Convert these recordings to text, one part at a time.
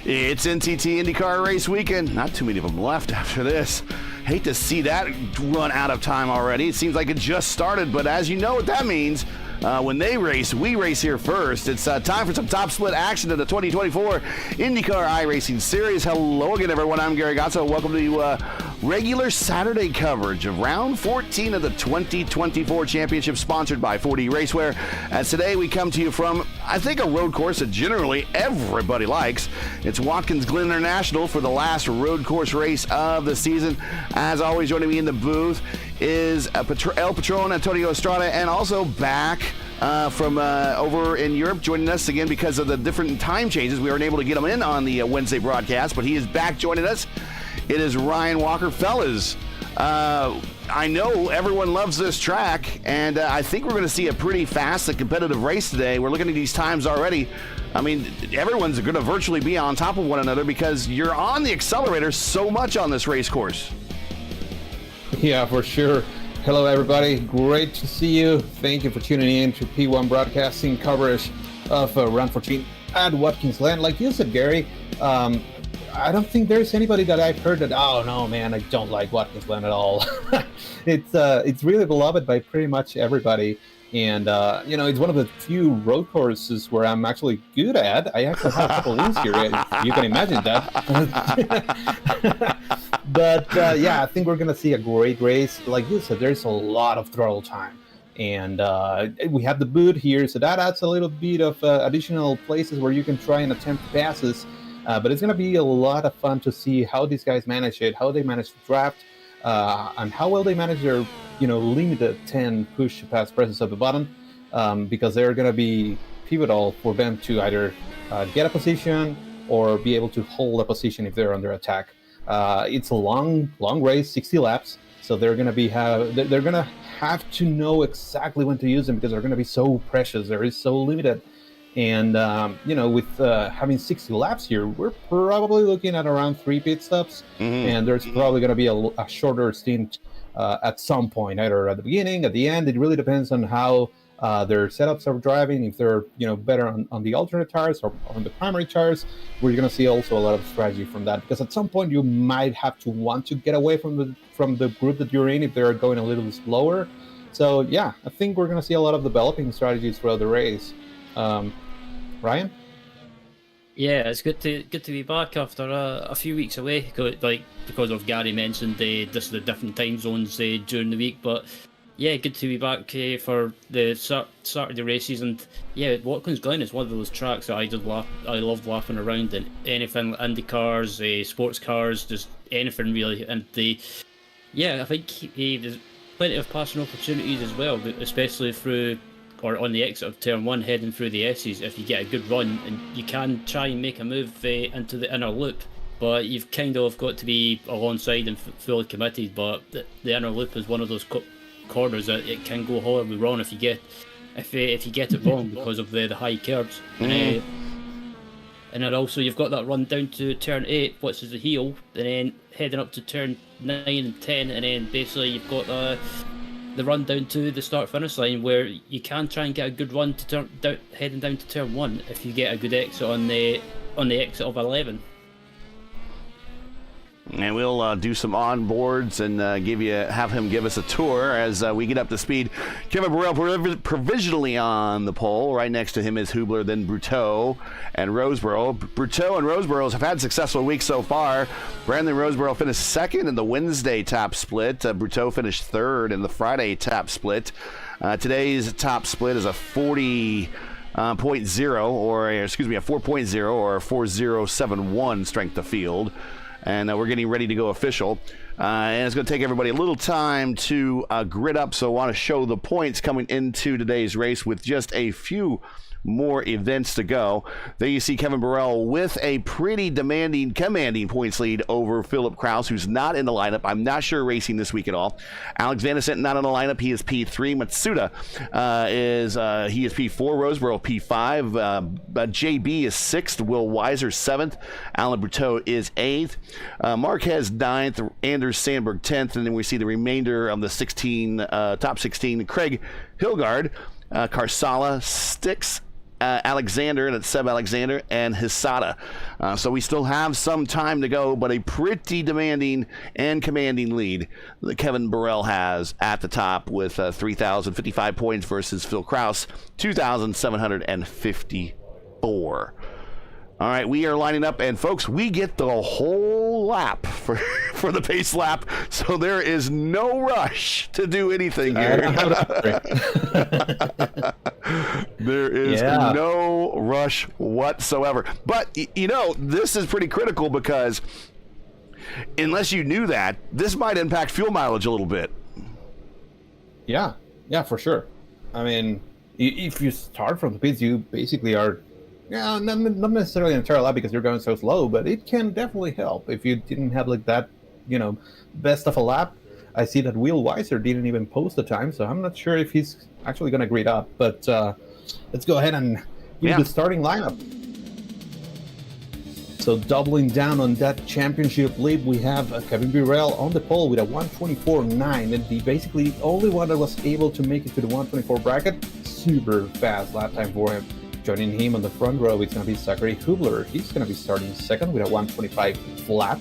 It's NTT IndyCar race weekend. Not too many of them left after this. Hate to see that run out of time already. It seems like it just started, but as you know what that means, when they race, we race here first. It's time for some top split action in the 2024 IndyCar iRacing Series. Hello again, everyone. I'm Gary Gatso. Welcome to regular Saturday coverage of round 14 of the 2024 championship, sponsored by 4D Racewear. As today we come to you from, I think, a road course that generally everybody likes. It's WATKINS GLEN International for the last road course race of the season. As always, joining me in the booth is El Patron Antonio Estrada, and also back from over in Europe, joining us again because of the different time changes. We weren't able to get him in on the Wednesday broadcast, but he is back joining us. It is Ryan Walker. Fellas, I know everyone loves this track, and I think we're going to see a pretty fast and competitive race today. We're looking at these times already. I mean, everyone's going to virtually be on top of one another because you're on the accelerator so much on this race course. Yeah, for sure. Hello, everybody. Great to see you. Thank you for tuning in to P1 Broadcasting coverage of round 14 at Watkins Glen. Like you said, Gary, I don't think there's anybody that I've heard that, oh, no, man, I don't like Watkins Glen at all. It's really beloved by pretty much everybody. And, it's one of the few road courses where I'm actually good at. I actually have a couple wins here, if you can imagine that. But, I think we're going to see a great race. Like you said, there's a lot of throttle time. And we have the boot here, so that adds a little bit of additional places where you can try and attempt passes. But it's going to be a lot of fun to see how these guys manage it, how they manage to draft, and how well they manage their limited 10 push pass presses at the bottom, because they're going to be pivotal for them to either get a position or be able to hold a position if they're under attack. It's a long race, 60 laps, so they're going to have to know exactly when to use them because they're going to be so precious. They're so limited. And, with having 60 laps here, we're probably looking at around 3 pit stops, and there's probably going to be a shorter stint at some point, either at the beginning, at the end. It really depends on how their setups are driving. If they're better on the alternate tires or on the primary tires, we're going to see also a lot of strategy from that, because at some point you might have to want to get away from the group that you're in if they're going a little bit slower. So yeah, I think we're going to see a lot of developing strategies throughout the race. Ryan? Yeah, it's good to be back after a few weeks away, because of Gary mentioned just the different time zones during the week. But yeah, good to be back for the start of the races. And yeah, Watkins Glen is one of those tracks that I love laughing around in. Anything, IndyCars, sports cars, just anything really. And I think there's plenty of passing opportunities as well, especially through or on the exit of turn 1 heading through the S's. If you get a good run, and you can try and make a move into the inner loop, but you've kind of got to be alongside and fully committed. But the inner loop is one of those corners that it can go horribly wrong if you get it wrong because of the high curbs. And then also you've got that run down to turn 8, which is the heel, and then heading up to turn 9 and 10, and then basically you've got the run down to the start-finish line, where you can try and get a good run to heading down to turn 1 if you get a good exit on the exit of 11. And we'll do some onboards and have him give us a tour as we get up to speed. Kevin Burrell provisionally on the pole. Right next to him is Hubler, then Bruteau and Roseborough. Bruteau and Roseborough have had successful weeks so far. Brandon Roseborough finished second in the Wednesday top split. Bruteau finished third in the Friday top split. Today's top split is a 40.0 or a 4.0 or a 4071 strength of field. And we're getting ready to go official. And it's going to take everybody a little time to grid up. So I want to show the points coming into today's race with just a few more events to go. There you see Kevin Burrell with a pretty commanding points lead over Philip Kraus, who's not in the lineup. I'm not sure racing this week at all. Alex Vandercent not in the lineup. He is P3. Matsuda is P4. Roseborough P5. JB is 6th. Will Weiser 7th. Alan Bruteau is 8th. Marquez 9th. Anders Sandberg 10th. And then we see the remainder of the top 16. Craig Hilgard, Karsala, Stix, Alexander, and it's Seb Alexander and Hisada. So we still have some time to go, but a pretty demanding and commanding lead that Kevin Burrell has at the top with 3,055 points versus Phil Kraus, 2,754. All right, we are lining up, and folks, we get the whole lap for the pace lap, so there is no rush to do anything here. There is no rush whatsoever. But, you know, this is pretty critical because unless you knew that, this might impact fuel mileage a little bit. Yeah, for sure. I mean, if you start from the pits, you basically are... Yeah, not necessarily an entire lap because you're going so slow, but it can definitely help if you didn't have like that, you know, best of a lap. I see that Will Weiser didn't even post the time, so I'm not sure if he's actually going to grid up. But let's go ahead and give the starting lineup. So doubling down on that championship lead, we have Kevin Burrell on the pole with a 124.9, and the basically only one that was able to make it to the 124 bracket. Super fast lap time for him. Joining him on the front row, it's going to be Zachary Hubler. He's going to be starting second with a 125 flat.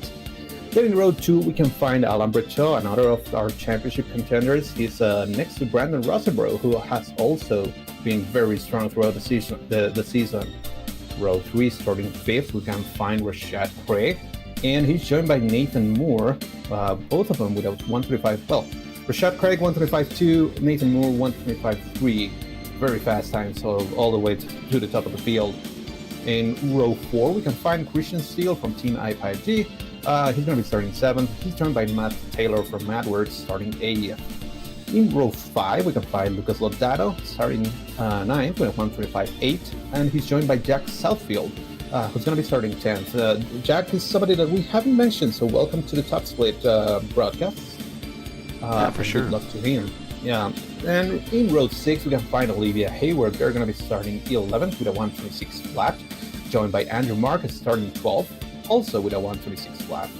Then in row 2, we can find Alan Breteau, another of our championship contenders. He's next to Brandon Rosenbro, who has also been very strong throughout the season. Row 3, starting 5th, we can find Rashad Craig, and he's joined by Nathan Moore, both of them with a 125. Well, Rashad Craig 125.2, Nathan Moore 125.3. Very fast time, so all the way to the top of the field. In row 4, we can find Christian Steele from Team I5G. He's going to be starting 7th. He's joined by Matt Taylor from MadWorks, starting 8th. In row 5, we can find Lucas Lodato, starting 9th with a 125.8, and he's joined by Jack Southfield, who's going to be starting 10th. Jack is somebody that we haven't mentioned, so welcome to the Top Split broadcast. Yeah, for sure. Good luck to him. Yeah, and in row 6, we can find Olivia Hayward. They're going to be starting 11th with a 126 flat, joined by Andrew Marcus starting 12th, also with a 126 flat.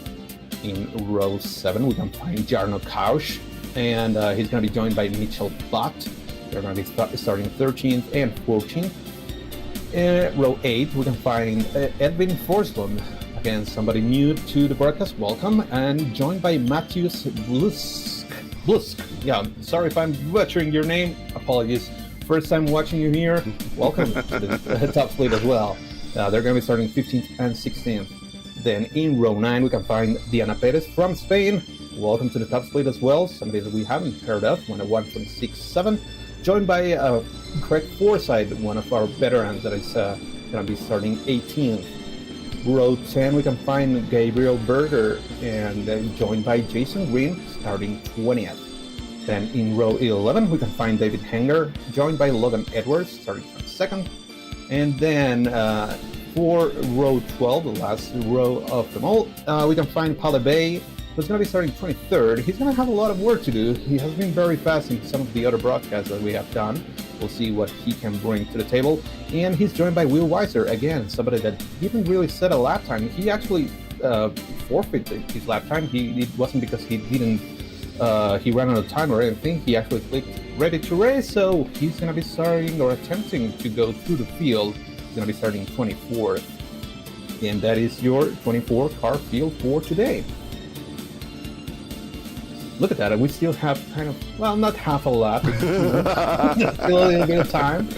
In row 7, we can find Jarno Kausch, and he's going to be joined by Mitchell Butt. They're going to be starting 13th and 14th. In row 8, we can find Edwin Forslund, again, somebody new to the broadcast, welcome, and joined by Matthias Blusk. Yeah, sorry if I'm butchering your name. Apologies. First time watching you here. Welcome to the top split as well. They're going to be starting 15th and 16th. Then in row 9, we can find Diana Perez from Spain. Welcome to the top split as well. Somebody that we haven't heard of, won a 126.7. Joined by Craig Forsyth, one of our veterans that is going to be starting 18th. Row 10, we can find Gabriel Berger, and joined by Jason Green, starting 20th. Then in row 11, we can find David Hanger, joined by Logan Edwards, starting 22nd. And then for row 12, the last row of them all, we can find Paula Bay, who's going to be starting 23rd. He's going to have a lot of work to do. He has been very fast in some of the other broadcasts that we have done. We'll see what he can bring to the table. And he's joined by Will Weiser, again, somebody that didn't really set a lap time. He actually forfeited his lap time. It wasn't because he didn't, he ran out of time or anything. He actually clicked ready to race, so he's going to be starting or attempting to go through the field. He's going to be starting 24th. And that is your 24 car field for today. Look at that, and we still have kind of, well, not half a lap, still a little bit of time.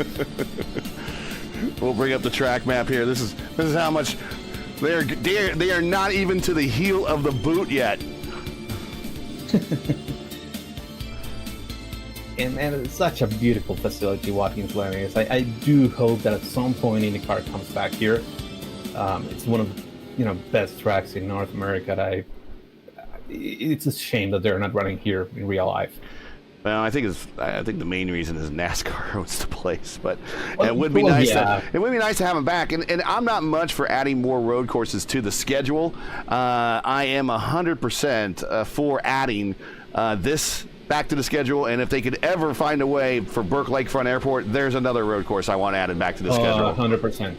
We'll bring up the track map here. This is how much they are not even to the heel of the boot yet. And man, it's such a beautiful facility, Watkins Glen is. I do hope that at some point IndyCar comes back here. It's one of the best tracks in North America. It's a shame that they're not running here in real life. Well, I think the main reason is NASCAR owns the place, but it would be nice. Yeah. It would be nice to have them back. And I'm not much for adding more road courses to the schedule. I am 100% for adding this back to the schedule. And if they could ever find a way for Burke Lakefront Airport, there's another road course I want added back to the schedule. 100%.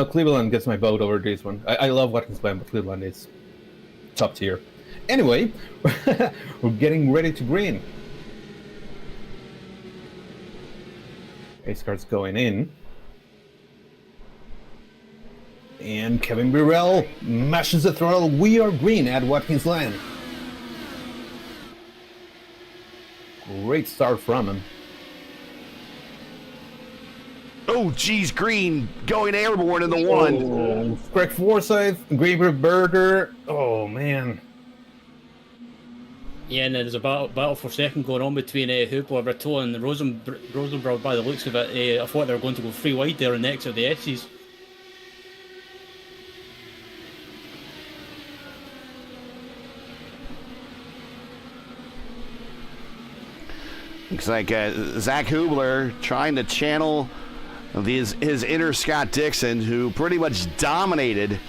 Cleveland gets my vote over this one. I love Watkins Glen, but Cleveland is top tier. Anyway, we're getting ready to green. Race car's going in. And Kevin Burrell mashes the throttle. We are green at Watkins Glen. Great start from him. Oh, geez, Green going airborne in the one. Oh, Greg Forsyth, Greenberg Berger. Oh, man. Yeah, and there's a battle for second going on between Hoopla, Bertot, and Rosenberg. By the looks of it, I thought they were going to go free wide there on the exit of the S's. Looks like Zach Hubler trying to channel his inner Scott Dixon, who pretty much dominated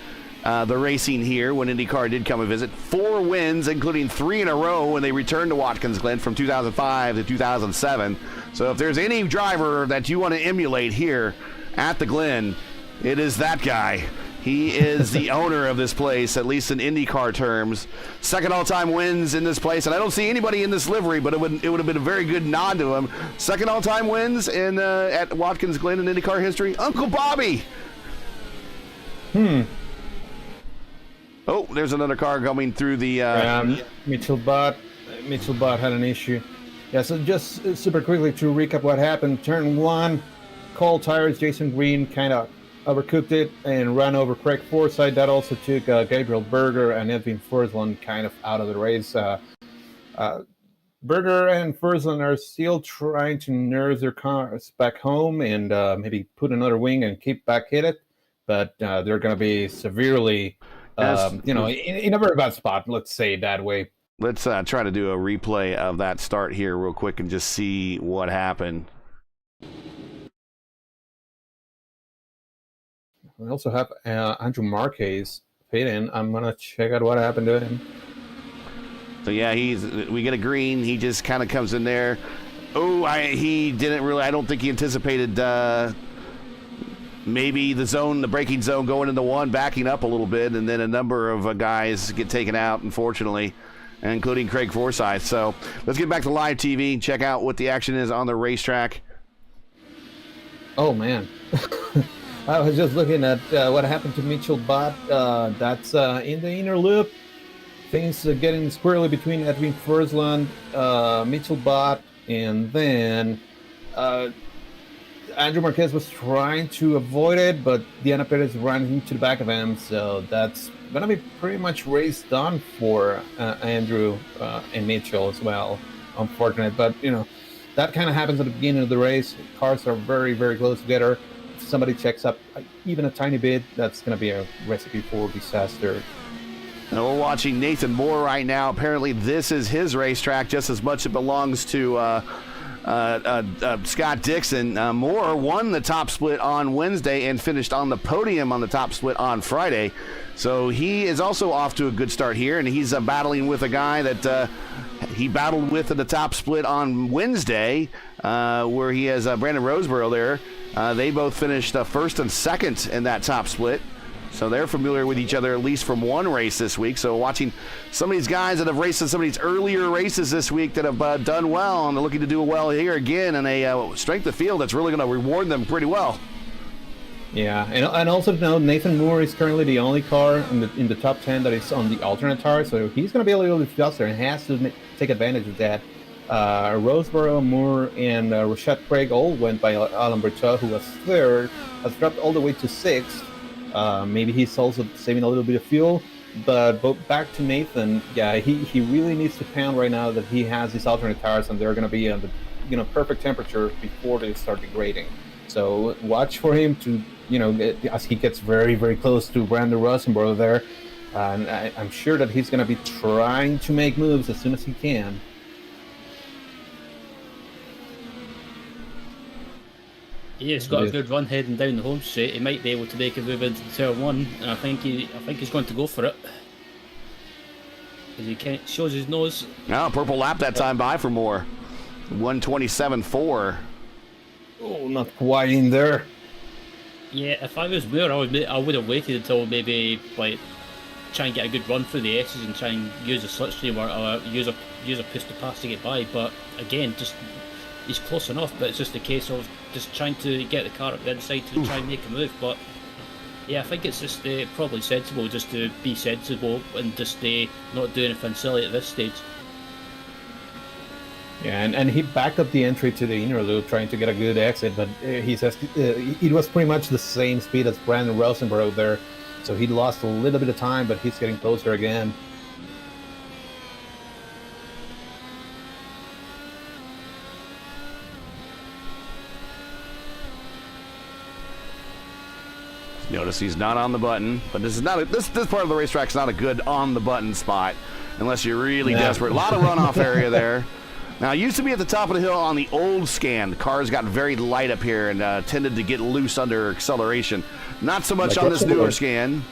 the racing here when IndyCar did come and visit. 4 wins, including 3 in a row when they returned to Watkins Glen from 2005 to 2007. So if there's any driver that you want to emulate here at the Glen, it is that guy. He is the owner of this place, at least in IndyCar terms. Second all-time wins in this place, and I don't see anybody in this livery, but it would have been a very good nod to him. Second all-time wins in at Watkins Glen in IndyCar history, Uncle Bobby. Oh, there's another car coming through the. Mitchell Bott had an issue. Yeah, so just super quickly to recap what happened. Turn 1, cold tires. Jason Green kind of overcooked it and ran over Craig Forsyth. That also took Gabriel Berger and Edwin Fursland kind of out of the race. Berger and Fursland are still trying to nurse their cars back home and maybe put another wing and keep back hit it, but they're going to be severely, in a very bad spot. Let's say it that way. Let's try to do a replay of that start here real quick and just see what happened. We also have Andrew Marquez fit in. I'm gonna check out what happened to him. So yeah, we get a green. He just kind of comes in there. Oh, he didn't really. I don't think he anticipated maybe the braking zone going into 1, backing up a little bit, and then a number of guys get taken out, unfortunately, including Craig Forsyth. So let's get back to live TV and check out what the action is on the racetrack. Oh man. I was just looking at what happened to Mitchell Bott. That's in the inner loop. Things are getting squirrely between Edwin Fursland, Mitchell Bott, and then Andrew Marquez was trying to avoid it, but Diana Perez ran into the back of him. So that's going to be pretty much race done for Andrew and Mitchell as well. Unfortunate, but that kind of happens at the beginning of the race. Cars are very, very close together. Somebody checks up even a tiny bit, that's going to be a recipe for disaster. Now we're watching Nathan Moore right now. Apparently this is his racetrack just as much as it belongs to Scott Dixon. Moore won the top split on Wednesday and finished on the podium on the top split on Friday. So he is also off to a good start here, and he's battling with a guy that he battled with in the top split on Wednesday, where he has Brandon Roseborough there. They both finished first and second in that top split. So they're familiar with each other, at least from one race this week. So watching some of these guys that have raced in some of these earlier races this week that have done well and are looking to do well here again in a strength of field that's really going to reward them pretty well. Yeah, and also note Nathan Moore is currently the only car in the top 10 that is on the alternate tire, so he's going to be a little bit faster and has to take advantage of that. Roseborough, Moore, and Rashad Craig all went by Alan Bertot, who was third, has dropped all the way to sixth. Maybe he's also saving a little bit of fuel, but back to Nathan, yeah, he really needs to pound right now that he has these alternate tires and they're going to be on the perfect temperature before they start degrading. So watch for him to, as he gets very, very close to Brandon Rosenberg there, and I'm sure that he's going to be trying to make moves as soon as he can. Yeah, he's got a good run heading down the home straight. He might be able to make a move into turn 1, and I think he's going to go for it. Because he shows his nose. Oh, purple lap that time by for Moore. 127.4. Oh, not quite in there. Yeah, if I was Moore, I would have waited until maybe try and get a good run through the S's and try and use a slipstream or use a pistol pass to get by. But again, he's close enough, but it's just a case of just trying to get the car up the inside to try and make a move. But yeah, I think it's just probably sensible just to be sensible and just not do anything silly at this stage. Yeah, and he backed up the entry to the inner loop trying to get a good exit, but he says it was pretty much the same speed as Brandon Rosenberg there, so he lost a little bit of time, but he's getting closer again. Notice he's not on the button, but this is not this part of the racetrack's not a good on the button spot unless you're really desperate. A lot of runoff area there. Now, it used to be at the top of the hill on the old scan. The cars got very light up here and tended to get loose under acceleration. Not so much like on this newer scan.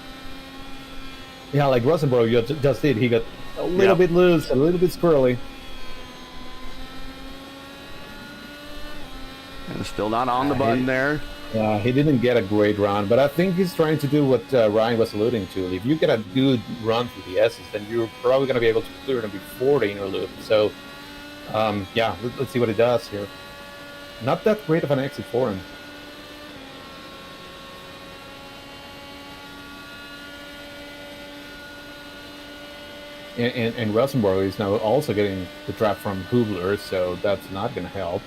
Yeah, like Rosenberg just did. He got a little bit loose, a little bit squirrely. And still not on the button there. Yeah, he didn't get a great run, but I think he's trying to do what Ryan was alluding to. If you get a good run through the S's, then you're probably going to be able to clear them before the inner loop. So, yeah, let's see what he does here. Not that great of an exit for him. And Rosenberg is now also getting the draft from Hubler, so that's not going to help.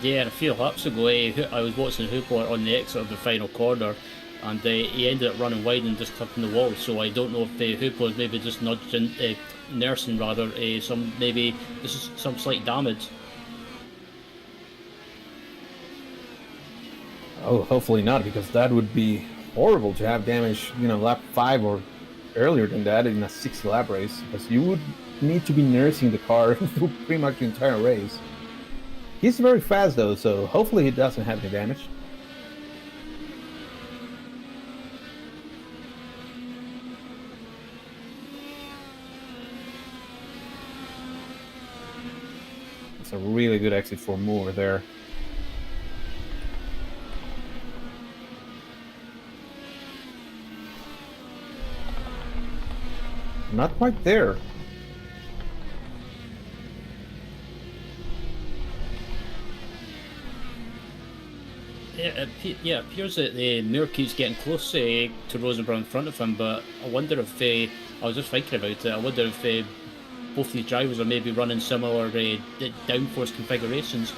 Yeah, and a few laps ago, I was watching Hubler on the exit of the final corner, and he ended up running wide and just clipping the wall. So I don't know if Hubler is maybe just nudging, nursing rather, maybe this is some slight damage. Oh, hopefully not, because that would be horrible to have damage, lap 5 or earlier than that in a 6-lap race, because you would need to be nursing the car through pretty much the entire race. He's very fast though, so hopefully he doesn't have any damage. It's a really good exit for Moore there. Not quite there. Yeah, it appears that Moore keeps getting close to Rosenberg in front of him, but I wonder if, I was just thinking about it, I wonder if both these drivers are maybe running similar downforce configurations.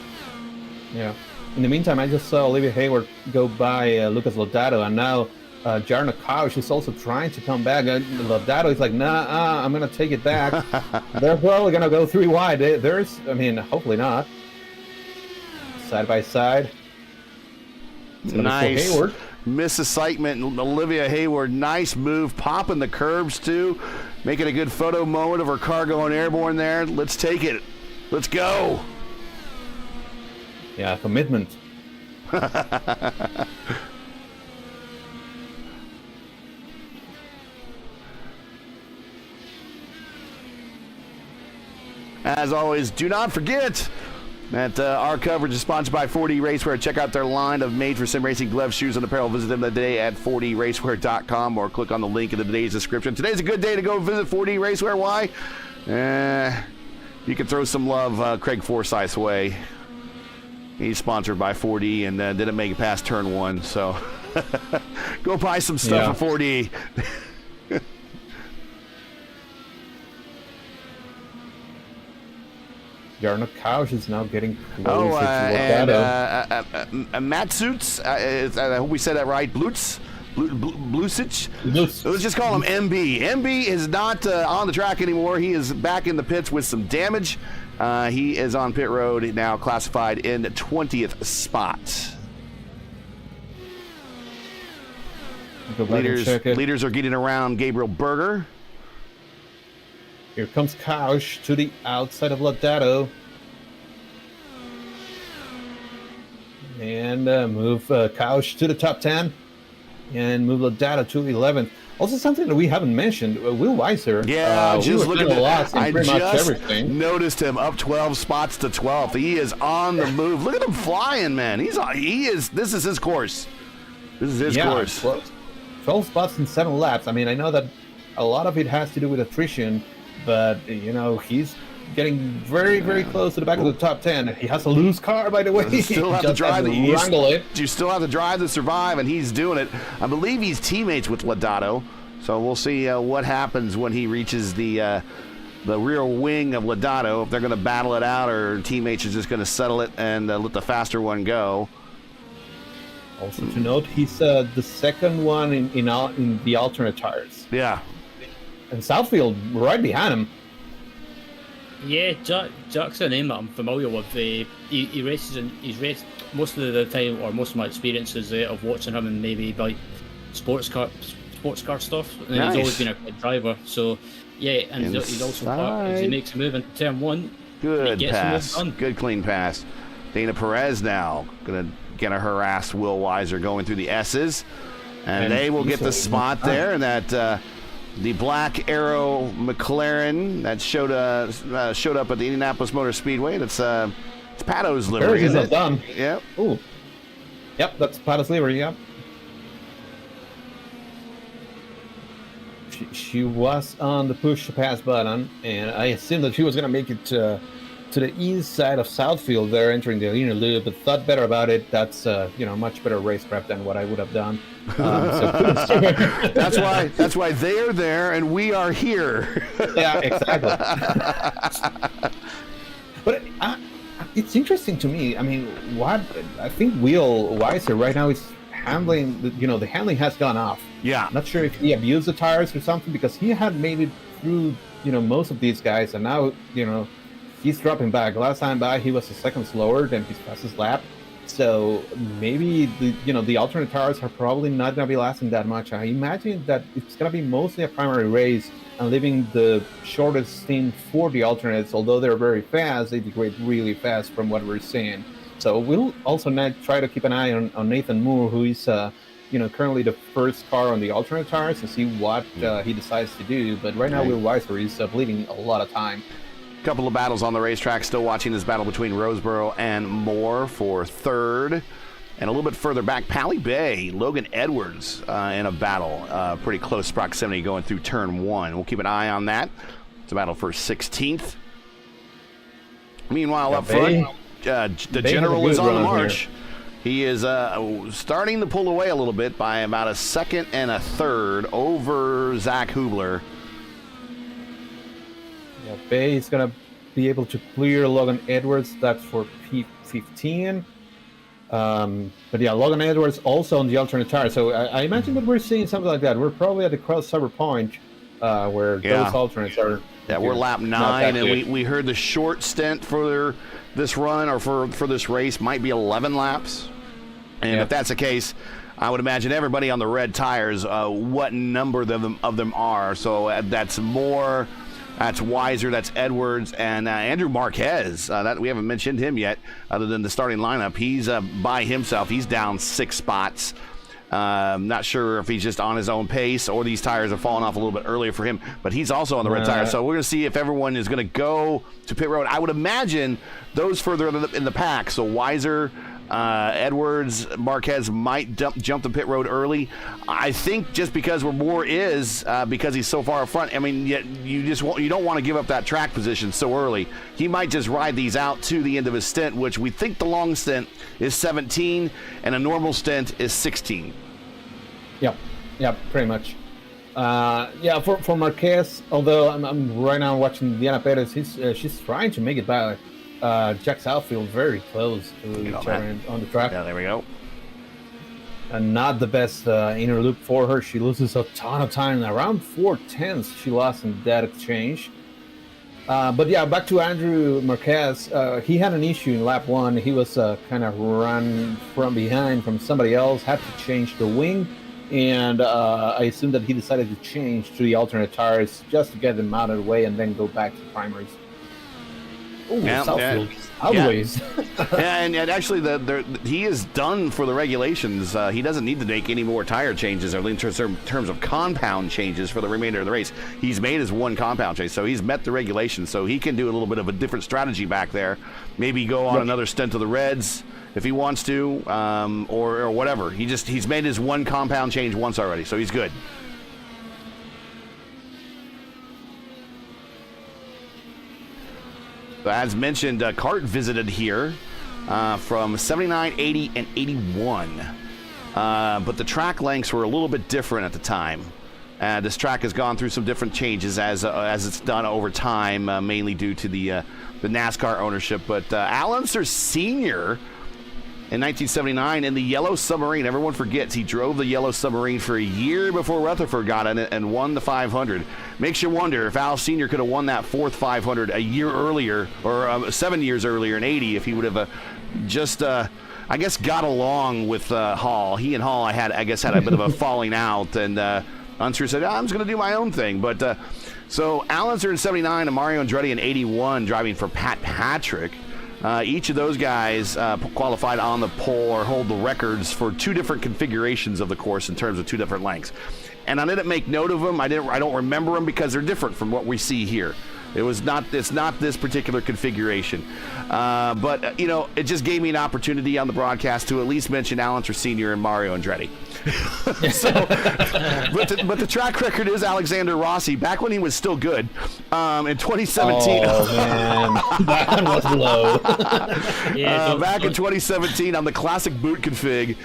Yeah. In the meantime, I just saw Olivia Hayward go by Lucas Lodato, and now Jarno Kausch is also trying to come back. Lodato is like, nah, I'm going to take it back. They're probably going to go 3 wide. Hopefully not. Side by side. Nice misalignment. Olivia Hayward, nice move, popping the curbs too, making a good photo moment of her car going airborne there. Let's take it. Let's go. Yeah, commitment. As always, do not forget that our coverage is sponsored by 4D Racewear. Check out their line of made-for-sim racing gloves, shoes, and apparel. Visit them today at 4dracewear.com or click on the link in today's description. Today's a good day to go visit 4D Racewear. Why? You can throw some love Craig Forsyth's way. He's sponsored by 4D and didn't make it past turn 1, so go buy some stuff at 4D. Jarno Kausch is now getting close. Oh, and Matsutz, I hope we said that right, Blucic? Let's just call him MB. MB is not on the track anymore. He is back in the pits with some damage. He is on pit road now, classified in 20th spot. Leaders are getting around Gabriel Berger. Here comes Kausch to the outside of Lodato. And move Kausch to the top 10. And move Lodato to 11th. Also something that we haven't mentioned, Will Weiser. Yeah, just look at that. I just noticed him up 12 spots to 12th. He is on the move. Look at him flying, man. This is his course. This is his course. 12 spots in 7 laps. I mean, I know that a lot of it has to do with attrition, but he's getting very, very close to the back of the top 10. He has a loose car, by the way. You still have to drive wrangle it. You still have to drive to survive, and he's doing it. I believe he's teammates with Lodato, so we'll see what happens when he reaches the rear wing of Lodato, if they're going to battle it out or teammates are just going to settle it and let the faster one go. Also to note, he's the second one in the alternate tires. Yeah. And Southfield right behind him. Yeah, Jack's a name that I'm familiar with. He races and he's raced most of the time, or most of my experiences of watching him in maybe like sports car stuff. And Nice. he's always been a good driver. So yeah, and he's also part as he makes a move in turn one. Good he gets pass. the move done. Good clean pass. Dana Perez now gonna harass Will Weiser going through the S's, and they will get the spot there. And that the Black Arrow McLaren that showed up at the Indianapolis Motor Speedway. It's Pato's livery, isn't it? Done. Yep. Ooh. Yep, that's Pato's livery. Yep. She was on the push to pass button, and I assumed that she was going to make it to the east side of Southfield there, entering the inner loop, but thought better about it. That's much better race prep than what I would have done. That's why they're there and we are here. Yeah, exactly. But it's interesting to me. I mean, I think Will Weiser right now is handling. The handling has gone off. Yeah. Not sure if he abused the tires or something, because he had made it through most of these guys, and now he's dropping back. Last time by, he was a second slower than his fastest lap. So maybe the alternate tires are probably not going to be lasting that much. I imagine that it's going to be mostly a primary race and leaving the shortest stint for the alternates. Although they're very fast, they degrade really fast from what we're seeing. So we'll also try to keep an eye on Nathan Moore, who is currently the first car on the alternate tires, to see what he decides to do. But right now, Will Weiser is bleeding a lot of time. Couple of battles on the racetrack. Still watching this battle between Roseboro and Moore for third. And a little bit further back, Pally Bay, Logan Edwards in a battle. Pretty close proximity going through turn one. We'll keep an eye on that. It's a battle for 16th. Meanwhile, up front, the General is on the march. Here. He is starting to pull away a little bit by about a second and a third over Zach Hubler. Yeah, Bay is going to be able to clear Logan Edwards. That's for P15. But yeah, Logan Edwards also on the alternate tire. So I imagine that we're seeing something like that. We're probably at the crossover point where those alternates are. Yeah, we're lap 9, and we heard the short stint for this run or for this race might be 11 laps. And if that's the case, I would imagine everybody on the red tires, what number of them are. So that's Moore. That's Weiser, that's Edwards, and Andrew Marquez. That we haven't mentioned him yet, other than the starting lineup. He's by himself. He's down 6 spots. Not sure if he's just on his own pace or these tires have fallen off a little bit earlier for him, but he's also on the red tire. So we're going to see if everyone is going to go to pit road. I would imagine those further in the pack. So Weiser, Edwards, Marquez might jump the pit road early. I think just because where Moore is, because he's so far up front, I mean, you don't want to give up that track position so early. He might just ride these out to the end of his stint, which we think the long stint is 17 and a normal stint is 16. Yep, pretty much. For Marquez, although I'm right now watching Diana Perez, she's trying to make it back. Jack Southfield very close to each other on the track. Yeah, there we go. And not the best inner loop for her. She loses a ton of time. Around 4/10 she lost in that exchange. But yeah, back to Andrew Marquez. He had an issue in lap 1. He was kind of run from behind from somebody else, had to change the wing. And I assume that he decided to change to the alternate tires just to get them out of the way and then go back to the primaries. Oh, Southfield. Always. And actually, he is done for the regulations. He doesn't need to make any more tire changes or in terms of compound changes for the remainder of the race. He's made his one compound change, so he's met the regulations. So he can do a little bit of a different strategy back there. Maybe go on another stint to the Reds if he wants to, or whatever. He's made his one compound change once already, so he's good. As mentioned, Kart visited here from 79, 80, and 81. But the track lengths were a little bit different at the time. This track has gone through some different changes as it's done over time, mainly due to the NASCAR ownership. But Al Unser Sr. in 1979 in the Yellow Submarine. Everyone forgets he drove the Yellow Submarine for a year before Rutherford got in it and won the 500. Makes you wonder if Al Sr. could have won that fourth 500 a year earlier, or 7 years earlier in 80, if he would have just, I guess, got along with Hall. He and Hall, had a bit of a falling out, and Unser said, I'm just going to do my own thing. But so Al Unser in 79 and Mario Andretti in 81 driving for Pat Patrick. Each of those guys qualified on the pole or hold the records for two different configurations of the course in terms of two different lengths. And I didn't make note of them. I don't remember them because they're different from what we see here. It's not this particular configuration. But it just gave me an opportunity on the broadcast to at least mention Al Unser Sr. and Mario Andretti. But the track record is Alexander Rossi, back when he was still good, in 2017. Oh, man. That was low. Back in 2017 on the classic boot config,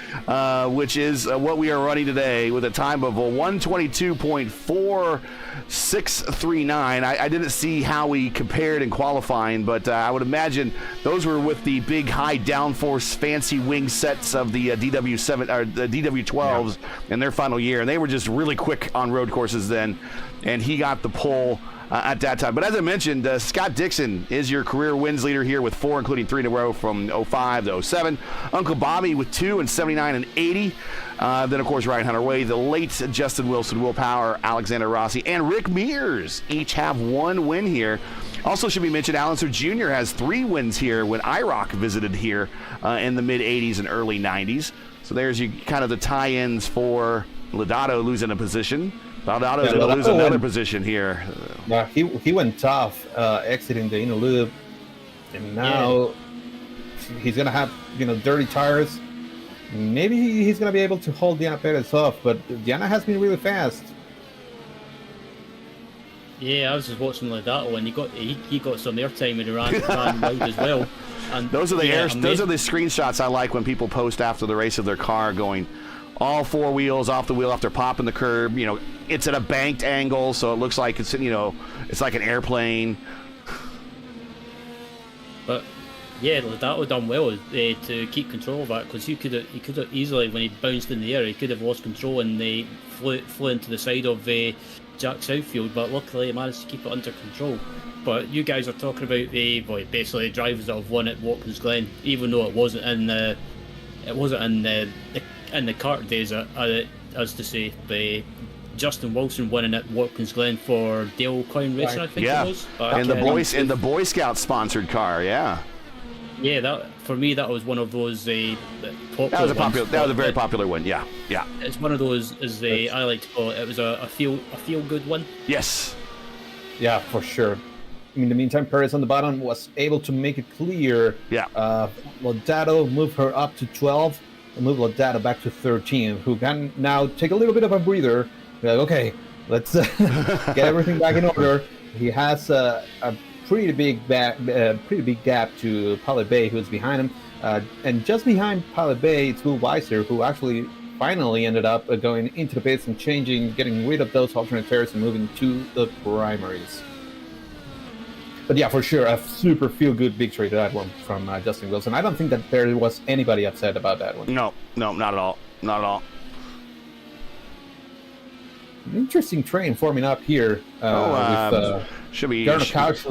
which is what we are running today, with a time of a 122.4639. I didn't see how we compared in qualifying, but I would imagine those were with the big high downforce fancy wing sets of the DW7 or the DW12s in their final year, and they were just really quick on road courses then, and he got the pole at that time. But as I mentioned, Scott Dixon is your career wins leader here with 4, including 3 in a row from 05 to 07. Uncle Bobby with 2 in 79 and 80. Then, of course, Ryan Hunter-Way, the late Justin Wilson, Will Power, Alexander Rossi, and Rick Mears each have 1 win here. Also should be mentioned, Al Unser Jr. has 3 wins here when IROC visited here in the mid-'80s and early '90s. So there's kind of the tie-ins for Lodato losing a position. Lodato going to lose another position here. Yeah, he went tough exiting the inner loop, and now he's going to have dirty tires. Maybe he's going to be able to hold Diana Perez off, but Diana has been really fast. Yeah, I was just watching Lodato, and he got some airtime and he ran wide as well. And those are the screenshots I like when people post after the race of their car going all 4 wheels off the wheel after popping the curb. It's at a banked angle, so it looks like it's it's like an airplane. But yeah, Lodato done well to keep control of that, because he could have easily, when he bounced in the air, he could have lost control and they flew into the side of Jack Southfield, but luckily he managed to keep it under control. But you guys are talking about basically drivers that have won at Watkins Glen, even though it wasn't in the kart days, as to say. Justin Wilson winning at Watkins Glen for Dale Coyne Racing, I think it was. And the Boy Scout sponsored car, yeah. Yeah, that for me that was one of those popular. That was a very popular one. Yeah. It's one of those, I like to call it. It was a feel good one. Yes. Yeah, for sure. In the meantime, Perez on the bottom was able to make it clear. Yeah. Lodato moved her up to 12 and moved Lodato back to 13, who can now take a little bit of a breather. Like, okay, let's get everything back in order. He has a pretty big gap to Pilot Bay, who's behind him. And just behind Pilot Bay, it's Will Weiser, who actually finally ended up going into the pits and getting rid of those alternate tires and moving to the primaries. But yeah, for sure, a super feel-good victory to that one from Justin Wilson. I don't think that there was anybody upset about that one. No, not at all. Not at all. Interesting train forming up here with should be Couch.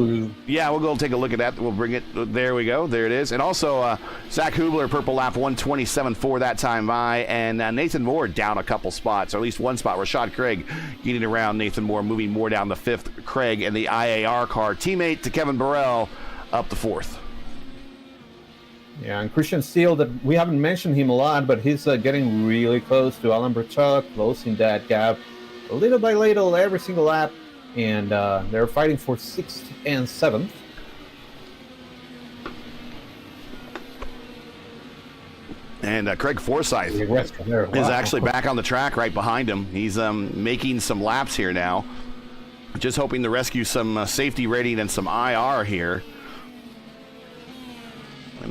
Yeah, we'll go take a look at that. We'll bring it. There we go. There it is. And also Zach Hubler, purple lap 127.4 that time by, and Nathan Moore down a couple spots, or at least one spot. Rashad Craig getting around Nathan Moore, moving more down the 5th. Craig and the IAR car teammate to Kevin Burrell up the 4th. Yeah, and Christian Steele, that we haven't mentioned him a lot, but he's getting really close to Alan Bertaux, closing that gap little by little every single lap, and they're fighting for 6th and 7th. And Craig Forsyth is actually back on the track right behind him. He's making some laps here now. Just hoping to rescue some safety rating and some IR here.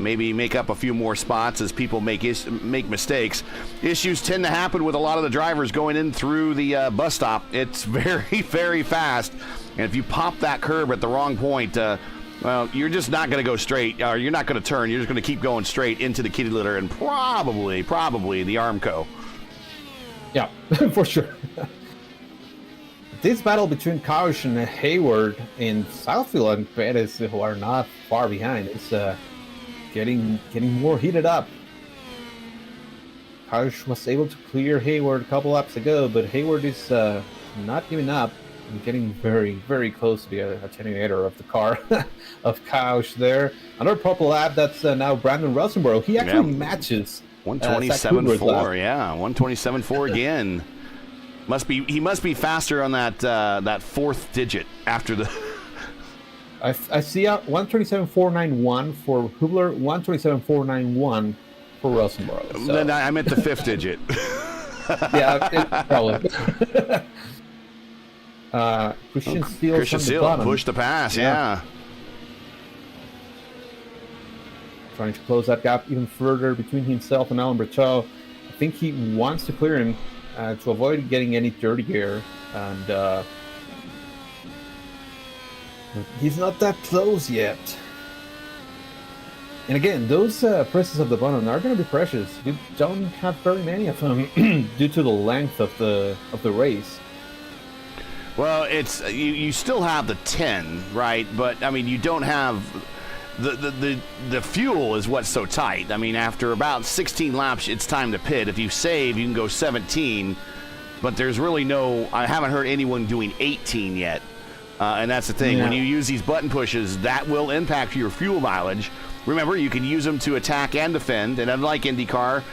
maybe make up a few more spots as people make mistakes. Issues tend to happen with a lot of the drivers going in through the bus stop. It's very, very fast, and if you pop that curb at the wrong point, well, you're just not going to go straight, or you're not going to turn. You're just going to keep going straight into the kitty litter and probably the Armco. Yeah, for sure. This battle between Kaush and Hayward in Southfield and Perez, who are not far behind, is getting more heated up. Kaush was able to clear Hayward a couple laps ago, but Hayward is not giving up and getting very, very close to the attenuator of the car of Kaush there. Another purple lap, that's now Brandon Rosenborough. He actually matches 127.4, yeah, 127.4 again. He must be faster on that fourth digit after the. I see 127.491 for Hubler, 127.491 for Rosenborough. So. Then I meant the fifth digit. Yeah, probably. Christian Steele pushed the pass, yeah. Trying to close that gap even further between himself and Alan Berteau. I think he wants to clear him to avoid getting any dirty gear, and he's not that close yet. And again, those presses of the button are going to be precious. You don't have very many of them due to the length of the race. Well, it's you still have the 10, right? But I mean, you don't have the fuel is what's so tight. I mean, after about 16 laps, it's time to pit. If you save, you can go 17. But there's really I haven't heard anyone doing 18 yet. And that's the thing. Yeah. When you use these button pushes, that will impact your fuel mileage. Remember, you can use them to attack and defend. And unlike IndyCar,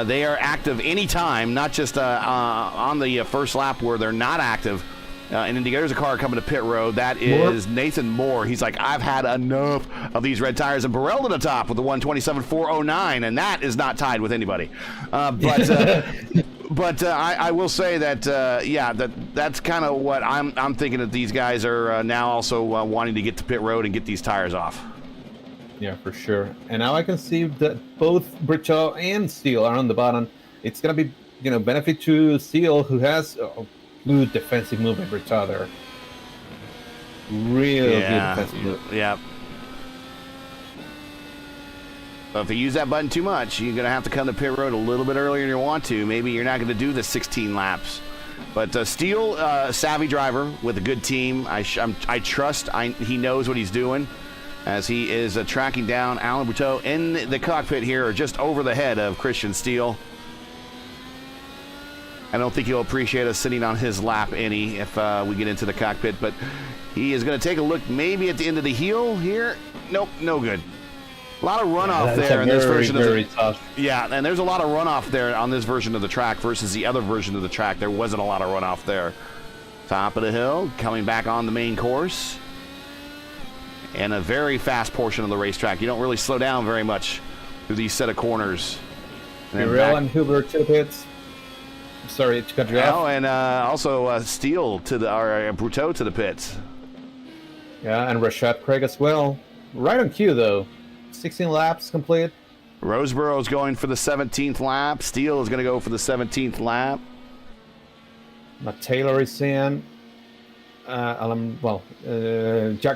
they are active anytime, not just on the first lap where they're not active. And then there's a car coming to pit road. That is Nathan Moore. He's like, I've had enough of these red tires. And Burrell to the top with the 127.409, and that is not tied with anybody. But I will say that, that's kind of what I'm thinking, that these guys are now also wanting to get to pit road and get these tires off. Yeah, for sure. And now I can see that both Berteau and Steele are on the bottom. It's going to be, benefit to Steele, who has good defensive movement. Berteau there. Real good defensive movement. Yeah. But if you use that button too much, you're going to have to come to pit road a little bit earlier than you want to. Maybe you're not going to do the 16 laps. But Steele, savvy driver with a good team. I trust he knows what he's doing, as he is tracking down Alan Berteau in the cockpit here, or just over the head of Christian Steele. I don't think he'll appreciate us sitting on his lap any if we get into the cockpit, but he is going to take a look maybe at the end of the heel here. Nope, no good. A lot of runoff there in this version of the tough. Yeah, and there's a lot of runoff there on this version of the track versus the other version of the track. There wasn't a lot of runoff there. Top of the hill, coming back on the main course. And a very fast portion of the racetrack. You don't really slow down very much through these set of corners. Burrell and Hubler to the pits. Sorry to cut you off. Oh, and also Steele or Berteau to the pits. Yeah, and Rashad Craig as well. Right on cue, though. 16 laps complete. Roseborough is going for the 17th lap. Steele is going to go for the 17th lap. Matt Taylor is in. Jack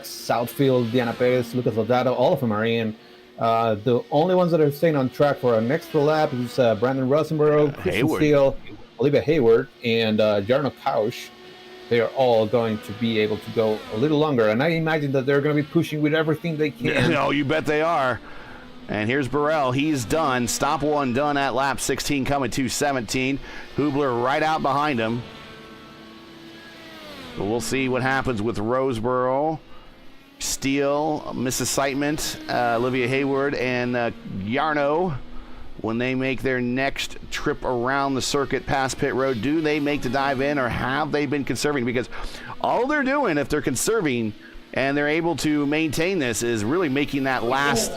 Southfield, Diana Perez, Lucas Lodato, all of them are in. The only ones that are staying on track for an extra lap is Brandon Rosenborough, Christian Steele, Olivia Hayward, and Jarno Kaush. They are all going to be able to go a little longer, and I imagine that they're going to be pushing with everything they can. No, you bet they are. And here's Burrell. He's done. Stop one done at lap 16, coming to 17. Hubler right out behind him. So we'll see what happens with Roseborough, Steele, Mrs. Sitement, Olivia Hayward, and Jarno. When they make their next trip around the circuit past pit road, do they make the dive in, or have they been conserving? Because all they're doing, if they're conserving and they're able to maintain this, is really making that last.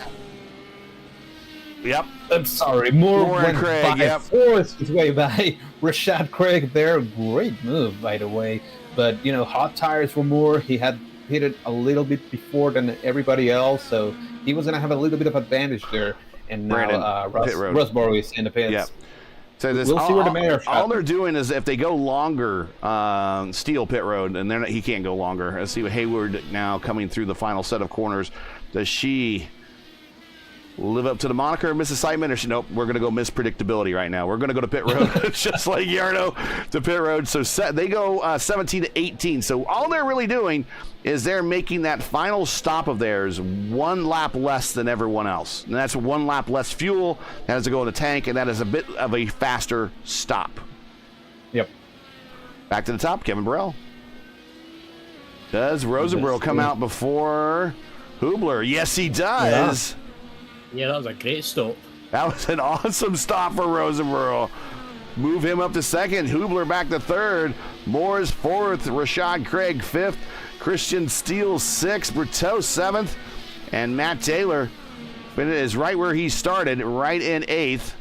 Yep. I'm sorry. Moore and Craig. Yep. Forced his way by Rashad Craig there. Great move, by the way. But, hot tires for Moore. He had hit it a little bit before than everybody else, so he was going to have a little bit of advantage there. And now Rosborough is in the pits. Yep. So we'll see where the mayor shot. All they're doing is if they go longer, Steele pit road, and he can't go longer. Let's see what Hayward now coming through the final set of corners. Does she live up to the moniker of Miss Excitement, or nope, we're going to go Miss Predictability right now. We're going to go to pit road, just like Jarno to pit road. So they go 17 to 18. So all they're really doing is they're making that final stop of theirs one lap less than everyone else. And that's one lap less fuel that has to go in the tank, and that is a bit of a faster stop. Yep. Back to the top, Kevin Burrell. Does Rosenborough come out before Hubler? Yes, he does. Yeah, that was a great stop. That was an awesome stop for Rosenborough. Move him up to second. Hubler back to third. Moore's fourth. Rashad Craig fifth. Christian Steele sixth. Berteau seventh. And Matt Taylor is right where he started, right in eighth.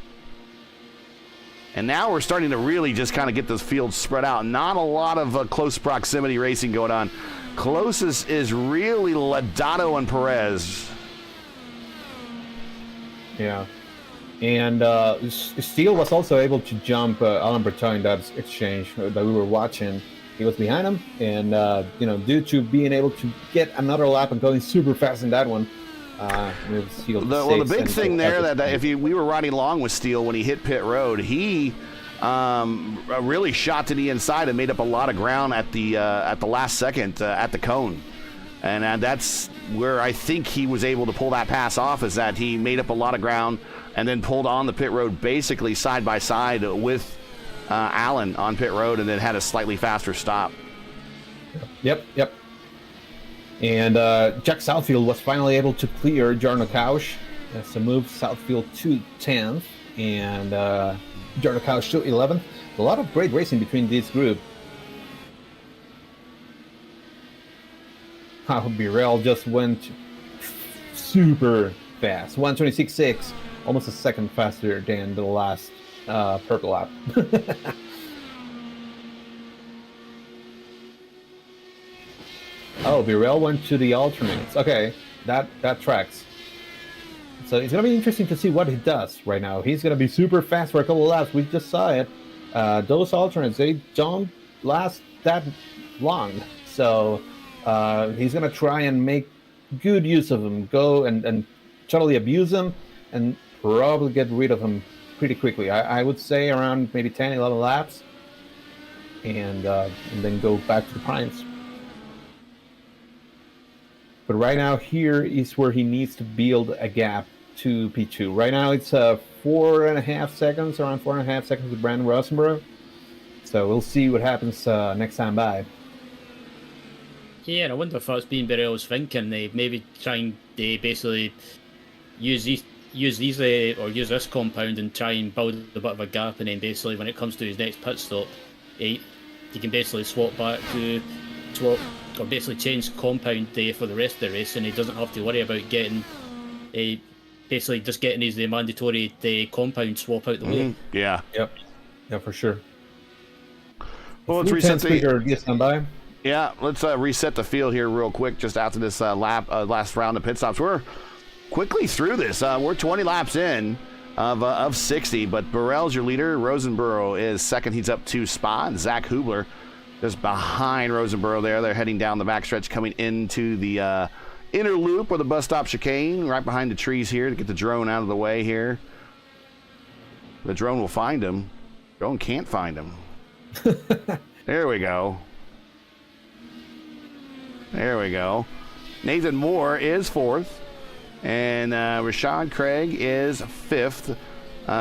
And now we're starting to really just kind of get this field spread out. Not a lot of close proximity racing going on. Closest is really Lodato and Perez. Yeah, and Steele was also able to jump Alan Berteau in that exchange that we were watching. He was behind him, and due to being able to get another lap and going super fast in that one, the big thing there that if we were riding along with Steele when he hit pit road, he really shot to the inside and made up a lot of ground at the last second at the cone. And that's where I think he was able to pull that pass off, is that he made up a lot of ground and then pulled on the pit road basically side by side with Allen on pit road, and then had a slightly faster stop. Yep. And Jack Southfield was finally able to clear Jarno Kausch. So move Southfield to 10th and Jarno Kausch to 11th. A lot of great racing between this group. Birrell just went super fast. 126.6, almost a second faster than the last purple lap. Oh, Birrell went to the alternates. Okay, that tracks. So it's going to be interesting to see what he does right now. He's going to be super fast for a couple of laps. We just saw it. Those alternates, they don't last that long. So he's going to try and make good use of them, go and totally abuse them, and probably get rid of them pretty quickly. I would say around maybe 10, 11 laps, and then go back to the primes. But right now, here is where he needs to build a gap to P2. Right now, it's 4.5 seconds, around 4.5 seconds to Brandon Rosenborough. So we'll see what happens next time by. Yeah, and I wonder if that's been Birrell's thinking. They maybe trying to basically use this compound and try and build a bit of a gap, and then basically when it comes to his next pit stop, he can basically swap or basically change compound day for the rest of the race, and he doesn't have to worry about getting basically just getting his mandatory compound swap out the way. Yeah. Yep. Yeah, for sure. Well, let's reset the. Yeah, let's reset the field here real quick just after this last round of pit stops. We're quickly through this. We're 20 laps in of 60, but Burrell's your leader. Rosenborough is second. He's up 2 spots. And Zach Hubler just behind Rosenborough there. They're heading down the backstretch, coming into the inner loop or the bus stop chicane, right behind the trees here to get the drone out of the way here. The drone will find him. Drone can't find him. There we go. There we go. Nathan Moore is 4th. And Rashad Craig is 5th.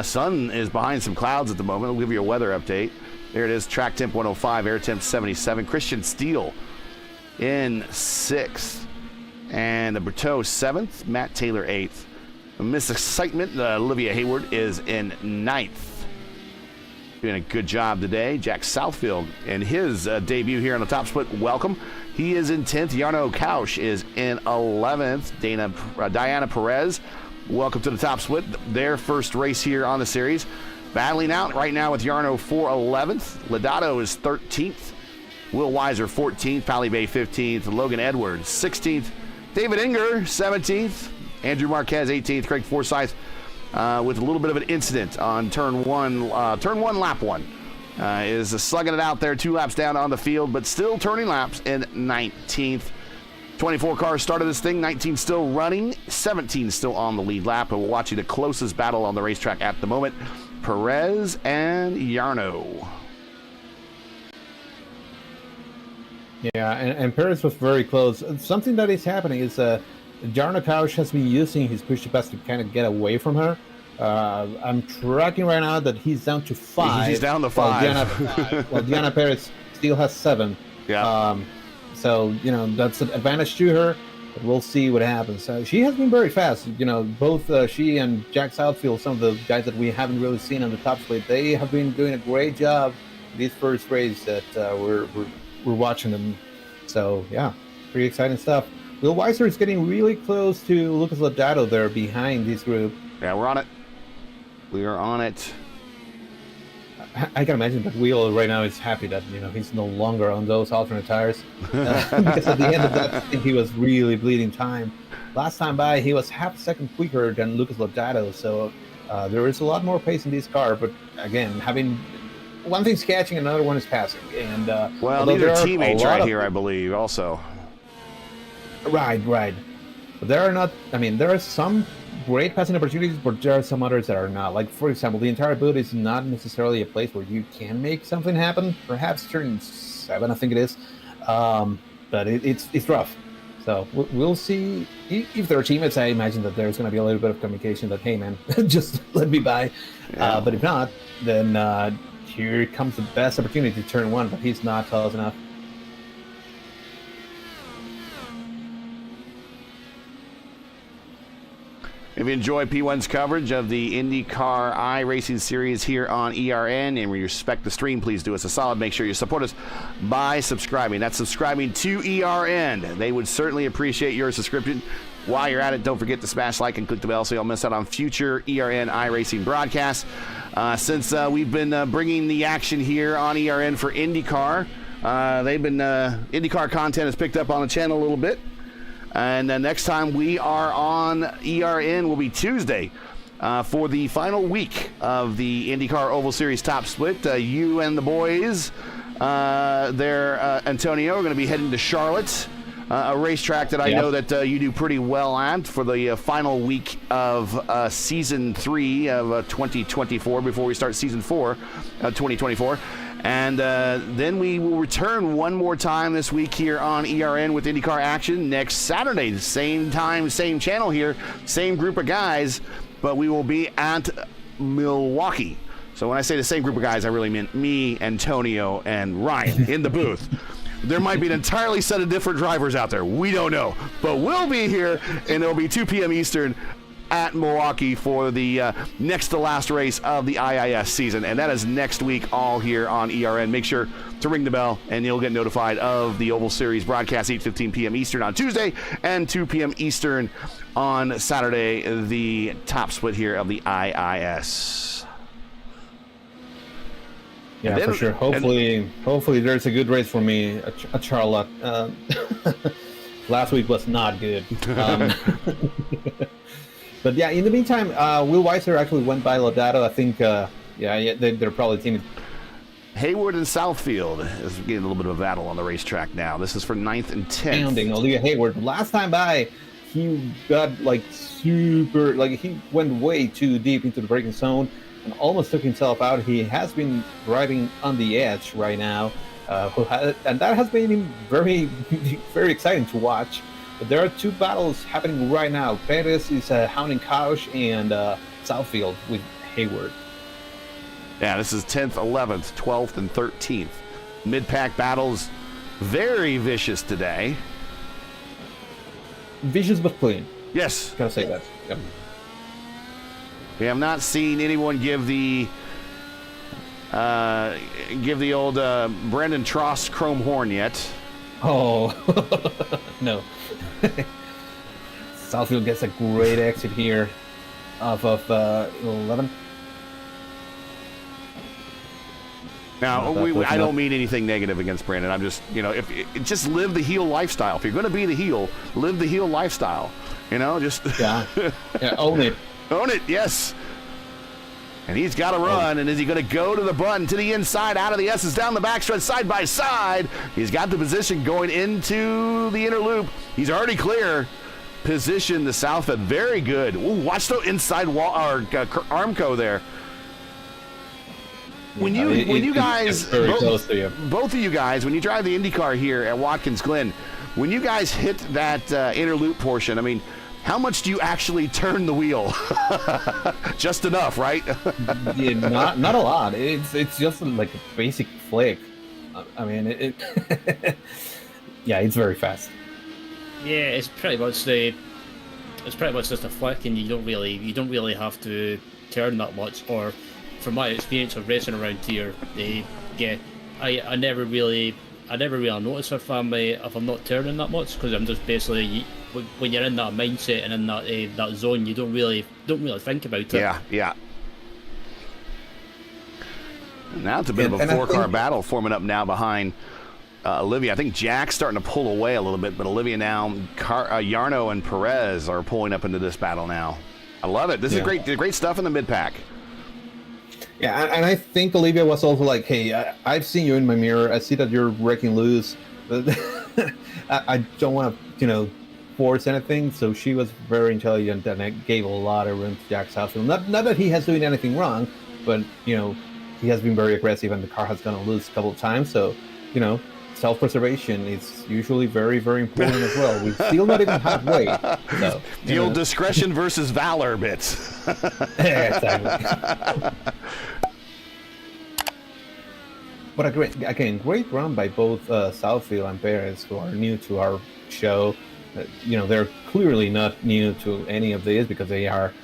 Sun is behind some clouds at the moment. I'll give you a weather update. There it is. Track temp 105, air temp 77. Christian Steele in 6th. And the Berteau 7th. Matt Taylor 8th. Miss Excitement, Olivia Hayward is in 9th. Doing a good job today. Jack Southfield in his debut here on the top split. Welcome. He is in 10th. Jarno Kausch is in 11th. Diana Perez, welcome to the top split. Their first race here on the series. Battling out right now with Jarno for 11th. Lodato is 13th. Will Weiser 14th. Pally Bay 15th. Logan Edwards 16th. David Inger 17th. Andrew Marquez 18th. Craig Forsyth with a little bit of an incident on turn one, lap 1. Is slugging it out there, 2 laps down on the field, but still turning laps in 19th. 24 cars started this thing, 19 still running, 17 still on the lead lap, and we're watching the closest battle on the racetrack at the moment, Perez and Yarno. Yeah, and Perez was very close. Something that is happening is Jarno Kausch has been using his push to pass to kind of get away from her. I'm tracking right now that he's down to 5. He's down to 5. While Diana Perez still has 7. Yeah. So, that's an advantage to her, but we'll see what happens. She has been very fast. Both she and Jack Southfield, some of the guys that we haven't really seen on the top split, they have been doing a great job this first race that we're watching them. So, yeah, pretty exciting stuff. Will Weiser is getting really close to Lucas Lodato there behind this group. Yeah, we're on it. We are on it. I can imagine that Will right now is happy that he's no longer on those alternate tires because at the end of that, I think he was really bleeding time. Last time by, he was half a second quicker than Lucas Lodato, so there is a lot more pace in this car. But again, having one thing's catching, another one is passing, and well, these are teammates right here, I believe, also. Right. But there are not. I mean, there are some great passing opportunities, but there are some others that are not. Like, for example, the entire boot is not necessarily a place where you can make something happen. Perhaps turn 7, I think it is. But it's rough. So we'll see if there are teammates. I imagine that there's going to be a little bit of communication that, hey, man, just let me by. Yeah. But if not, then here comes the best opportunity to turn 1, but he's not close enough. If you enjoy P1's coverage of the IndyCar iRacing series here on ERN and we respect the stream, please do us a solid. Make sure you support us by subscribing. That's subscribing to ERN. They would certainly appreciate your subscription. While you're at it, don't forget to smash like and click the bell so you don't miss out on future ERN iRacing broadcasts. Since we've been bringing the action here on ERN for IndyCar, IndyCar content has picked up on the channel a little bit. And next time we are on ERN will be Tuesday for the final week of the IndyCar Oval Series Top Split. You and the boys Antonio, are going to be heading to Charlotte, a racetrack that I know that you do pretty well at for the final week of Season 3 of 2024 before we start Season 4 of 2024. And then we will return one more time this week here on ERN with IndyCar action next Saturday. The same time, same channel here, same group of guys, but we will be at Milwaukee. So when I say the same group of guys, I really mean me, Antonio, and Ryan in the booth. There might be an entirely set of different drivers out there. We don't know. But we'll be here, and it'll be 2 p.m. Eastern at Milwaukee for the next to last race of the IIS season, and that is next week, all here on ERN. Make sure to ring the bell and you'll get notified of the Oval Series broadcast, 8:15 p.m. Eastern on Tuesday and 2 p.m. Eastern on Saturday, the top split here of the IIS. Yeah, for sure. Hopefully there's a good race for me at Charlotte. Last week was not good. But yeah, in the meantime, Will Weiser actually went by Lodato. I think, they're probably teaming. Hayward and Southfield is getting a little bit of a battle on the racetrack now. This is for 9th and 10th. Pounding Olivia Hayward. Last time by, he got he went way too deep into the braking zone and almost took himself out. He has been riding on the edge right now, and that has been very, very exciting to watch. But there are 2 battles happening right now. Perez is hounding Kausch, and Southfield with Hayward. Yeah, this is 10th, 11th, 12th, and 13th. Mid-pack battles, very vicious today. Vicious but clean. Yes. Gotta say that. Yep. We have not seen anyone give the old Brandon Trost chrome horn yet. Oh, no. Southfield gets a great exit here off of 11. Now, I don't mean anything negative against Brandon. I'm just, if just live the heel lifestyle. If you're going to be the heel, live the heel lifestyle. Just own it. Own it, yes. And he's got to run, and is he going to go to the button, to the inside, out of the S's, down the backstretch, side by side? He's got the position going into the inner loop. He's already clear. Position the south end, very good. Ooh, watch the inside wall, or Armco there. When you guys, both of you guys, when you drive the IndyCar here at Watkins Glen, when you guys hit that inner loop portion, I mean, how much do you actually turn the wheel? Just enough, right? Yeah, not a lot. It's just like a basic flick. I mean, yeah, it's very fast. Yeah, it's pretty much just a flick, and you don't really have to turn that much. Or, from my experience of racing around here, I never really notice if I'm not turning that much, because I'm just basically, when you're in that mindset and in that zone, you don't really think about it. Yeah. Now it's a bit of a 4-car battle forming up now behind Olivia. I think Jack's starting to pull away a little bit, but Olivia now, Yarno and Perez are pulling up into this battle now. I love it. This is great stuff in the mid-pack. Yeah, and I think Olivia was also like, hey, I've seen you in my mirror. I see that you're wrecking loose. I don't want to, force anything. So she was very intelligent and gave a lot of room to Jack Southfield. Not that he has doing anything wrong, but, he has been very aggressive and the car has gone loose a couple of times. So, self-preservation is usually very, very important as well. We're still not even halfway. So, the old discretion versus valor bits. Yeah, exactly. But great run by both Southfield and Perez, who are new to our show. They're clearly not new to any of this, because they are.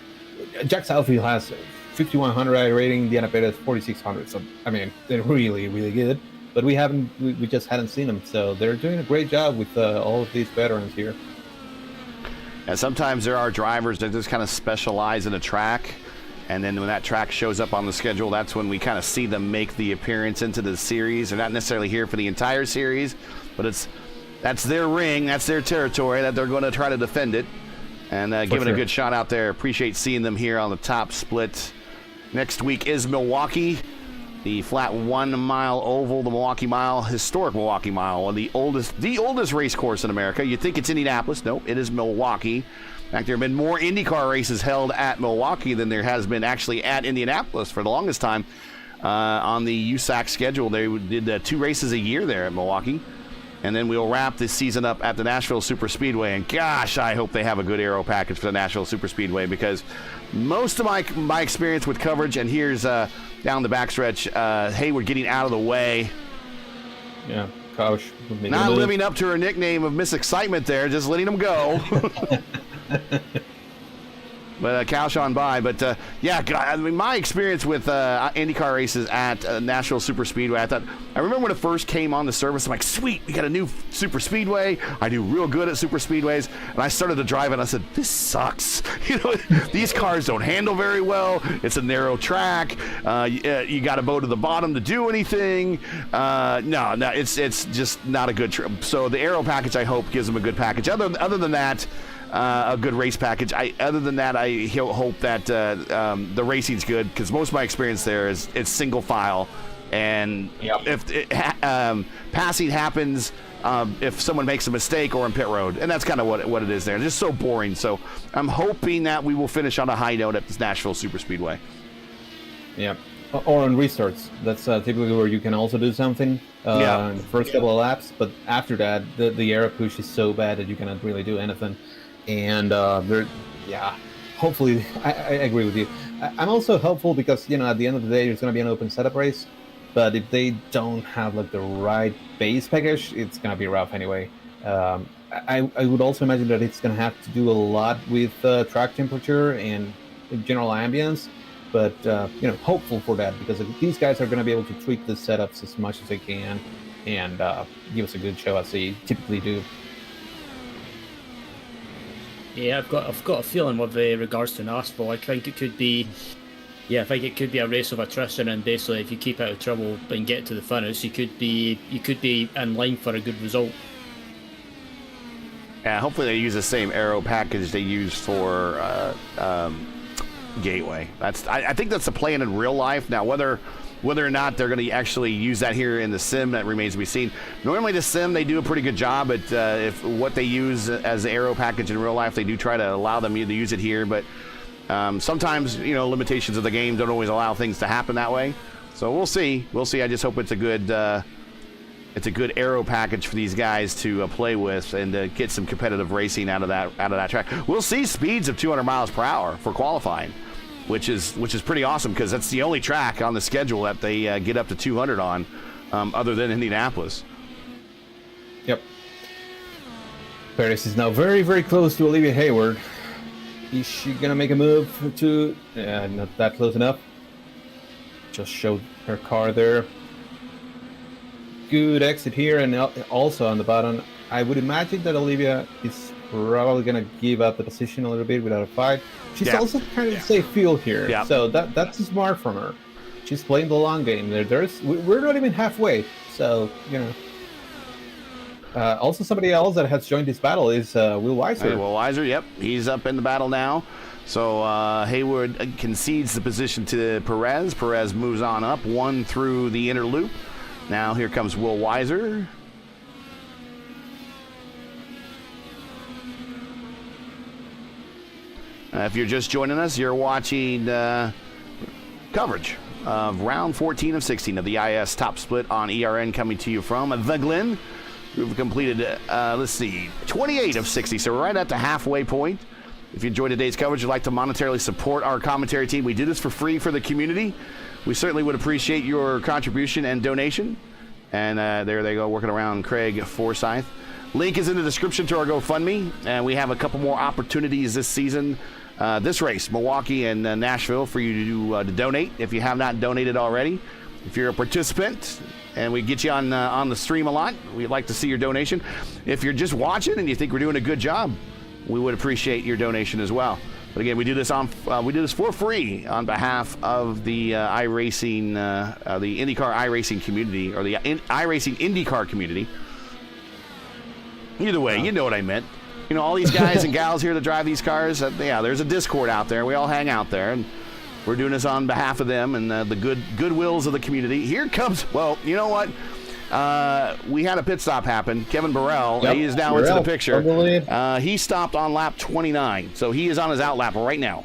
Jack Southfield has 5,100 rating, Diana Perez 4,600. So I mean, they're really, really good. But we just hadn't seen them. So they're doing a great job with all of these veterans here. And sometimes there are drivers that just kind of specialize in a track, and then when that track shows up on the schedule, that's when we kind of see them make the appearance into the series. They're not necessarily here for the entire series, but that's their ring, that's their territory, that they're going to try to defend it, and give it a good shot out there. Appreciate seeing them here on the top split. Next week is Milwaukee, the flat 1 mile oval, the Milwaukee Mile, historic Milwaukee Mile, the oldest race course in America. You'd think it's Indianapolis. Nope, it is Milwaukee. In fact, there have been more IndyCar races held at Milwaukee than there has been actually at Indianapolis for the longest time. On the USAC schedule, they did 2 races a year there at Milwaukee. And then we'll wrap this season up at the Nashville Superspeedway. And gosh, I hope they have a good aero package for the Nashville Superspeedway, because most of my experience with coverage, and here's down the backstretch, Hayward getting out of the way. Yeah, gosh. Not living up to her nickname of Miss Excitement there, just letting him go. But Couch on by. But yeah, I mean, my experience with IndyCar races at Nashville Superspeedway, I remember when it first came on the service, I'm like, sweet, we got a new Superspeedway. I do real good at Superspeedways. And I started to drive it, and I said, this sucks. These cars don't handle very well. It's a narrow track. You got to bow to the bottom to do anything. No, it's just not a good trip. So the aero package, I hope, gives them a good package. Other than that, a good race package. Other than that, I hope that the racing's good, because most of my experience there is it's single file, and if passing happens, if someone makes a mistake or in pit road, and that's kind of what it is there. It's just so boring. So I'm hoping that we will finish on a high note at this Nashville Superspeedway. Yeah, or on restarts. That's typically where you can also do something in the first couple of laps, but after that, the aero push is so bad that you cannot really do anything. And hopefully, I agree with you. I'm also hopeful because, at the end of the day, there's going to be an open setup race. But if they don't have the right base package, it's going to be rough anyway. I would also imagine that it's going to have to do a lot with track temperature and general ambience. But, hopeful for that, because these guys are going to be able to tweak the setups as much as they can and give us a good show as they typically do. Yeah, I've got a feeling with regards to Nashville. I think it could be yeah, I think it could be a race of attrition, and basically, if you keep out of trouble and get to the finish, you could be in line for a good result. Yeah, hopefully they use the same aero package they used for Gateway. I think that's the plan in real life. Now, whether or not they're going to actually use that here in the sim, that remains to be seen. Normally, the sim, they do a pretty good job at if what they use as the aero package in real life, they do try to allow them to use it here, but sometimes, limitations of the game don't always allow things to happen that way. So we'll see. I just hope it's a good aero package for these guys to play with and to get some competitive racing out of that track. We'll see speeds of 200 miles per hour for qualifying, which is pretty awesome because that's the only track on the schedule that they get up to 200 on, other than Indianapolis. Yep. Paris is now very, very close to Olivia Hayward. Is she gonna make a move to? Not that close enough. Just showed her car there. Good exit here, and also on the bottom. I would imagine that Olivia is probably gonna give up the position a little bit without a fight. She's also kind of safe field here, so that's smart from her. She's playing the long game. We're not even halfway, so also, somebody else that has joined this battle is Will Weiser. Hey, Will Weiser, yep, he's up in the battle now. So Hayward concedes the position to Perez. Perez moves on up, one through the inner loop. Now here comes Will Weiser. If you're just joining us, you're watching coverage of round 14 of 16 of the IS Top Split on ERN, coming to you from the Glen. We've completed, 28 of 60, so we're right at the halfway point. If you enjoyed today's coverage, you'd like to monetarily support our commentary team, we do this for free for the community. We certainly would appreciate your contribution and donation. And there they go, working around Craig Forsyth. Link is in the description to our GoFundMe, and we have a couple more opportunities this season, this race, Milwaukee and Nashville, for you to donate if you have not donated already. If you're a participant and we get you on the stream a lot, we'd like to see your donation. If you're just watching and you think we're doing a good job, we would appreciate your donation as well. But again, we do this for free on behalf of the iRacing, the IndyCar iRacing community, or the iRacing IndyCar community. Either way, you know what I meant. All these guys and gals here that drive these cars. There's a Discord out there. We all hang out there, and we're doing this on behalf of them and the goodwills of the community. Here comes, well, you know what? We had a pit stop happen. Kevin Burrell, he is now into the picture. He stopped on lap 29, so he is on his out lap right now.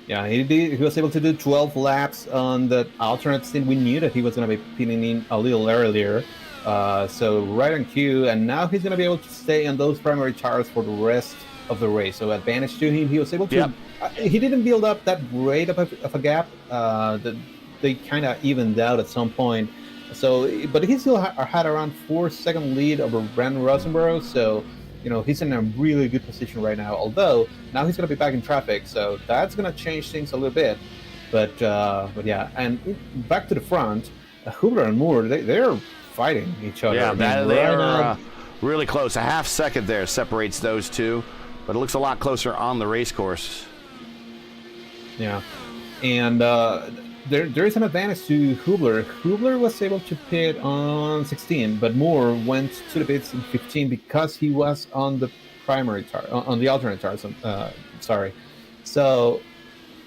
Yeah, he was able to do 12 laps on the alternate stint. We knew that he was going to be pitting in a little earlier, so right on cue, and now he's going to be able to stay on those primary tires for the rest of the race. So advantage to him. He was able to. He didn't build up that great of a gap. They kind of evened out at some point. So, but he still had around 4-second lead over Brandon Rosenborough. So, he's in a really good position right now. Although now he's going to be back in traffic, so that's going to change things a little bit. But yeah, and back to the front, Hubler and Moore, they're fighting each other. Yeah, they are really close. A half second there separates those two, but it looks a lot closer on the race course. Yeah, and there is an advantage to Hubler. Hubler was able to pit on 16, but Moore went to the pits in 15 because he was on the primary tire, on the alternate tires. Sorry. So,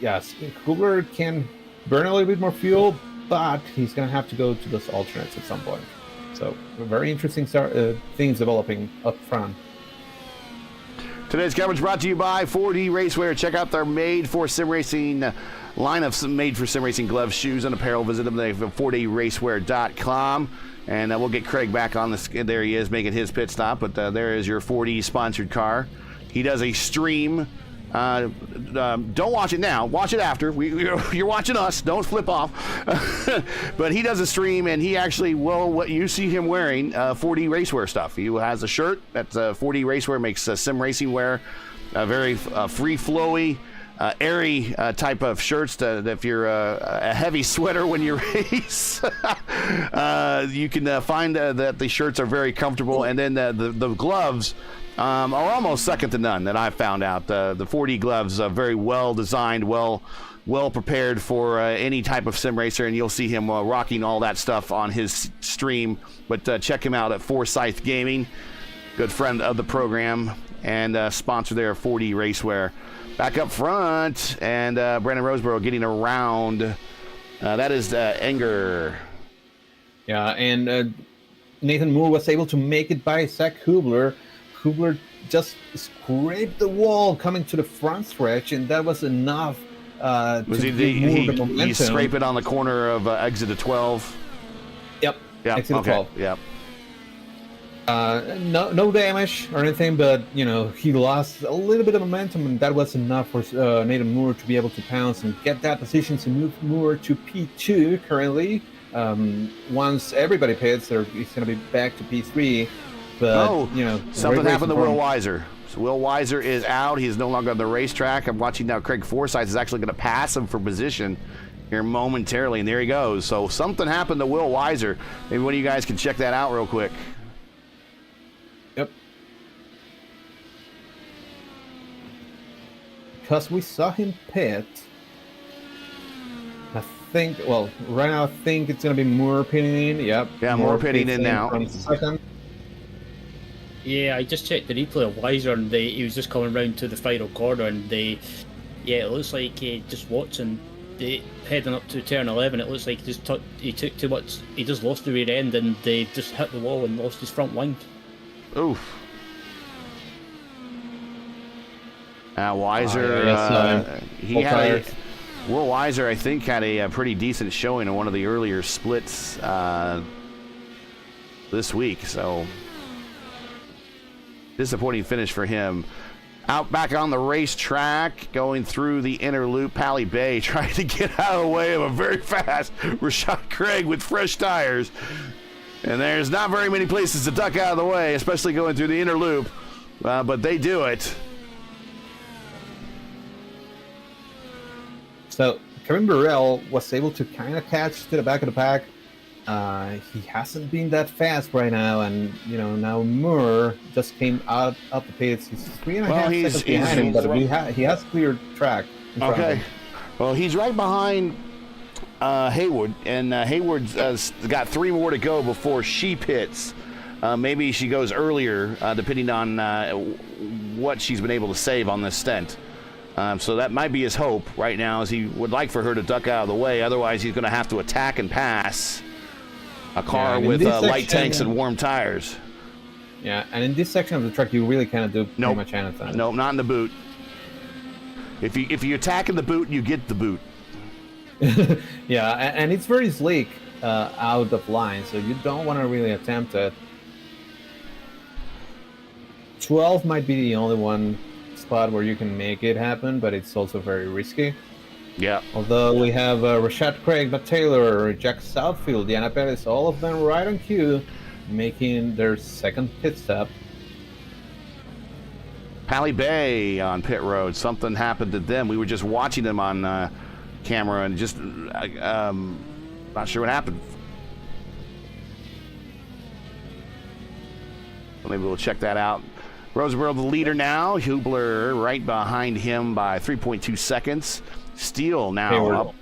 yes, Hubler can burn a little bit more fuel, but he's going to have to go to those alternates at some point. So, very interesting things developing up front. Today's coverage brought to you by 4D Racewear. Check out their made-for-sim racing line of made-for-sim racing gloves, shoes, and apparel. Visit them at 4dracewear.com. And we'll get Craig back on this. There he is making his pit stop. But there is your 4D sponsored car. He does a stream. Don't watch it now. Watch it after. You're watching us. Don't flip off. But he does a stream, and he actually will. What you see him wearing 4D Racewear stuff. He has a shirt that's 4D Racewear makes sim racing wear very free flowy. airy type of shirts that if you're a heavy sweater when you race, you can find that the shirts are very comfortable. And then the gloves are almost second to none that I've found out. The 4D gloves are very well designed, well prepared for any type of sim racer, and you'll see him rocking all that stuff on his stream. But check him out at Forsyth Gaming, good friend of the program and sponsor there of 4D Racewear. Back up front, and Brandon Roseborough getting around. That is Enger. Yeah, and Nathan Moore was able to make it by Zach Hubler. Hubler just scraped the wall coming to the front stretch, and that was enough. Was he scrape it on the corner of exit to 12? Yep. Exit to 12. Yep. No damage or anything, but he lost a little bit of momentum, and that was enough for Nathan Moore to be able to pounce and get that position to move Moore to P2 currently. Once everybody pits, he's going to be back to P3. But something happened to Will Weiser. So Will Weiser is out. He's no longer on the racetrack. I'm watching now. Craig Forsyth is actually going to pass him for position here momentarily, and there he goes. So something happened to Will Weiser. Maybe one of you guys can check that out real quick. Yep. Because we saw him pit. Right now I think it's going to be Moore pitting in. Yep. Yeah, Moore pitting in now. Yeah, I just checked the replay of Weiser, and he was just coming round to the final corner, and it looks like just watching heading up to turn 11, it looks like he took too much. He just lost the rear end, and they just hit the wall and lost his front line. Oof. Weiser, Will Weiser, I think, had a pretty decent showing in one of the earlier splits this week, so disappointing finish for him. Out back on the racetrack, going through the inner loop, Pally Bay trying to get out of the way of a very fast Rashad Craig with fresh tires. And there's not very many places to duck out of the way, especially going through the inner loop, but they do it. So Kevin Burrell was able to kind of catch to the back of the pack. He hasn't been that fast right now, and now Moore just came out of the pits. He's 3.5 seconds behind him, but he has cleared track. Okay, well, he's right behind Haywood, and Hayward's got 3 more to go before she pits. Maybe she goes earlier, depending on what she's been able to save on this stint. So that might be his hope right now, as he would like for her to duck out of the way. Otherwise, he's going to have to attack and pass a car with light tanks and warm tires. Yeah, and in this section of the track, you really cannot do pretty much anything. Nope, not in the boot. If you attack in the boot, you get the boot. Yeah, and it's very sleek out of line, so you don't want to really attempt it. 12 might be the only one spot where you can make it happen, but it's also very risky. Yeah. Although we have Rashad Craig, Matt Taylor, Jack Southfield, Diana Perez, all of them right on cue, making their second pit stop. Pally Bay on pit road. Something happened to them. We were just watching them on camera, and just not sure what happened. So maybe we'll check that out. Roseborough the leader now. Hubler right behind him by 3.2 seconds. Steele now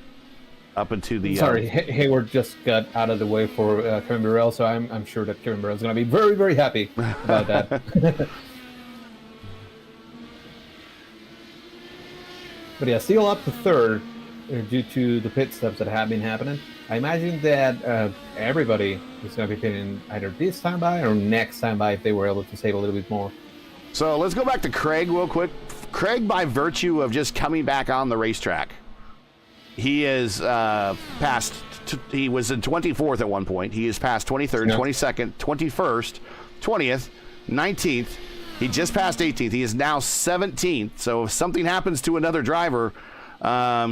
up into the... Sorry, Hayward just got out of the way for Kevin Burrell, so I'm sure that Kevin Burrell is going to be very, very happy about that. But yeah, Steele up to third due to the pit stops that have been happening. I imagine that everybody is going to be pitting either this time by or next time by if they were able to save a little bit more. So let's go back to Craig real quick. Craig, by virtue of just coming back on the racetrack, he is past. He was in 24th at one point. He is past 23rd, 22nd, 21st, 20th, 19th. He just passed 18th. He is now 17th. So if something happens to another driver,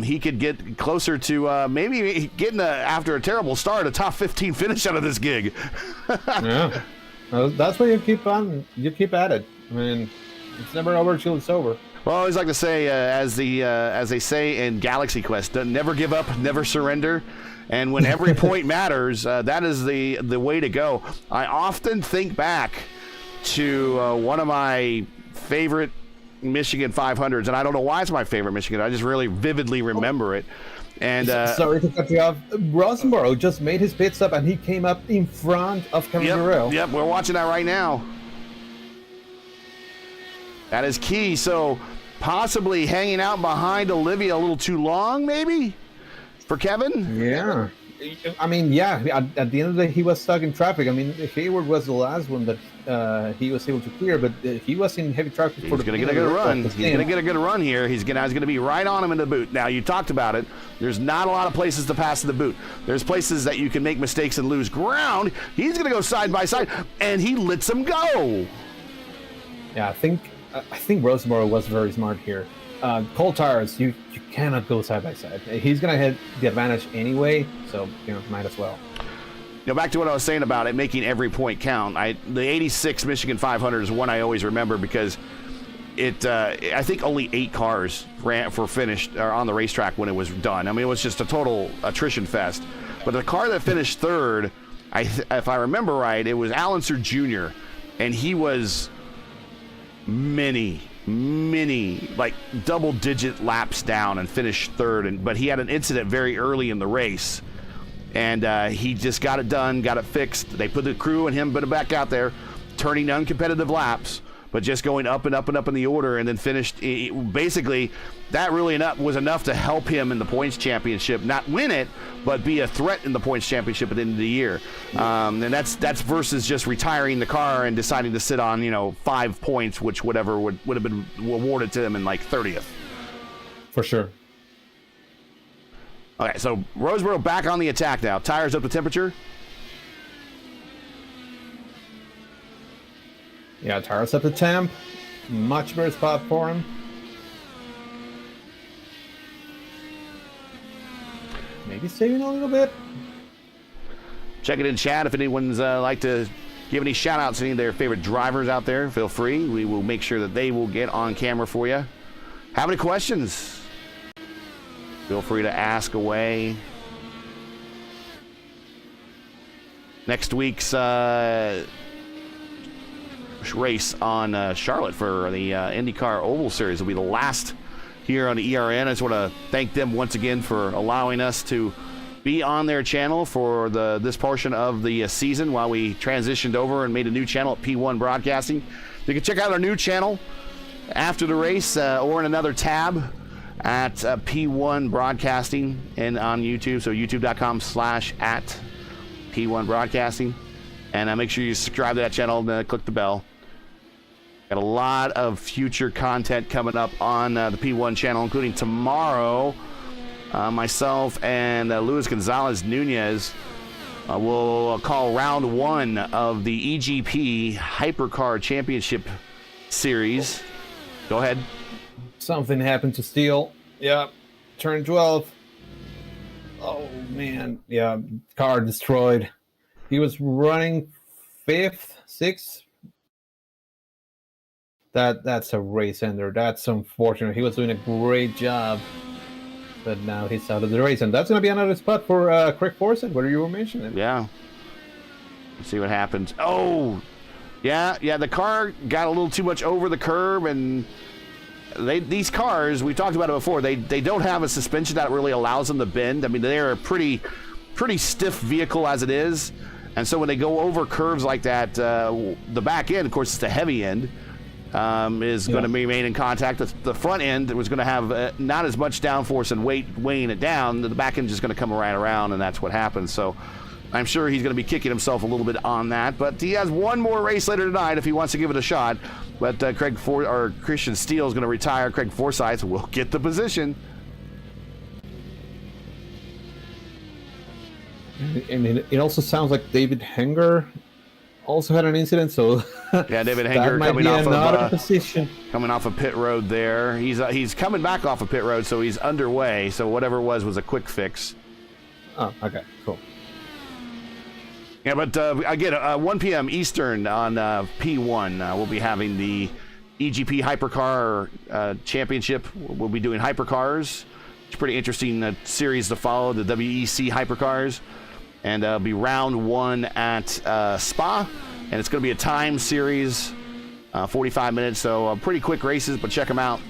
he could get closer to maybe getting after a terrible start, a top 15 finish out of this gig. Yeah, well, that's why you keep on. You keep at it. I mean, it's never over till it's over. Well, I always like to say, as they say in Galaxy Quest, never give up, never surrender. And when every point matters, that is the way to go. I often think back to one of my favorite Michigan 500s, and I don't know why it's my favorite Michigan. I just really vividly remember it. And sorry to cut you off. Rosenborough just made his pit stop, and he came up in front of Kevin Burrell. Yep, we're watching that right now. That is key. So possibly hanging out behind Olivia a little too long, maybe, for Kevin? Yeah. I mean, yeah, at the end of the day, he was stuck in traffic. I mean, Hayward was the last one that he was able to clear, but he was in heavy traffic. He's going to get a good run. He's going to get a good run here. He's going to be right on him in the boot. Now, you talked about it. There's not a lot of places to pass in the boot. There's places that you can make mistakes and lose ground. He's going to go side by side, and he lets him go. Yeah, I think Rosenborough was very smart here. Cold tires, you cannot go side by side. He's gonna hit the advantage anyway, so might as well. Back to what I was saying about it making every point count. The 86 Michigan 500 is one I always remember because it. I think only 8 cars finished or on the racetrack when it was done. I mean, it was just a total attrition fest. But the car that finished third, if I remember right, it was Allenser Jr. and he was many like double-digit laps down and finished third, but he had an incident very early in the race, and he just got it done, got it fixed. They put the crew and him back out there, turning uncompetitive laps, but just going up and up and up in the order, and then finished. Basically, that really was enough to help him in the points championship, not win it, but be a threat in the points championship at the end of the year. And that's versus just retiring the car and deciding to sit on 5 points, which would have been awarded to him in like 30th. For sure. Okay, so Roseboro back on the attack now. Tires up to temperature. Yeah, tires up to temp. Much better spot for him. Maybe saving a little bit. Check it in chat if anyone's like to give any shout outs to any of their favorite drivers out there. Feel free. We will make sure that they will get on camera for you. Have any questions? Feel free to ask away. Next week's race on Charlotte for the IndyCar Oval Series will be the last here on the ERN. I just want to thank them once again for allowing us to be on their channel for this portion of the season while we transitioned over and made a new channel at P1 Broadcasting. You can check out our new channel after the race or in another tab at P1 Broadcasting and on YouTube. So youtube.com/@P1 Broadcasting. And make sure you subscribe to that channel and click the bell. Got a lot of future content coming up on the P1 channel, including tomorrow. Myself and Luis Gonzalez Nunez will call round 1 of the EGP Hypercar Championship Series. Go ahead. Something happened to Steele. Yeah, turn 12. Oh, man. Yeah, car destroyed. He was running 5th, 6th. That's a race ender. That's unfortunate. He was doing a great job, but now he's out of the race, and that's going to be another spot for Craig Forsett, where you were mentioning. Yeah. Let's see what happens. Oh, yeah. The car got a little too much over the curb, and these cars, we talked about it before. They don't have a suspension that really allows them to bend. I mean, they're a pretty stiff vehicle as it is, and so when they go over curves like that, the back end, of course, it's the heavy end. Is going to remain in contact. The front end was going to have not as much downforce and weight weighing it down. The back end is just going to come right around, and that's what happens. So I'm sure he's going to be kicking himself a little bit on that. But he has one more race later tonight if he wants to give it a shot. But Christian Steele is going to retire. Craig Forsyth will get the position. And it also sounds like David Henger also had an incident, so yeah, David Henger coming off of pit road there. He's coming back off of pit road, so he's underway. So whatever it was a quick fix. Oh, okay, cool. Yeah, but again, 1 p.m. Eastern on P1, we'll be having the EGP Hypercar Championship. We'll be doing hypercars. It's a pretty interesting series to follow, the WEC hypercars. And it'll be round 1 at Spa. And it's going to be a time series, 45 minutes. So pretty quick races, but check them out.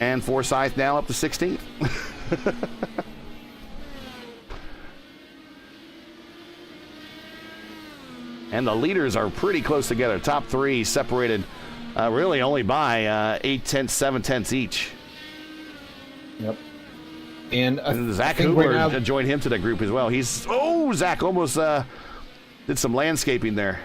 And Forsyth now up to 16th. And the leaders are pretty close together. Top 3 separated really only by 8 tenths, 7 tenths each. Yep. And Zach Hoover joined him to the group as well. Zach almost did some landscaping there.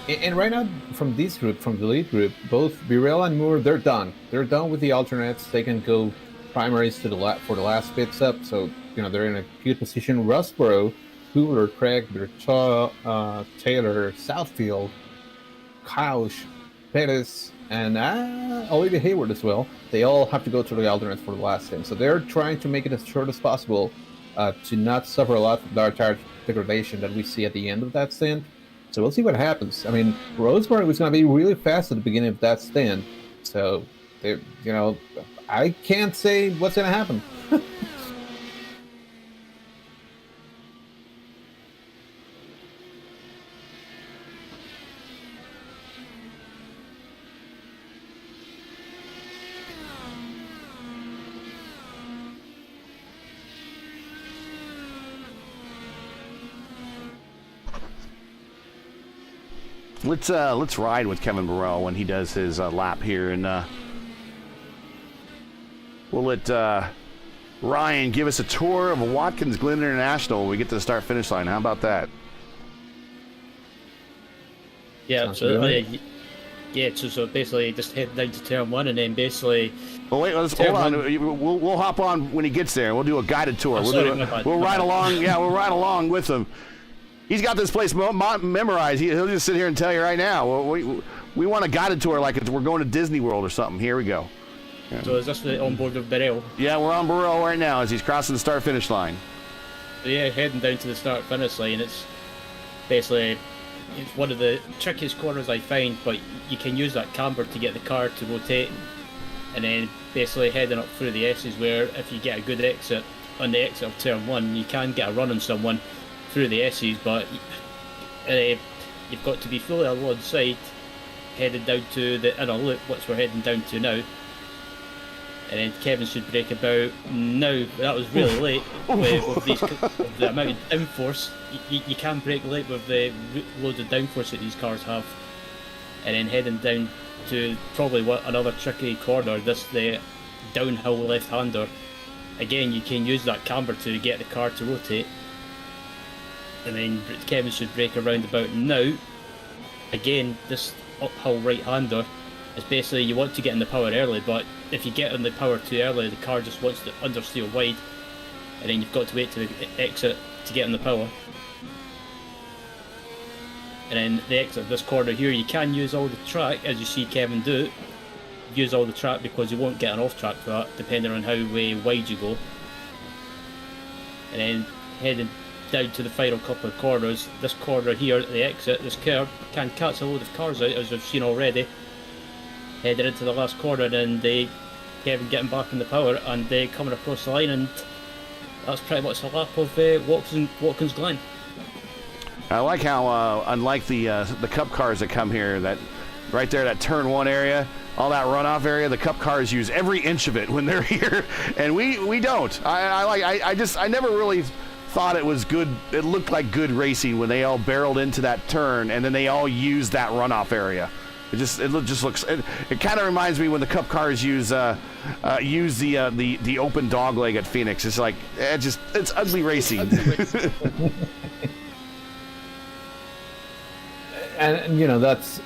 And right now, from this group, from the lead group, both Birel and Moore, they're done. They're done with the alternates. They can go primaries to for the last pit stop. So, they're in a good position. Rustboro, Hoover, Craig, Berchaw, Taylor, Southfield, Kausch, Perez, and Olivia Hayward as well. They all have to go to the alternates for the last stint. So they're trying to make it as short as possible to not suffer a lot of the tire degradation that we see at the end of that stint. So we'll see what happens. I mean, Roseburg was going to be really fast at the beginning of that stint. So, I can't say what's going to happen. Let's ride with Kevin Burrell when he does his lap here, and we'll let Ryan give us a tour of Watkins Glen International when we get to the start-finish line. How about that? Yeah, absolutely. Yeah, so basically just head down to turn 1 and then basically... Well, wait, hold on. We'll hop on when he gets there. We'll do a guided tour. We'll ride along. Yeah, we'll ride along with him. He's got this place memorized. He'll just sit here and tell you right now. We want a guided tour like we're going to Disney World or something. Here we go. Yeah. So is this on board with Burrell? Yeah, we're on Burrell right now as he's crossing the start-finish line. So yeah, heading down to the start-finish line. It's basically one of the trickiest corners I find, but you can use that camber to get the car to rotate, and then basically heading up through the S's where if you get a good exit on the exit of turn 1, you can get a run on someone through the S's, but you've got to be fully alongside headed down to the inner loop, which we're heading down to now. And then Kevin should brake about now. That was really late with the amount of downforce. You can brake late with the loads of downforce that these cars have. And then heading down to probably another tricky corner, the downhill left-hander. Again, you can use that camber to get the car to rotate. And then Kevin should brake around about now. Again, this uphill right-hander is basically you want to get in the power early, but if you get in the power too early, the car just wants to understeer wide, and then you've got to wait to exit to get in the power. And then the exit of this corner here, you can use all the track, as you see Kevin do. Use all the track because you won't get an off track for that, depending on how wide you go. And then heading down to the final couple of corners, this corner here at the exit, this curve, can catch a load of cars out, as we've seen already. Heading into the last corner, and Kevin getting back in the power, and coming across the line, and that's pretty much a lap of Watkins Glen. I like how, unlike the Cup cars that come here, that right there, that turn 1 area, all that runoff area, the Cup cars use every inch of it when they're here, and we don't. I never really thought it was good. It looked like good racing when they all barreled into that turn, and then they all used that runoff area. It just looks. It kind of reminds me when the Cup cars use the open dog leg at Phoenix. It's like it's ugly racing. And that's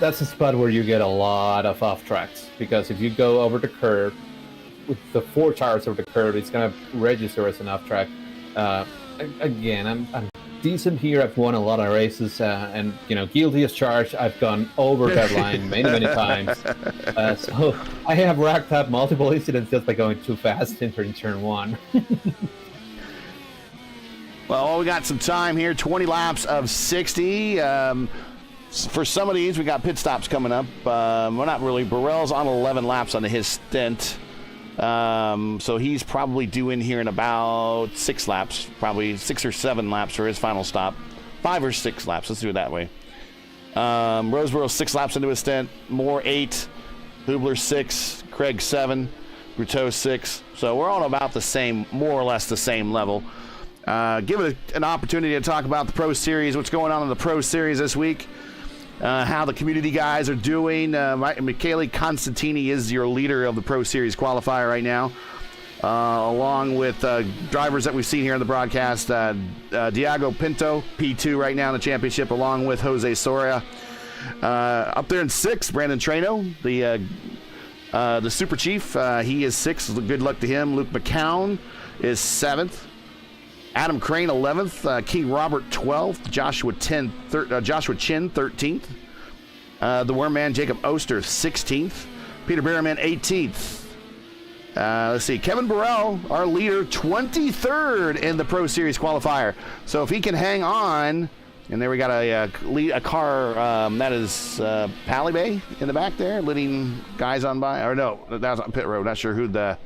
a spot where you get a lot of off tracks, because if you go over the curve with the 4 tires over the curve, it's gonna register as an off track. Again, I'm decent here. I've won a lot of races, and guilty as charged. I've gone over that line many times. So I have racked up multiple incidents just by going too fast entering turn 1. Well, we got some time here. 20 laps of 60. For some of these, we got pit stops coming up. Well, not really. Burrell's on 11 laps on his stint. So he's probably due in here in about 6 laps, probably 6 or 7 laps for his final stop. 5 or 6 laps. Let's do it that way. Roseboro 6 laps into his stint. Moore 8. Hubler 6. Craig 7. Bruteau 6. So we're all about the same, more or less the same level. Give it an opportunity to talk about the Pro Series, what's going on in the Pro Series this week, how the community guys are doing. Michele Constantini is your leader of the Pro Series qualifier right now, along with drivers that we've seen here in the broadcast. Diago Pinto, P2 right now in the championship, along with Jose Soria. Up there in 6th, Brandon Trano, the Super Chief. He is 6th. Good luck to him. Luke McCown is 7th. Adam Crane 11th, King Robert 12th, Joshua Chin 13th, the Wormman Jacob Oster 16th, Peter Berryman 18th. Let's see, Kevin Burrell, our leader, 23rd in the Pro Series qualifier. So if he can hang on, and there we got a car that is Pally Bay in the back there, leading guys on by. Or no, that was on pit road. Not sure who the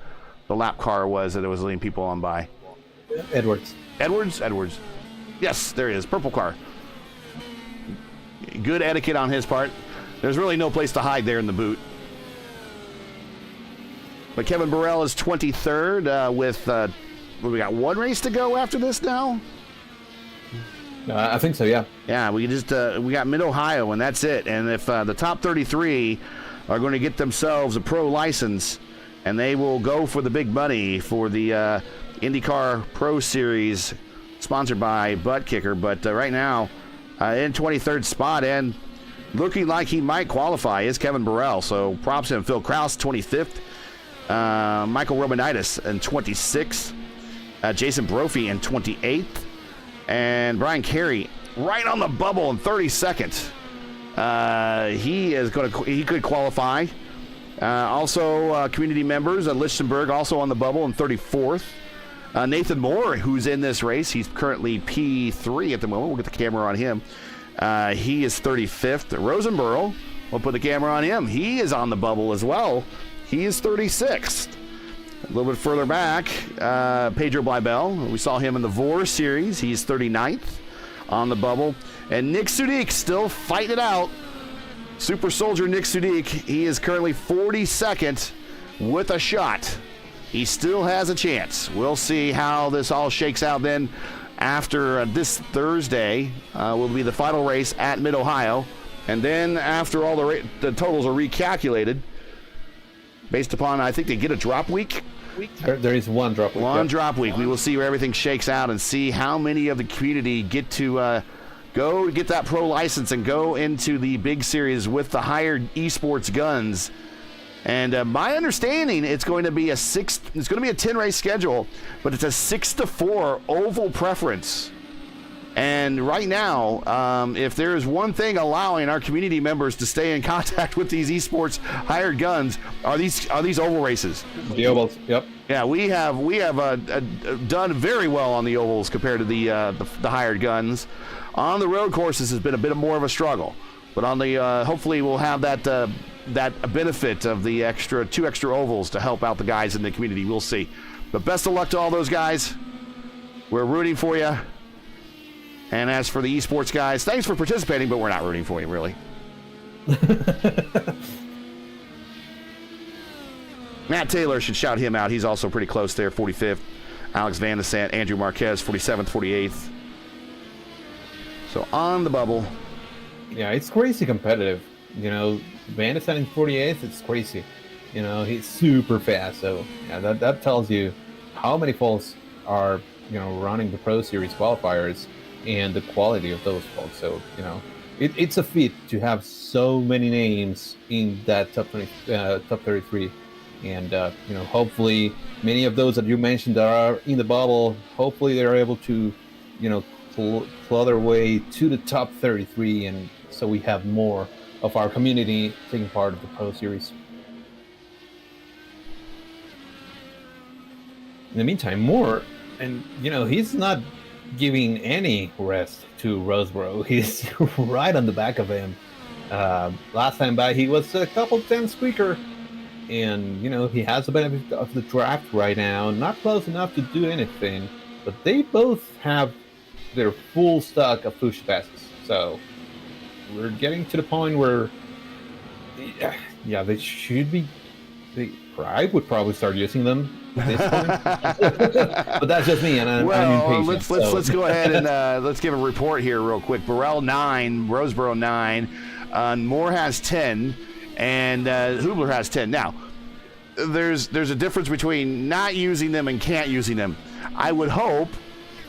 lap car was that it was leading people on by. Edwards. Yes, there he is. Purple car. Good etiquette on his part. There's really no place to hide there in the boot. But Kevin Burrell is 23rd with, we got 1 race to go after this now? I think so, yeah. Yeah, we got Mid-Ohio, and that's it. And if the top 33 are going to get themselves a pro license, and they will go for the big money for the IndyCar Pro Series, sponsored by Butt Kicker. But right now, in 23rd spot and looking like he might qualify is Kevin Burrell. So props to him. Phil Kraus, 25th. Michael Romanitis in 26th. Jason Brophy in 28th. And Brian Carey right on the bubble in 32nd. He could qualify. Also, community members, Lichtenberg also on the bubble in 34th. Nathan Moore, who's in this race, he's currently P3 at the moment. We'll get the camera on him. He is 35th. Rosenborough, we'll put the camera on him. He is on the bubble as well. He is 36th. A little bit further back, Pedro Bleibel. We saw him in the VOR series. He's 39th on the bubble. And Nick Sudik still fighting it out. Super Soldier Nick Sudik, he is currently 42nd with a shot. He still has a chance. We'll see how this all shakes out then after this Thursday will be the final race at Mid-Ohio. And then after all the totals are recalculated, based upon, I think they get a drop week. There is one drop week. One drop week. We will see where everything shakes out and see how many of the community get to go get that pro license and go into the big series with the hired eSports guns. And my understanding, it's going to be a 10-race schedule, but it's a 6-4 oval preference. And right now, if there is one thing allowing our community members to stay in contact with these esports hired guns, are these oval races. The ovals, yep. Yeah, we have done very well on the ovals compared to the hired guns. On the road courses has been a bit more of a struggle, but on the hopefully we'll have that benefit of the two extra ovals to help out the guys in the community. We'll see. But best of luck to all those guys. We're rooting for you. And as for the esports guys, thanks for participating, but we're not rooting for you, really. Matt Taylor should shout him out. He's also pretty close there, 45th. Alex Van de Sant, Andrew Marquez, 47th, 48th. So on the bubble. Yeah, it's crazy competitive. You know, Van de Sant in 48th, it's crazy. You know, he's super fast. So yeah, that tells you how many folks are, running the Pro Series qualifiers and the quality of those folks. So, it's a feat to have so many names in that top 33. And, hopefully many of those that you mentioned that are in the bubble, hopefully they're able to, claw their way to the top 33. And so we have more of our community taking part of the Pro Series. In the meantime, Moore, and, he's not giving any rest to Roseboro. He's right on the back of him. Last time by, he was a couple tenths quicker, and he has the benefit of the draft right now. Not close enough to do anything, but they both have their full stock of push passes. So we're getting to the point where, yeah, they should be. I would probably start using them at this point. But that's just me, and I'm impatient. Let's go ahead and let's give a report here real quick. Burrell 9, Roseboro 9, Moore has 10, and Hubler has 10. Now, there's a difference between not using them and can't using them. I would hope,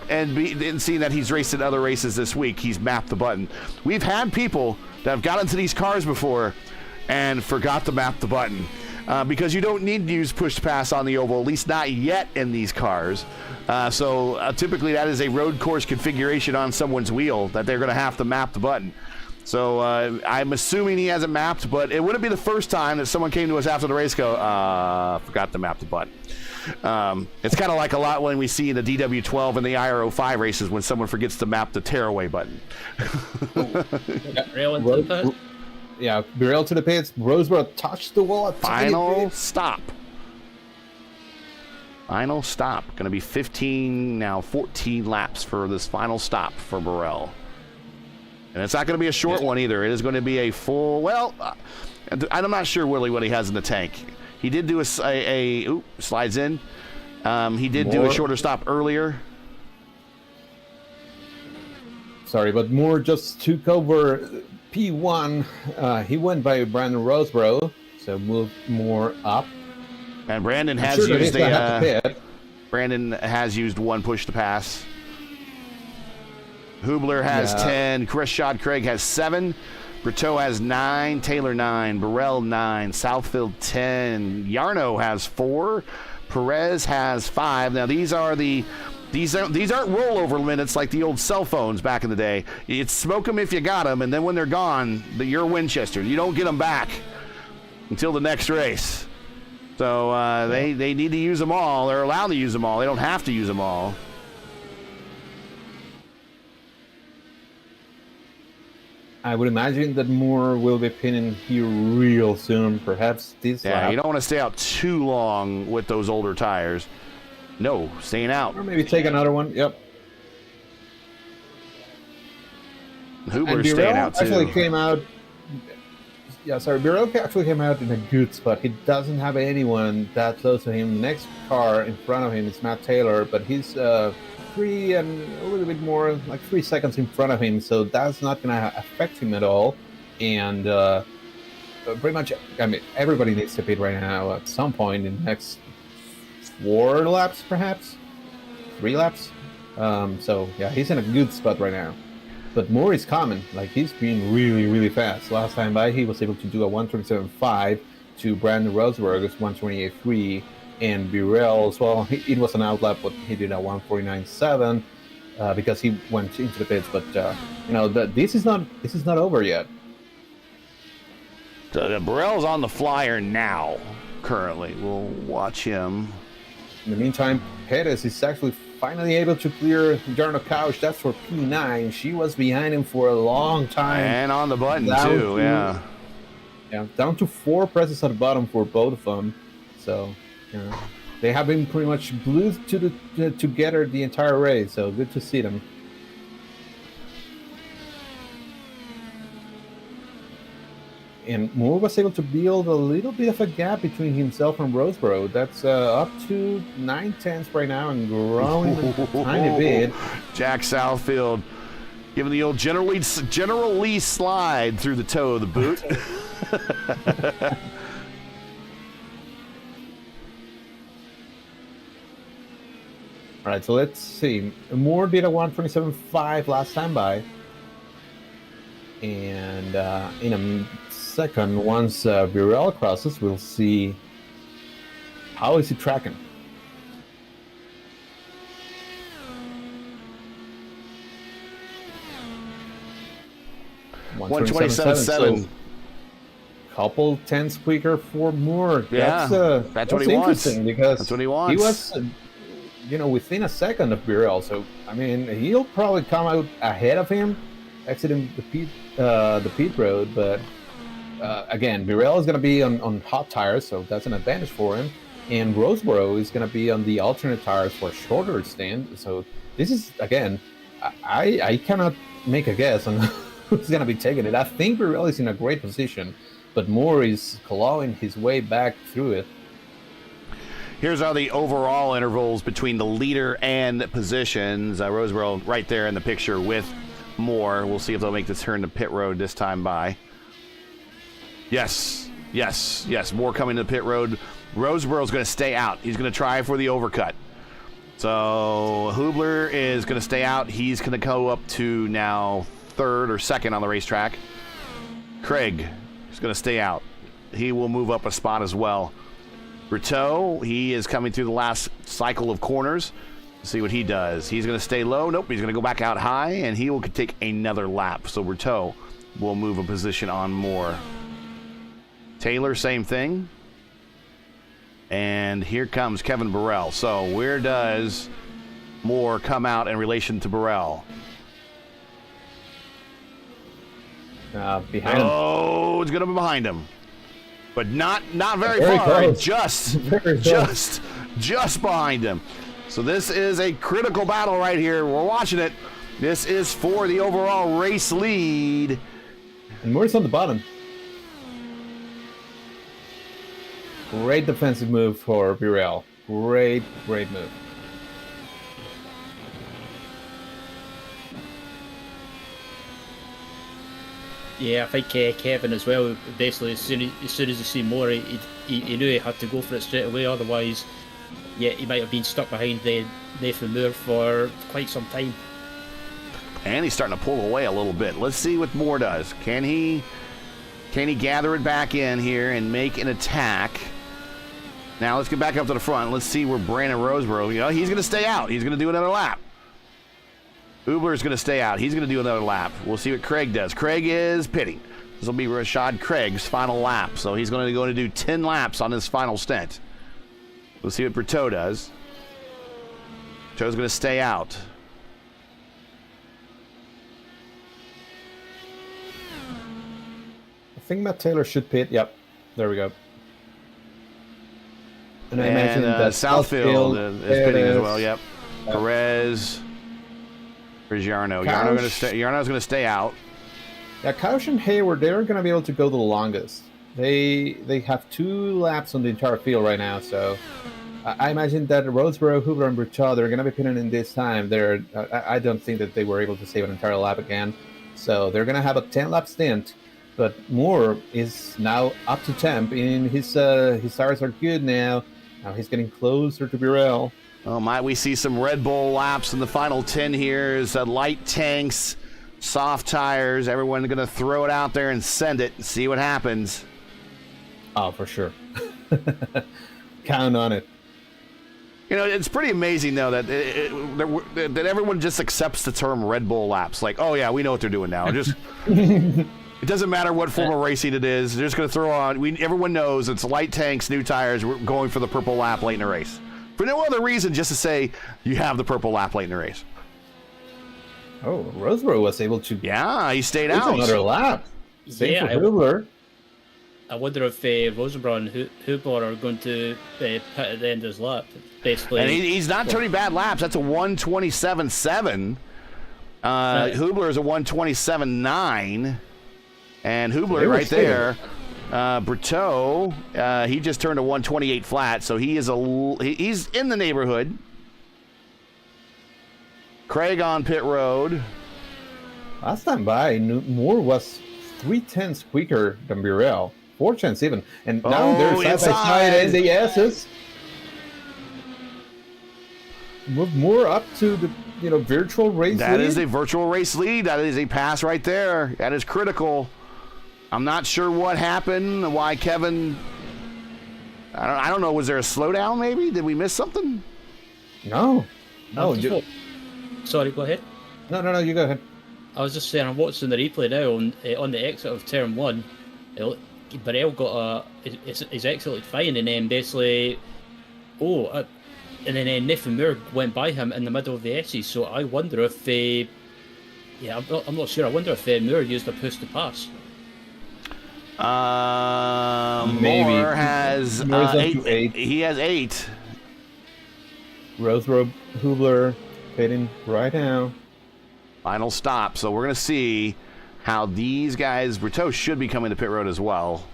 and seeing that he's raced in other races this week, he's mapped the button. We've had people that have got into these cars before and forgot to map the button. Because you don't need to use push to pass on the oval, at least not yet in these cars. So typically that is a road course configuration on someone's wheel that they're going to have to map the button. So I'm assuming he hasn't mapped, but it wouldn't be the first time that someone came to us after the race forgot to map the button. It's kind of like a lot when we see in the DW12 and the IR05 races when someone forgets to map the tearaway button. Yeah, Burrell to the pits. Roseboro touched the wall. Final stop. Final stop. Going to be 14 laps for this final stop for Burrell. And it's not going to be a short one either. It is going to be a full, I'm not sure really what he has in the tank. He did do slides in. He did do a shorter stop earlier. Sorry, but Moore just took over P1. He went by Brandon Roseboro, so moved Moore up. And Brandon has used one push to pass. Hubler has 10. Chris Shod Craig has 7. Brito has 9. Taylor 9. Burrell 9. Southfield 10. Yarno has 4. Perez has 5. Now these aren't rollover minutes like the old cell phones back in the day. It's smoke them if you got them, and then when they're gone, you're Winchester. You don't get them back until the next race. So they need to use them all. They're allowed to use them all. They don't have to use them all. I would imagine that Moore will be pinning here real soon, perhaps this lap. You don't want to stay out too long with those older tires. No, staying out. Or maybe take another one. Yep. Hubler's staying out too. Actually came out. Yeah, sorry. Burrell actually came out in a good spot. He doesn't have anyone that close to him. Next car in front of him is Matt Taylor, but he's 3 and a little bit more, like 3 seconds in front of him. So that's not going to affect him at all. And pretty much, I mean, everybody needs to pit right now at some point in the next 4 laps, perhaps 3 laps. So yeah, he's in a good spot right now. But Moore is coming. Like, he's been really, really fast. Last time by, he was able to do a 127.5 to Brandon Rosberg's 128.3, and Burrell as well. It was an outlap, but he did a 149.7 because he went into the pits. But this is not over yet. Burrell's on the flyer now. Currently, we'll watch him. In the meantime, Perez is actually finally able to clear Jarno Couch. That's for P9. She was behind him for a long time. And on the button, too, yeah. Yeah, down to 4 presses at the bottom for both of them. So, they have been pretty much glued together the entire race. So, good to see them. And Moore was able to build a little bit of a gap between himself and Roseboro. That's up to 9/10 right now and growing a tiny bit. Jack Southfield giving the old General Lee slide through the toe of the boot. All right, so let's see. Moore did a 127.5 last time by. And in a second, once Burrell crosses, we'll see how is he tracking. $127.7. Couple tenths quicker for Moore. Yeah, that's what he wants. Interesting because that's what he wants. within a second of Birel. So I mean, he'll probably come out ahead of him, exiting the pit road. But again, Birel is going to be on hot tires, so that's an advantage for him. And Roseboro is going to be on the alternate tires for a shorter stint. So this is, again, I cannot make a guess on who's going to be taking it. I think Birel is in a great position, but Moore is clawing his way back through it. Here's how the overall intervals between the leader and positions. Roseboro right there in the picture with Moore. We'll see if they'll make the turn to pit road this time by. Yes. Moore coming to the pit road. Roseboro's going to stay out. He's going to try for the overcut. So Hubler is going to stay out. He's going to go up to now third or second on the racetrack. Craig is going to stay out. He will move up a spot as well. Berteau, he is coming through the last cycle of corners. Let's see what he does. He's going to stay low. Nope, he's going to go back out high, and he will take another lap. So Berteau will move a position on Moore. Taylor, same thing. And here comes Kevin Burrell. So where does Moore come out in relation to Burrell? Behind him. Oh, it's going to be behind him. But not very Very far. close. Just behind him. So this is a critical battle right here. We're watching it. This is for the overall race lead. And Moore's on the bottom. Great defensive move for Birel. Great move. Yeah, I think Kevin as well. Basically, as soon as he see Moore, he knew he had to go for it straight away. Otherwise, yeah, he might have been stuck behind Nathan Moore for quite some time. And he's starting to pull away a little bit. Let's see what Moore does. Can he gather it back in here and make an attack? Now let's get back up to the front. Let's see where Brandon Roseboro, he's going to stay out. He's going to do another lap. Ubler is going to stay out. He's going to do another lap. We'll see what Craig does. Craig is pitting. This will be Rashad Craig's final lap. So he's going to do 10 laps on his final stint. We'll see what Berteau does. Berteau's going to stay out. I think Matt Taylor should pit. Yep. There we go. And I imagine that Southfield is pitting as well. Yep. Perez. Where's Yarno? Yarno's going to stay out. Yeah, Couch and Hayward, they're going to be able to go the longest. They have 2 laps on the entire field right now, so I imagine that Roseboro, Hubler, and Berteau, they're going to be pitting in this time. I don't think that they were able to save an entire lap again, so they're going to have a 10-lap stint. But Moore is now up to temp, and his tires are good now. Now he's getting closer to Birel. Oh, might we see some Red Bull laps in the final 10 here? Is light tanks, soft tires. Everyone going to throw it out there and send it and see what happens. Oh, for sure. Count on it. It's pretty amazing, though, that everyone just accepts the term Red Bull laps. Like, oh, yeah, we know what they're doing now. Just it doesn't matter what form of racing it is. They're just going to throw on. Everyone knows it's light tanks, new tires. We're going for the purple lap late in the race. For no other reason, just to say you have the purple lap late in the race. Oh, Roseboro was able to. Yeah, he stayed out. Another lap. Same for Hubler. I wonder if Roseboro and Hubler are going to pit at the end of his lap. Basically, and he's not turning bad laps. That's a 127.7. Hubler is a 127.9, and Hubler right there. Berteau, he just turned a 128 flat, so he's in the neighborhood. Craig on pit road. Last time by, Moore was 3/10 quicker than Birel, 4/10 even, and now they're side by side in the S's. Move Moore up to the virtual race lead. That is a virtual race lead. That is a pass right there. That is critical. I'm not sure what happened, why Kevin... I don't know, was there a slowdown maybe? Did we miss something? No. Sorry, go ahead. No, you go ahead. I was just saying, I'm watching the replay now on the exit of turn 1. Burrell got his exit looked fine, and then basically... and then Nathan Moore went by him in the middle of the S's. So I wonder if I'm not sure. I wonder if Moore used a push to pass. Maybe. Moore has Moore's up to 8. eight. He has 8. Roseboro, Hubler pitting right now. Final stop. So we're going to see how these guys, Berto should be coming to pit road as well.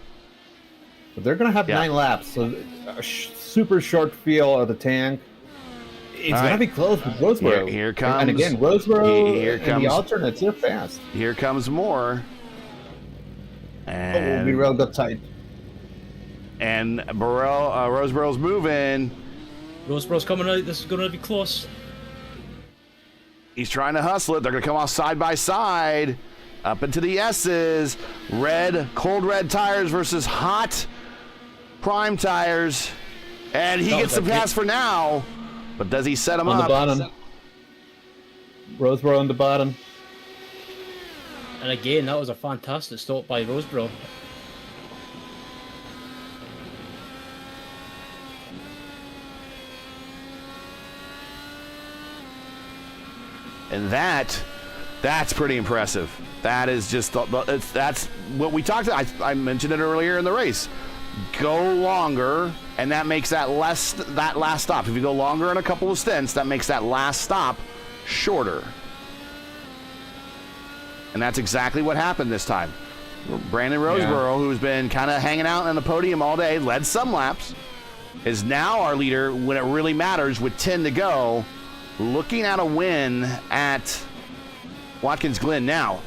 But they're going to have 9 laps, so a super short feel of the tank. It's going to be close with Roseboro. Here comes. And again, Roseboro Here and comes the alternates, they're fast. Here comes Moore. And Birel got tight. And Roseboro's moving. Roseboro's coming out. This is going to be close. He's trying to hustle it. They're going to come off side by side. Up into the S's. Cold red tires versus hot prime tires. And he gets the pass for now. But does he set him up? On the bottom. Roseboro on the bottom. And again, that was a fantastic stop by Roseboro. And that's pretty impressive. That is just that's what we talked about. I mentioned it earlier in the race. Go longer, and that makes that last stop. If you go longer in a couple of stints, that makes that last stop shorter. And that's exactly what happened this time. Brandon Roseboro, who's been kind of hanging out on the podium all day, led some laps, is now our leader when it really matters with 10 to go, looking at a win at Watkins Glen. Now,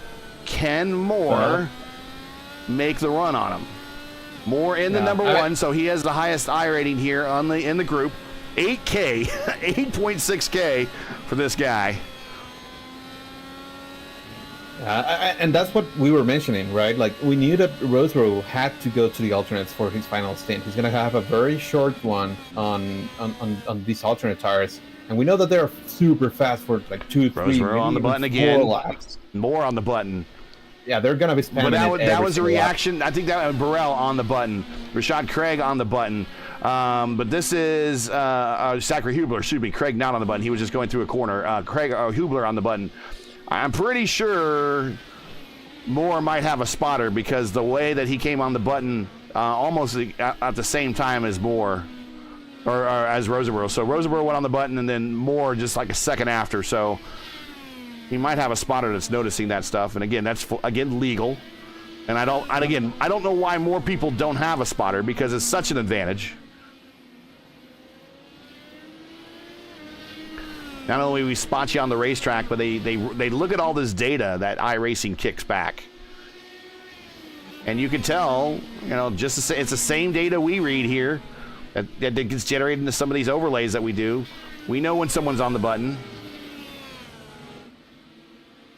can Moore make the run on him? Moore in the number 1, so he has the highest I rating here in the group. 8K, 8.6K for this guy. And that's what we were mentioning, right? Like, we knew that Roseboro had to go to the alternates for his final stint. He's going to have a very short one on these alternate tires. And we know that they're super fast for like 2, 3, Roseboro on the button again. 4 laps. More on the button. Yeah, they're going to be spamming But that was a reaction. Lap. I think that was Burrell on the button. Rashad Craig on the button. But this is Zachary Hubler. Should be Craig not on the button. He was just going through a corner. Craig Hubler on the button. I'm pretty sure Moore might have a spotter because the way that he came on the button almost at the same time as Moore. Or as Roseboro. So Roseboro went on the button and then Moore just like a second after. So he might have a spotter that's noticing that stuff. And again, that's legal. And I don't know why more people don't have a spotter because it's such an advantage. Not only we spot you on the racetrack, but they look at all this data that iRacing kicks back. And you can tell, just to say, it's the same data we read here. That gets generated into some of these overlays that we do. We know when someone's on the button.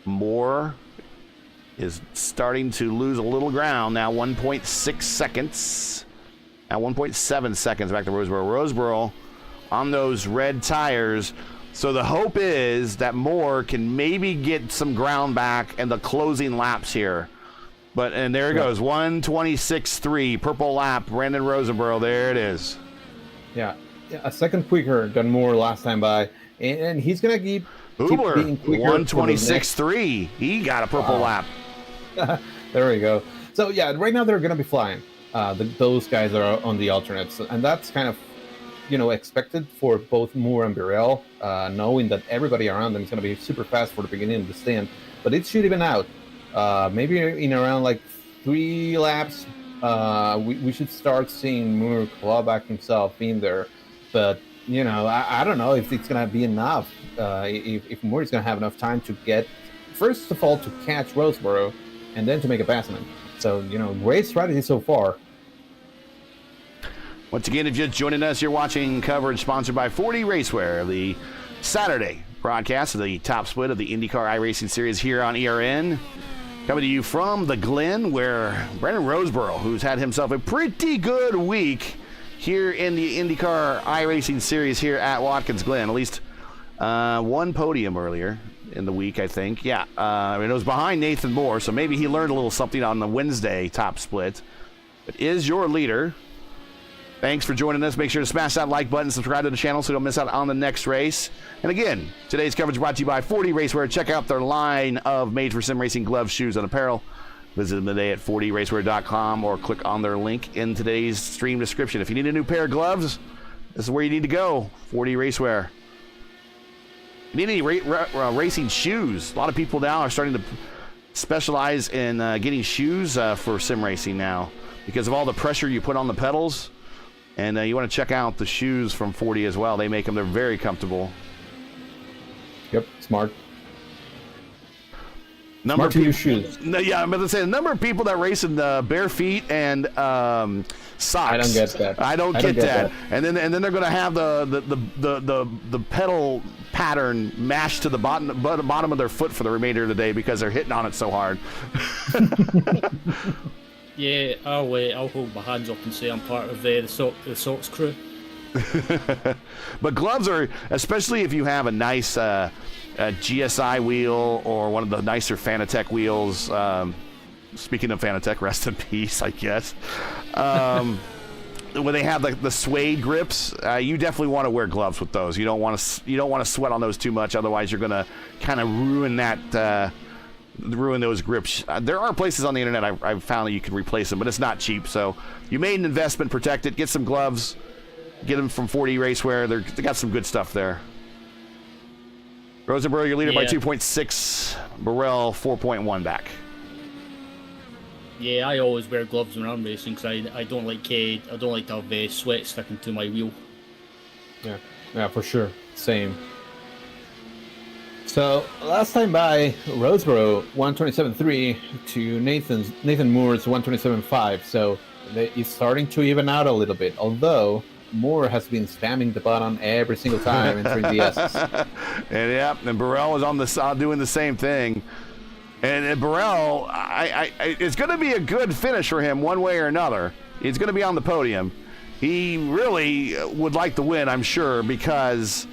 Moore is starting to lose a little ground now. 1.6 seconds. Now 1.7 seconds back to Roseboro. Roseboro on those red tires. So the hope is that Moore can maybe get some ground back in the closing laps here. And there it goes. 1:26.3. Purple lap. Brandon Roseboro. There it is. Yeah, a second quicker than Moore last time by, and he's gonna keep Hubler, being quicker. 1:26.3. He got a purple lap. There we go. So yeah, right now they're gonna be flying. Those guys are on the alternates, and that's kind of expected for both Moore and Burrell, knowing that everybody around them is gonna be super fast for the beginning of the stint. But it should even out. Maybe in around like 3 laps. We should start seeing Moore claw back himself in there, but I don't know if it's gonna be enough. If Moore is gonna have enough time to get, first of all, to catch Roseboro, and then to make a pass on him. So great strategy so far. Once again, if you're just joining us, you're watching coverage sponsored by 40 Racewear, the Saturday broadcast of the top split of the IndyCar iRacing series here on ERN. Coming to you from the Glen, where Brandon Roseboro, who's had himself a pretty good week here in the IndyCar iRacing series here at Watkins Glen. At least one podium earlier in the week, I think. Yeah, it was behind Nathan Moore, so maybe he learned a little something on the Wednesday top split. But is your leader. Thanks for joining us. Make sure to smash that like button, subscribe to the channel so you don't miss out on the next race. And again, today's coverage brought to you by 40 Racewear. Check out their line of made-for-sim racing gloves, shoes, and apparel. Visit them today at 40racewear.com or click on their link in today's stream description. If you need a new pair of gloves, this is where you need to go, 40 Racewear. You need any racing shoes. A lot of people now are starting to specialize in getting shoes for sim racing now because of all the pressure you put on the pedals. And you want to check out the shoes from 40 as well. They make them. They're very comfortable. Yep, smart. Number Smart to use shoes. Yeah, I'm about to say the number of people that race in bare feet and socks. I don't get that. I don't get that. And then they're going to have the pedal pattern mashed to the bottom of their foot for the remainder of the day because they're hitting on it so hard. Yeah, I'll hold my hands up and say I'm part of the socks crew. But gloves are, especially if you have a nice GSI wheel or one of the nicer Fanatec wheels. Speaking of Fanatec, rest in peace, I guess. When they have the suede grips, you definitely want to wear gloves with those. You don't want to sweat on those too much, otherwise you're going to kind of ruin those grips. There are places on the internet I've found that you can replace them, but it's not cheap. So you made an investment, protect it. Get some gloves. Get them from 40 Racewear. They got some good stuff there. Rosenberg, you're leader by 2.6. Burrell 4.1 back. Yeah, I always wear gloves when I'm racing because I don't like to have sweat sticking to my wheel. Yeah, for sure. Same. So last time by, Roseboro 127.3 to Nathan Moore's 127.5. So it's starting to even out a little bit. Although Moore has been spamming the button every single time entering the S's. And Burrell is doing the same thing. And Burrell, it's going to be a good finish for him one way or another. He's going to be on the podium. He really would like the win, I'm sure, because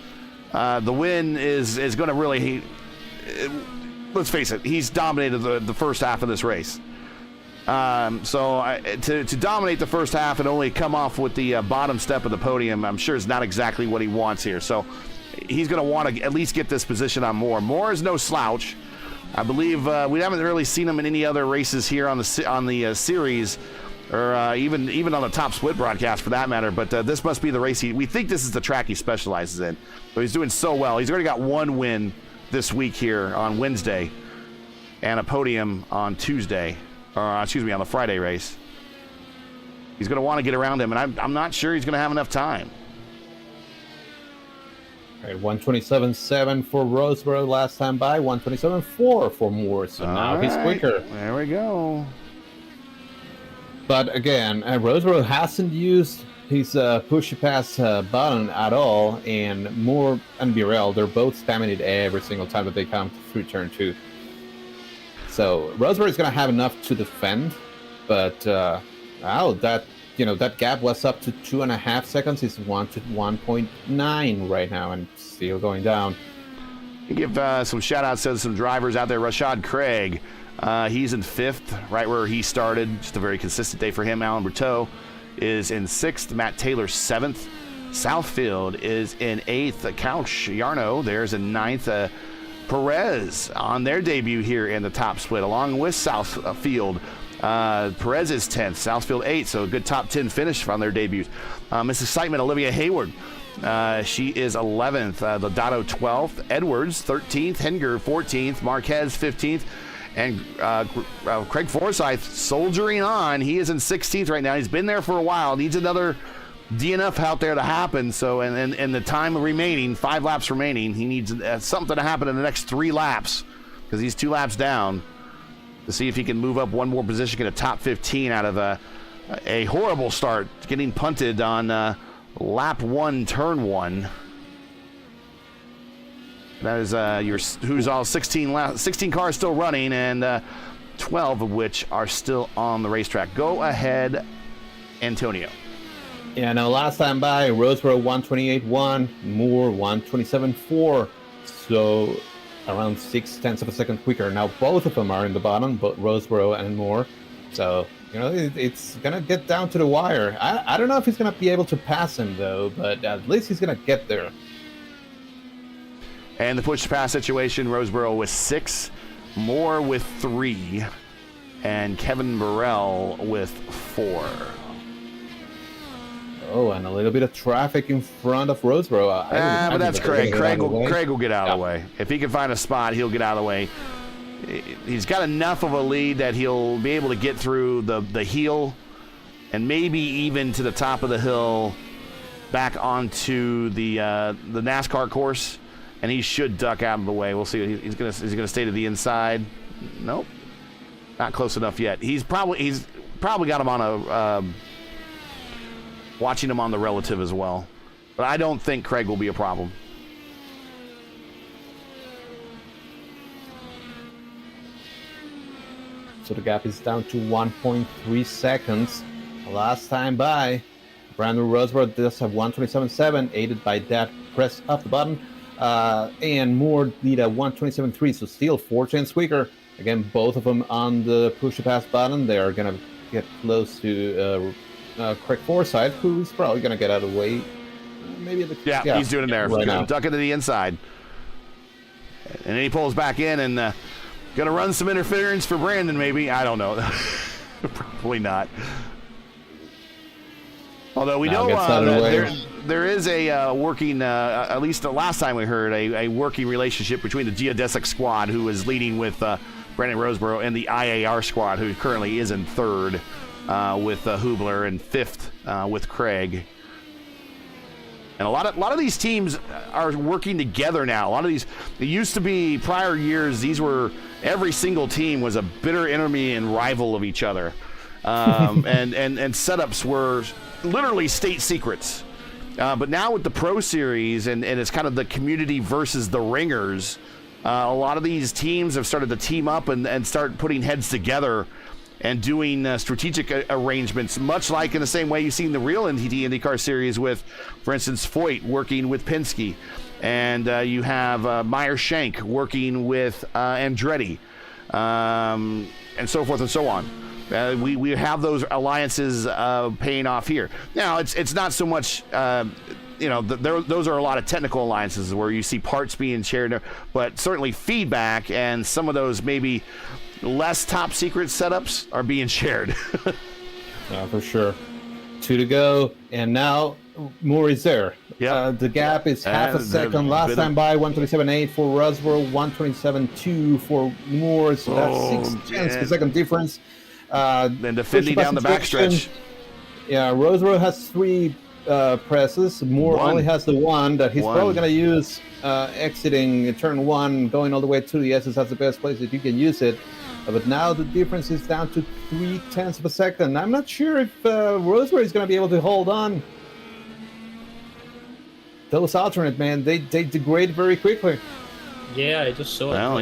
the win is going to really, let's face it, he's dominated the first half of this race. To dominate the first half and only come off with the bottom step of the podium, I'm sure is not exactly what he wants here. So he's going to want to at least get this position on Moore. Moore is no slouch. I believe we haven't really seen him in any other races here on the series, or even on the top split broadcast for that matter. But this must be the race we think this is the track he specializes in. So he's doing so well. He's already got one win this week here on Wednesday, and a podium on Tuesday, or excuse me, on the Friday race. He's going to want to get around him, and I'm not sure he's going to have enough time. All right, 127.7 for Roseboro last time by, 127.4 for Moore. So now he's quicker. There we go. But again, Roseboro hasn't used his push-pass button at all, and Moore and Burrell, they're both spamming it every single time that they come through turn 2. So Roseboro is going to have enough to defend, but that gap was up to 2.5 seconds. It's 1 to 1.9 right now, and still going down. Give some shout-outs to some drivers out there. Rashad Craig, he's in 5th, right where he started. Just a very consistent day for him. Alan Berteau is in 6th. Matt Taylor 7th. Southfield is in 8th. Couch Yarno, there's in 9th. Perez on their debut here in the top split, along with Southfield. Perez is 10th, Southfield 8th, so a good top 10 finish on their debuts. Miss Excitement, Olivia Hayward, she is 11th. Lodato 12th, Edwards 13th, Henger 14th, Marquez 15th, and Craig Forsyth soldiering on. He is in 16th right now. He's been there for a while, needs another DNF out there to happen. So, and the time remaining, 5 laps remaining, he needs something to happen in the next 3 laps because he's 2 laps down, to see if he can move up one more position, get a top 15 out of a horrible start, getting punted on lap 1, turn 1. That is who's all 16 cars still running, and 12 of which are still on the racetrack. Go ahead, Antonio. Yeah, now last time by, Roseboro 128.1, Moore 127.4. So around 0.6 of a second quicker. Now both of them are in the bottom, both Roseboro and Moore. So It's gonna get down to the wire. I don't know if he's gonna be able to pass him though, but at least he's gonna get there. And the push-pass situation, Roseboro with 6, Moore with 3, and Kevin Burrell with 4. Oh, and a little bit of traffic in front of Roseboro. But that's Craig. Craig will get out of the Yeah. way. If he can find a spot, he'll get out of the way. He's got enough of a lead that he'll be able to get through the heel and maybe even to the top of the hill back onto the NASCAR course, and he should duck out of the way. We'll see. Is he gonna stay to the inside? Nope, not close enough yet. He's probably got him on a watching him on the relative as well, but I don't think Craig will be a problem. So the gap is down to 1.3 seconds. Last time by, Brandon Roseboro does have 127.7, aided by that press up the button. And Moore lead at 127.3, so still 4 tenths quicker. Again, both of them on the push to pass button. They are going to get close to Craig Forsythe, who's probably going to get out of the way. Maybe he's doing it there. Right now. Ducking to the inside. And then he pulls back in and going to run some interference for Brandon, maybe. I don't know. Probably not. Although we know there is a working, at least the last time we heard, a working relationship between the Geodesic squad, who is leading with Brandon Roseboro, and the IAR squad, who currently is in 3rd with Hubler, and 5th with Craig. And a lot of these teams are working together now. A lot of these, it used to be prior years, every single team was a bitter enemy and rival of each other. And setups were literally state secrets. But now with the Pro Series and it's kind of the community versus the ringers, a lot of these teams have started to team up and start putting heads together and doing strategic arrangements, much like in the same way you've seen the real IndyCar series with, for instance, Foyt working with Penske. And you have Meyer Shank working with Andretti, and so forth and so on. We have those alliances paying off here. Now, it's not so much, those are a lot of technical alliances where you see parts being shared, but certainly feedback and some of those maybe less top secret setups are being shared. Yeah, for sure. 2 to go, and now Moore is there. Yeah, the gap is half a second. Last time by, 127.8 for Roseboro, 127.2 for Moore. So that's 6 tenths per second difference. Then defending down the backstretch. Yeah, Roseboro has 3 presses. Moore only has the 1 that he's probably going to use exiting turn 1, going all the way to the S's. That's the best place that you can use it. But now the difference is down to 3 tenths of a second. I'm not sure if Roseboro is going to be able to hold on. Those alternate, man, they degrade very quickly. Yeah, I just saw it. Well,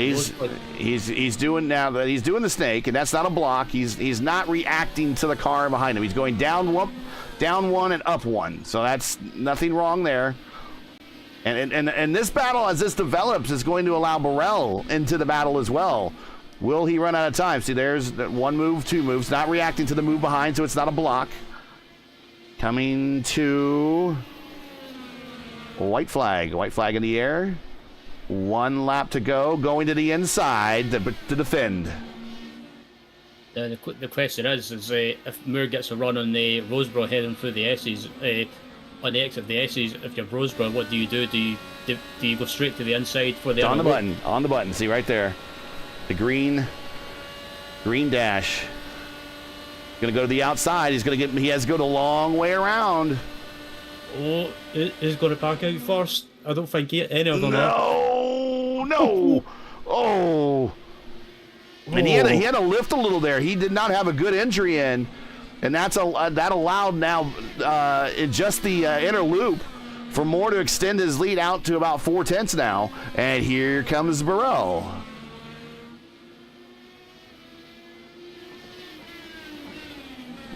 he's doing now that he's doing the snake, and that's not a block. He's not reacting to the car behind him. He's going down 1 and up 1. So that's nothing wrong there. And this battle, as this develops, is going to allow Burrell into the battle as well. Will he run out of time? See, there's 1 move, 2 moves, not reacting to the move behind, so it's not a block. Coming to white flag in the air. 1 lap to go, going to the inside to defend. The question is if Moore gets a run on the Roseboro heading through the S's, on the exit of the S's, if you're Roseboro, what do you do? Do you go straight to the inside for the on the button? See right there, the green dash. Going to go to the outside. He has to go the long way around. Oh, he's going to back out first. I don't think any of them are. No. Oh. And he had to lift a little there. He did not have a good entry in, and that allowed now in just the inner loop for Moore to extend his lead out to about 4 tenths now. And here comes Burrell.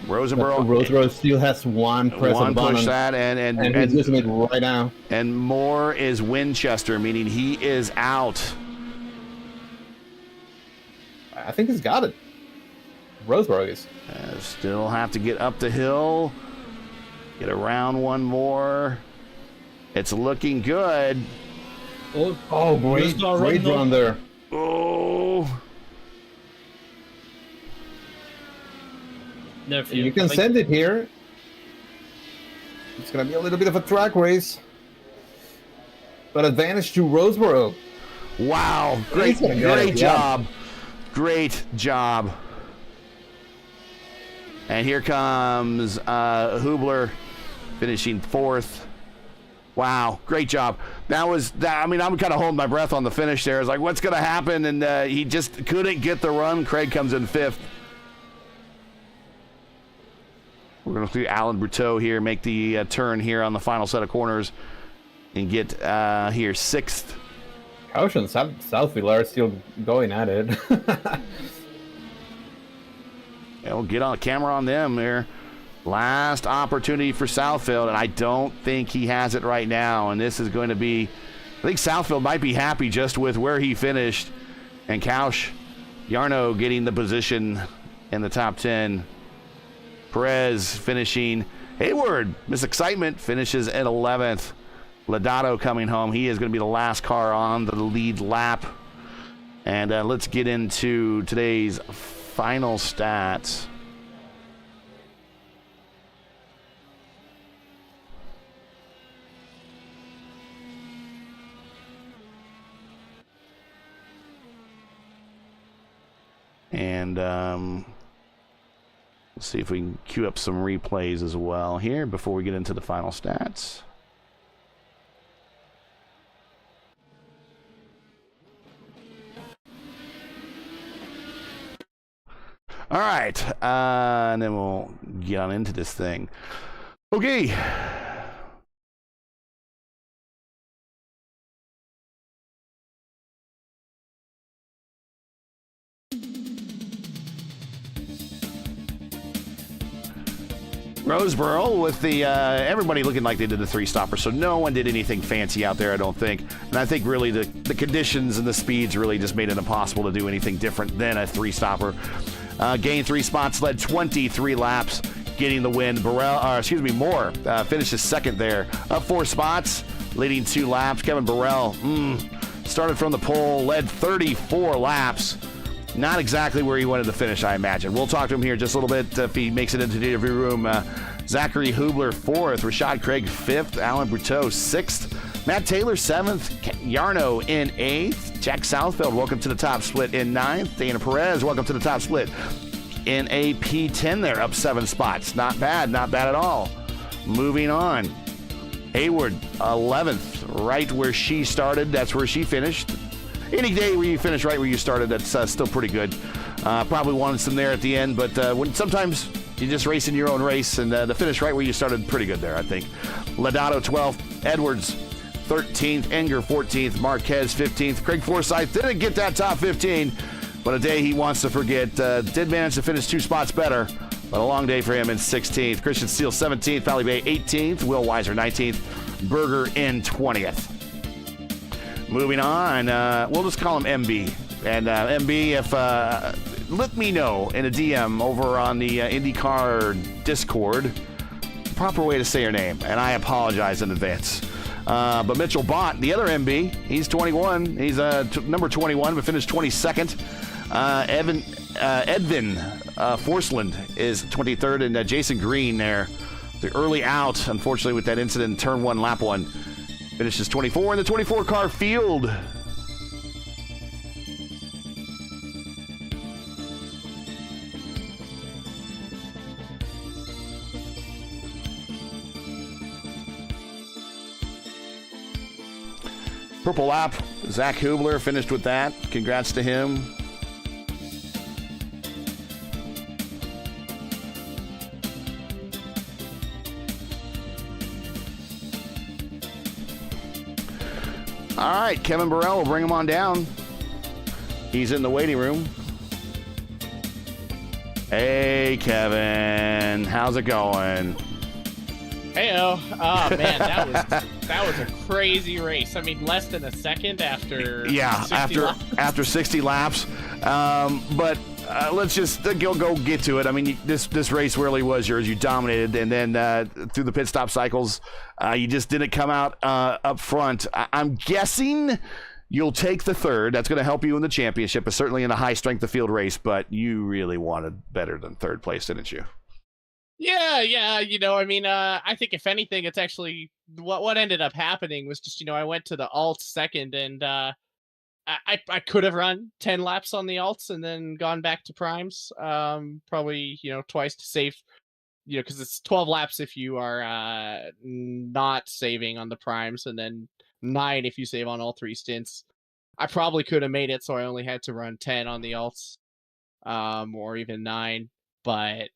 Roseboro still has 1 press on the button. Push that, and he's using it right now. And Moore is Winchester, meaning he is out. I think he's got it. Roseboro is. Still have to get up the hill. Get around one more. It's looking good. Oh, great run there. Oh. You can send it here. It's going to be a little bit of a track race. But advantage to Roseboro. Wow. Great job. Great job. And here comes Hubler finishing 4th. Wow, great job. I'm kind of holding my breath on the finish there. I was like, what's going to happen? And he just couldn't get the run. Craig comes in 5th. We're going to see Alan Bruteau here make the turn here on the final set of corners and get here 6th. Caution, Southfield are still going at it. Yeah, we'll get on camera on them there. Last opportunity for Southfield, and I don't think he has it right now. And this is going to be, I think Southfield might be happy just with where he finished. And Kausch, Yarno getting the position in the top 10. Perez finishing. Hayward, Miss Excitement, finishes at 11th. Lodato coming home. He is going to be the last car on the lead lap. And let's get into today's final stats. And let's see if we can queue up some replays as well here before we get into the final stats. All right, and then we'll get on into this thing. Okay. Roseboro with the everybody looking like they did the 3-stopper, so no one did anything fancy out there, I don't think. And I think really the conditions and the speeds really just made it impossible to do anything different than a 3-stopper. Gained 3 spots, led 23 laps, getting the win. Moore finishes 2nd there, up 4 spots, leading 2 laps. Kevin Burrell started from the pole, led 34 laps. Not exactly where he wanted to finish, I imagine. We'll talk to him here just a little bit if he makes it into the interview room. Zachary Hubler 4th, Rashad Craig 5th, Alan Bruteau 6th, Matt Taylor 7th, Yarno in 8th, Jack Southfield, welcome to the top split in 9th, Dana Perez, welcome to the top split in a P10 there, up 7 spots. Not bad at all. Moving on. Hayward 11th, right where she started, that's where she finished. Any day where you finish right where you started, that's still pretty good. Probably wanted some there at the end, but when sometimes you just race in your own race, and the finish right where you started, pretty good there, I think. Lodato 12th, Edwards 13th, Enger 14th, Marquez 15th. Craig Forsyth didn't get that top 15, but a day he wants to forget. Did manage to finish 2 spots better, but a long day for him in 16th. Christian Steele 17th, Valley Bay 18th, Will Weiser 19th, Berger in 20th. Moving on, we'll just call him MB. And MB, if let me know in a DM over on the IndyCar Discord the proper way to say your name, and I apologize in advance. But Mitchell Bott, the other MB, he's 21. He's number 21, but finished 22nd. Edvin Forsland is 23rd, and Jason Green there, the early out, unfortunately, with that incident in turn 1, lap 1. Finishes 24 in the 24-car field. Purple lap, Zach Hubler finished with that. Congrats to him. All right, Kevin Burrell, will bring him on down. He's in the waiting room. Hey, Kevin, how's it going? Heyo. Oh man, that was a crazy race. I mean, less than a second after 60 laps. after 60 laps. But let's just go get to it. I mean, this race really was yours. You dominated, and then through the pit stop cycles, you just didn't come out up front. I'm guessing you'll take the third. That's going to help you in the championship, but certainly in a high strength of field race. But you really wanted better than third place, didn't you? Yeah. I mean, I think if anything, it's actually what ended up happening was just, I went to the alt second, and I could have run 10 laps on the alts and then gone back to primes, probably, twice to save, because it's 12 laps if you are not saving on the primes, and then 9 if you save on all 3 stints. I probably could have made it, so I only had to run 10 on the alts, or even 9. But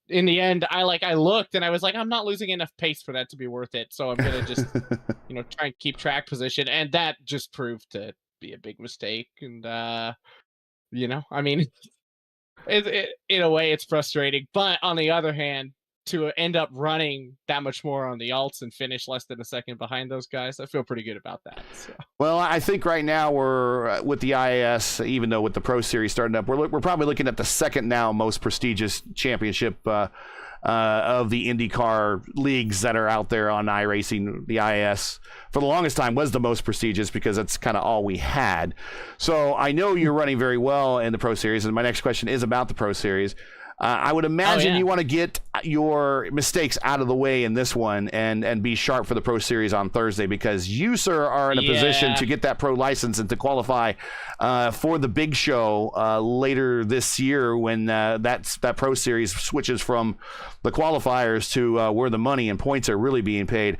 in the end, I looked and I was like, I'm not losing enough pace for that to be worth it. So I'm gonna just, try and keep track position, and that just proved to be a big mistake. And I mean, in a way, it's frustrating. But on the other hand, to end up running that much more on the alts and finish less than a second behind those guys, I feel pretty good about that. So. Well, I think right now we're with the IAS, even though with the Pro Series starting up, we're probably looking at the second now most prestigious championship of the IndyCar leagues that are out there on iRacing. The IAS for the longest time was the most prestigious because that's kind of all we had. So I know you're running very well in the Pro Series, and my next question is about the Pro Series. I would imagine you want to get your mistakes out of the way in this one and be sharp for the Pro Series on Thursday, because you, sir, are in a position to get that pro license and to qualify for the big show later this year when that Pro Series switches from the qualifiers to where the money and points are really being paid.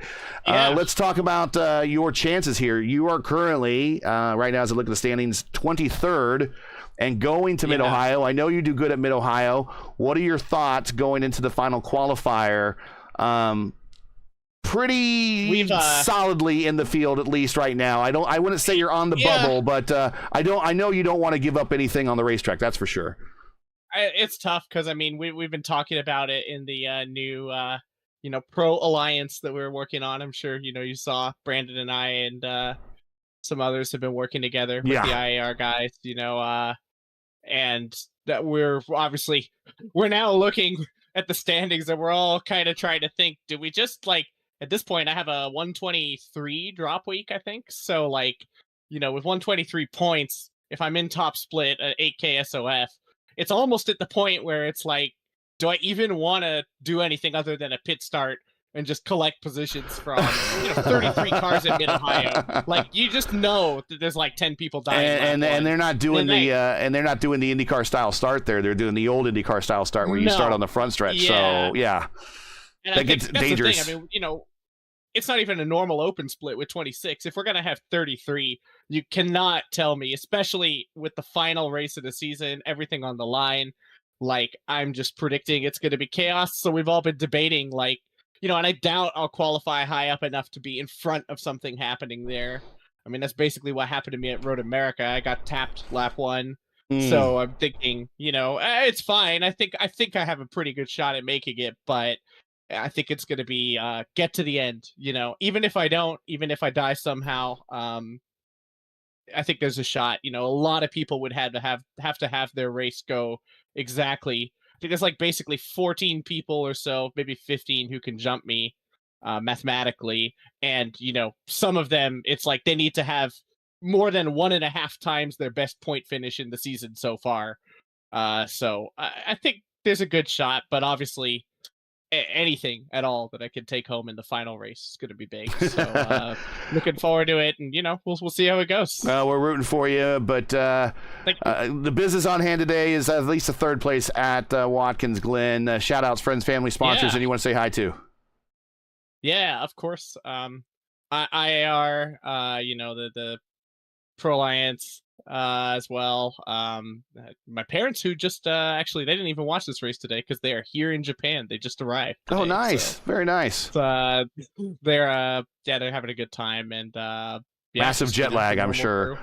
Let's talk about your chances here. You are currently, right now as I look at the standings, 23rd. And going to Mid-Ohio, I know you do good at Mid-Ohio. What are your thoughts going into the final qualifier? Pretty solidly in the field, at least right now. I wouldn't say you're on the bubble, but I know you don't want to give up anything on the racetrack. That's for sure. It's tough because I mean we've been talking about it in the new Pro Alliance that we're working on. I'm sure you saw Brandon and I and some others have been working together with the IAR guys. And that we're now looking at the standings and we're all kind of trying to think, do we just at this point I have a 123 drop week, I think. So with 123 points, if I'm in top split at 8K SOF, it's almost at the point where it's do I even want to do anything other than a pit start and just collect positions from 33 cars in Mid-Ohio? You just know that there's 10 people dying, and they're not doing the IndyCar style start there. They're doing the old IndyCar style start where you start on the front stretch. So and that gets dangerous. The thing. I mean, it's not even a normal open split with 26. If we're gonna have 33, you cannot tell me, especially with the final race of the season, everything on the line. I'm just predicting it's gonna be chaos. So we've all been debating and I doubt I'll qualify high up enough to be in front of something happening there. I mean, that's basically what happened to me at Road America. I got tapped lap 1. So I'm thinking, it's fine. I think I have a pretty good shot at making it, but I think it's going to be get to the end, even if I don't, even if I die somehow, I think there's a shot. A lot of people would have to have their race go exactly. I think there's basically 14 people or so, maybe 15 who can jump me mathematically. And, some of them, it's they need to have more than 1.5 times their best point finish in the season so far. So I think there's a good shot, but obviously anything at all that I can take home in the final race is going to be big. So looking forward to it, and we'll see how it goes. We're rooting for you, but the business on hand today is at least a third place at Watkins Glen. Shout outs, friends, family, sponsors, and you want to say hi to? Yeah, of course. IAR, the Pro Alliance as well. My parents, who just actually they didn't even watch this race today because they are here in Japan. They just arrived today, nice. So, very nice. They're having a good time, and massive jet lag, I'm sure.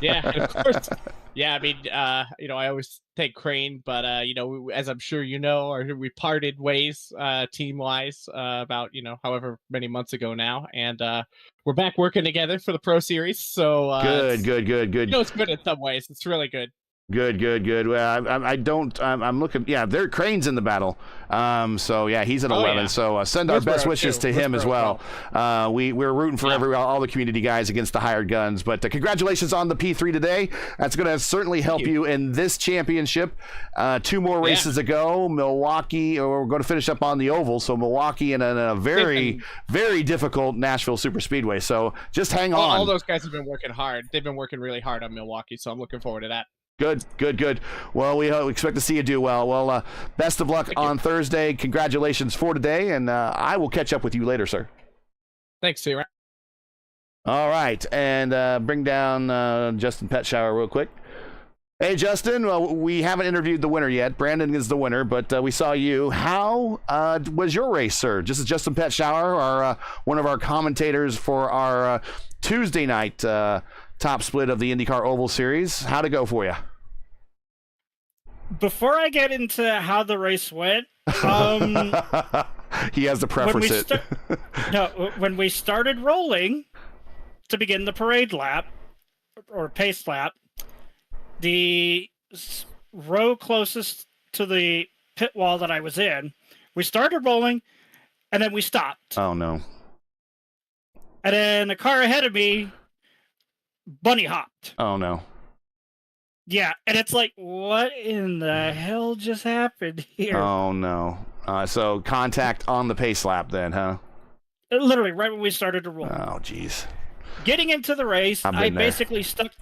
Yeah, of course. Yeah, I mean, I always take Crane, but as I'm sure we parted ways team wise about however many months ago now, and we're back working together for the Pro Series. So good. it's good in some ways. It's really good. Good. Well, I don't. I'm looking. Yeah, there Crane's in the battle. So yeah, he's at 11. Yeah. So send our best wishes to him as well. We're rooting for all the community guys against the hired guns. But congratulations on the P3 today. That's going to certainly help you in this championship. 2 more races to go. Milwaukee. Or we're going to finish up on the oval. So Milwaukee and a very very difficult Nashville Super Speedway. So just hang on. All those guys have been working hard. They've been working really hard on Milwaukee. So I'm looking forward to that. Good. Well, we expect to see you do well. Well, best of luck on Thursday. Congratulations for today, and I will catch up with you later, sir. Thanks, T. All right, and bring down Justin Petshower real quick. Hey, Justin, well, we haven't interviewed the winner yet. Brandon is the winner, but we saw you. How was your race, sir? This is Justin Petshower, one of our commentators for our Tuesday night top split of the IndyCar Oval Series. How'd it go for you? Before I get into how the race went, he has to preface it. When we started rolling to begin the parade lap or pace lap, the row closest to the pit wall that I was in, we started rolling and then we stopped. Oh no. And then the car ahead of me bunny hopped. Oh no. Yeah, and it's like, what in the hell just happened here? Oh no. So contact on the pace lap then, huh? Literally right when we started to roll. Oh jeez. Getting into the race, I basically stuck.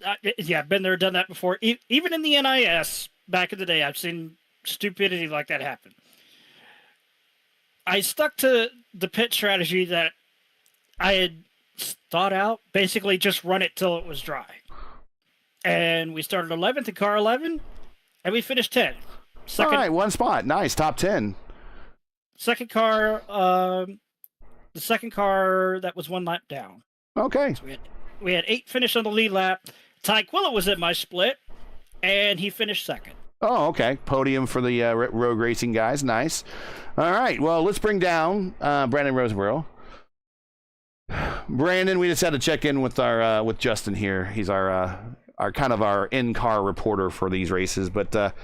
I've been there, done that before. Even in the NIS back in the day, I've seen stupidity like that happen. I stuck to the pit strategy that I had thought out. Basically, just run it till it was dry. And we started 11th in car 11, and we finished 10th. All right, one spot. Nice, top 10. Second car, the second car that was 1 lap down. Okay. So we had 8 finish on the lead lap. Ty Quilla was at my split, and he finished second. Oh, okay. Podium for the road racing guys. Nice. All right. Well, let's bring down Brandon Rosenborough. Brandon, we just had to check in with our with Justin here. He's our kind of our in-car reporter for these races. But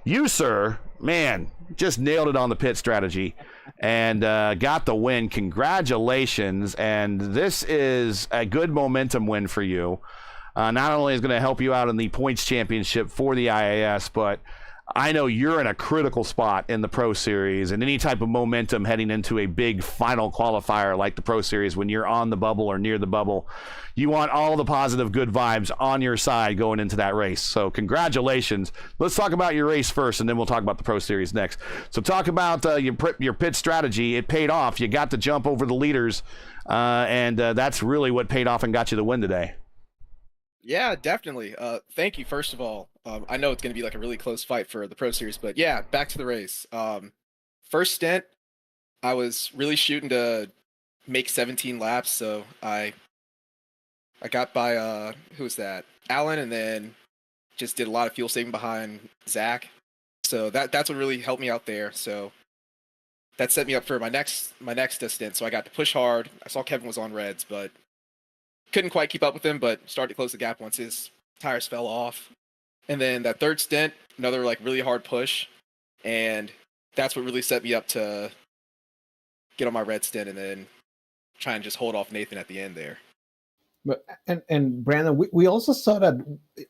you, sir, man, just nailed it on the pit strategy and got the win. Congratulations. And this is a good momentum win for you. Not only is it going to help you out in the points championship for the IAS, but I know you're in a critical spot in the Pro Series, and any type of momentum heading into a big final qualifier like the Pro Series when you're on the bubble or near the bubble, you want all the positive good vibes on your side going into that race. So congratulations. Let's talk about your race first, and then we'll talk about the Pro Series next. So talk about your pit strategy. It paid off. You got to jump over the leaders, and that's really what paid off and got you the win today. Yeah, definitely. Thank you, first of all. I know it's going to be like a really close fight for the Pro Series, but yeah, back to the race. First stint, I was really shooting to make 17 laps, so I got by, who was that? Alan, and then just did a lot of fuel saving behind Zach. So that's what really helped me out there. So that set me up for my next stint. So I got to push hard. I saw Kevin was on reds, but couldn't quite keep up with him, but started to close the gap once his tires fell off. And then that third stint, another like really hard push, and that's what really set me up to get on my red stint and then try and just hold off Nathan at the end there. But and Brandon, we also saw that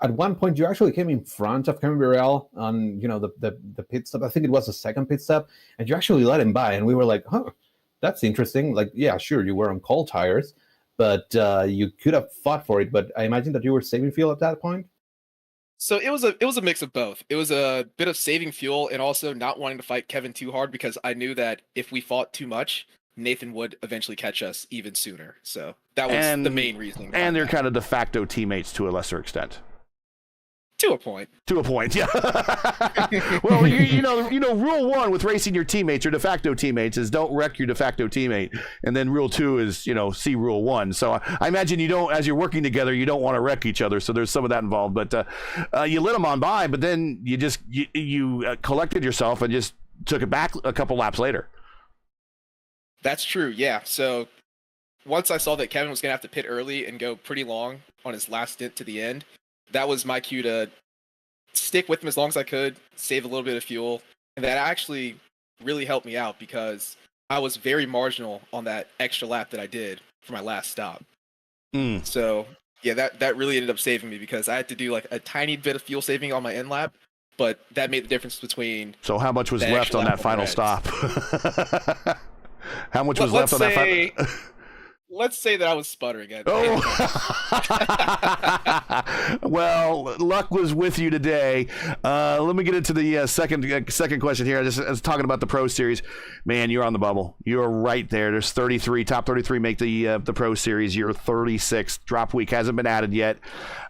at one point you actually came in front of Kevin Burrell on the pit stop. I think it was the second pit stop, and you actually let him by, and we were like, huh, that's interesting. Like, yeah, sure, you were on cold tires, but you could have fought for it. But I imagine that you were saving fuel at that point. So it was a mix of both. It was a bit of saving fuel and also not wanting to fight Kevin too hard, because I knew that if we fought too much, Nathan would eventually catch us even sooner. So that was the main reason. And they're kind of de facto teammates to a lesser extent. To a point. To a point, yeah. Well, you know, rule 1 with racing your teammates or de facto teammates is don't wreck your de facto teammate, and then rule 2 is see rule 1. So I imagine you don't, as you're working together, you don't want to wreck each other. So there's some of that involved. But you let them on by, but then you just you collected yourself and just took it back a couple laps later. That's true, yeah. So once I saw that Kevin was going to have to pit early and go pretty long on his last stint to the end, that was my cue to stick with them as long as I could, save a little bit of fuel, and that actually really helped me out because I was very marginal on that extra lap that I did for my last stop. So yeah, that really ended up saving me because I had to do like a tiny bit of fuel saving on my end lap, but that made the difference between. So how much was left on that final stop? How much was left on that final? Let's say that I was sputtering at. Oh. Well, luck was with you today. Let me get into the second question here. I was talking about the Pro Series. Man, you're on the bubble. You're right there. There's 33, top 33 make the Pro Series. You're 36. Drop week hasn't been added yet.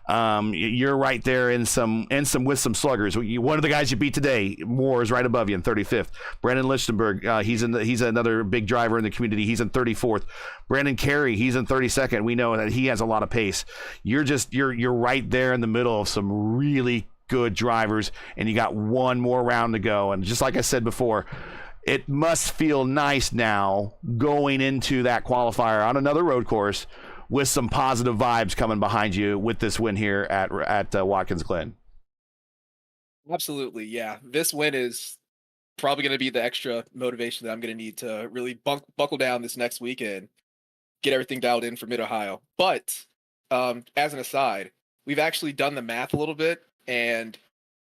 You're right there in some with some sluggers. One of the guys you beat today, Moore, is right above you in 35th. Brandon Lichtenberg, he's another big driver in the community. He's in 34th. Brandon Carey, he's in 32nd. We know that he has a lot of pace. You're right there in the middle of some really good drivers, and you got one more round to go. And just like I said before, it must feel nice now going into that qualifier on another road course with some positive vibes coming behind you with this win here at Watkins Glen. Absolutely, yeah. This win is probably going to be the extra motivation that I'm going to need to really buckle down this next weekend, get everything dialed in for Mid-Ohio. But as an aside, we've actually done the math a little bit, and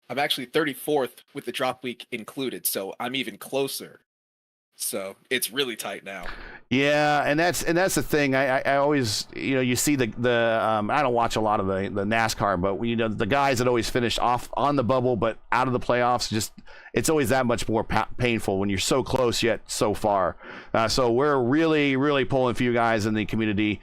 I'm actually 34th with the drop week included, so I'm even closer. So it's really tight now. Yeah, and that's the thing. I always, you see the I don't watch a lot of the NASCAR, but the guys that always finish off on the bubble but out of the playoffs, just it's always that much more painful when you're so close yet so far. So we're really, really pulling for you guys in the community.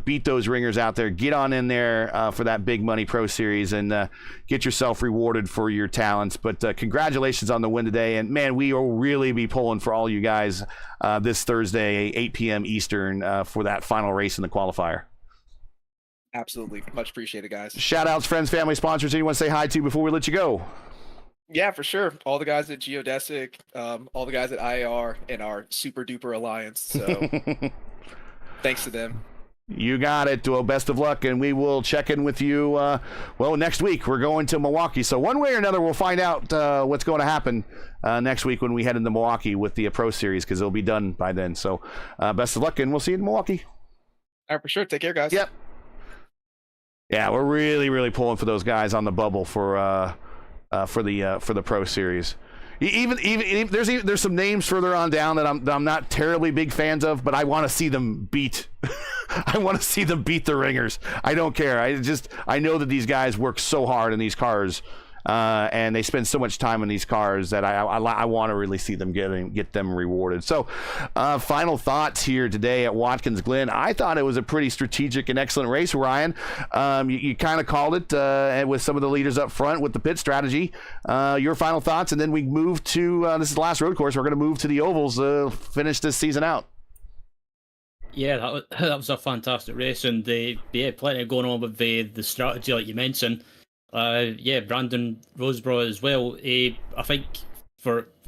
Beat those ringers out there. Get on in there for that big money Pro Series and get yourself rewarded for your talents. But congratulations on the win today. And man, we will really be pulling for all you guys this Thursday, 8 p.m. Eastern, for that final race in the qualifier. Absolutely. Much appreciated, guys. Shout outs, friends, family, sponsors. Anyone say hi to before we let you go? Yeah, for sure. All the guys at Geodesic, all the guys at IR and our super duper alliance. So thanks to them. You got it. Well, best of luck, and we will check in with you. Next week we're going to Milwaukee, so one way or another we'll find out what's going to happen next week when we head into Milwaukee with the Pro Series, because it'll be done by then. So best of luck, and we'll see you in Milwaukee. All right, for sure. Take care, guys. Yep. Yeah, we're really, really pulling for those guys on the bubble for the Pro Series. Even there's some names further on down that I'm not terribly big fans of, but I want to see them beat. I want to see them beat the ringers. I don't care. I know that these guys work so hard in these cars, and they spend so much time in these cars that I want to really see them get them rewarded. So, final thoughts here today at Watkins Glen. I thought it was a pretty strategic and excellent race, Ryan. You kind of called it and with some of the leaders up front with the pit strategy. Your final thoughts, and then we move to this is the last road course. We're going to move to the ovals, finish this season out. Yeah, that was a fantastic race, and plenty going on with the strategy like you mentioned. Brandon Roseborough as well. I think,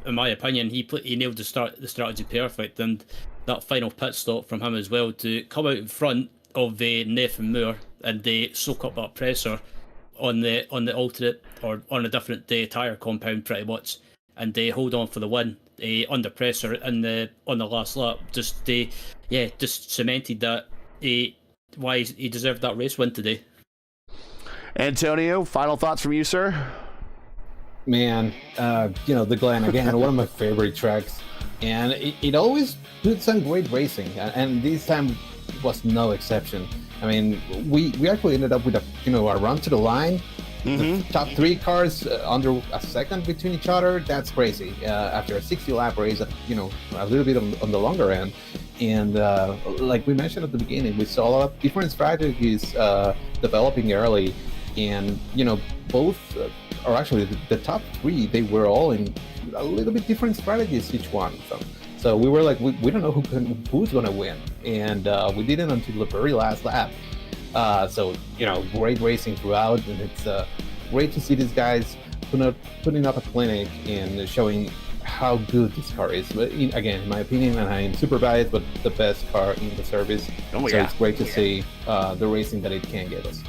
in my opinion, he nailed the strategy perfect, and that final pit stop from him as well to come out in front of Nathan Moore and they soak up that pressure on the alternate or on a different tyre compound pretty much, and they hold on for the win under pressure on the last lap. Just cemented that why he deserved that race win today. Antonio, final thoughts from you, sir? Man, the Glen, again, one of my favorite tracks, and it always puts on great racing, and this time was no exception. I mean, we actually ended up with a run to the line. Mm-hmm. The top three cars under a second between each other. That's crazy. After a 60-lap race, a little bit on the longer end. And like we mentioned at the beginning, we saw a lot of different strategies developing early. And, both, or actually the top three, they were all in a little bit different strategies, each one of them. So we were like, we don't know who's going to win. And we didn't until the very last lap. So, great racing throughout, and it's great to see these guys putting up a clinic and showing how good this car is. But again, in my opinion, and I am super biased, but the best car in the service. Oh, so yeah. It's great to see the racing that it can get us.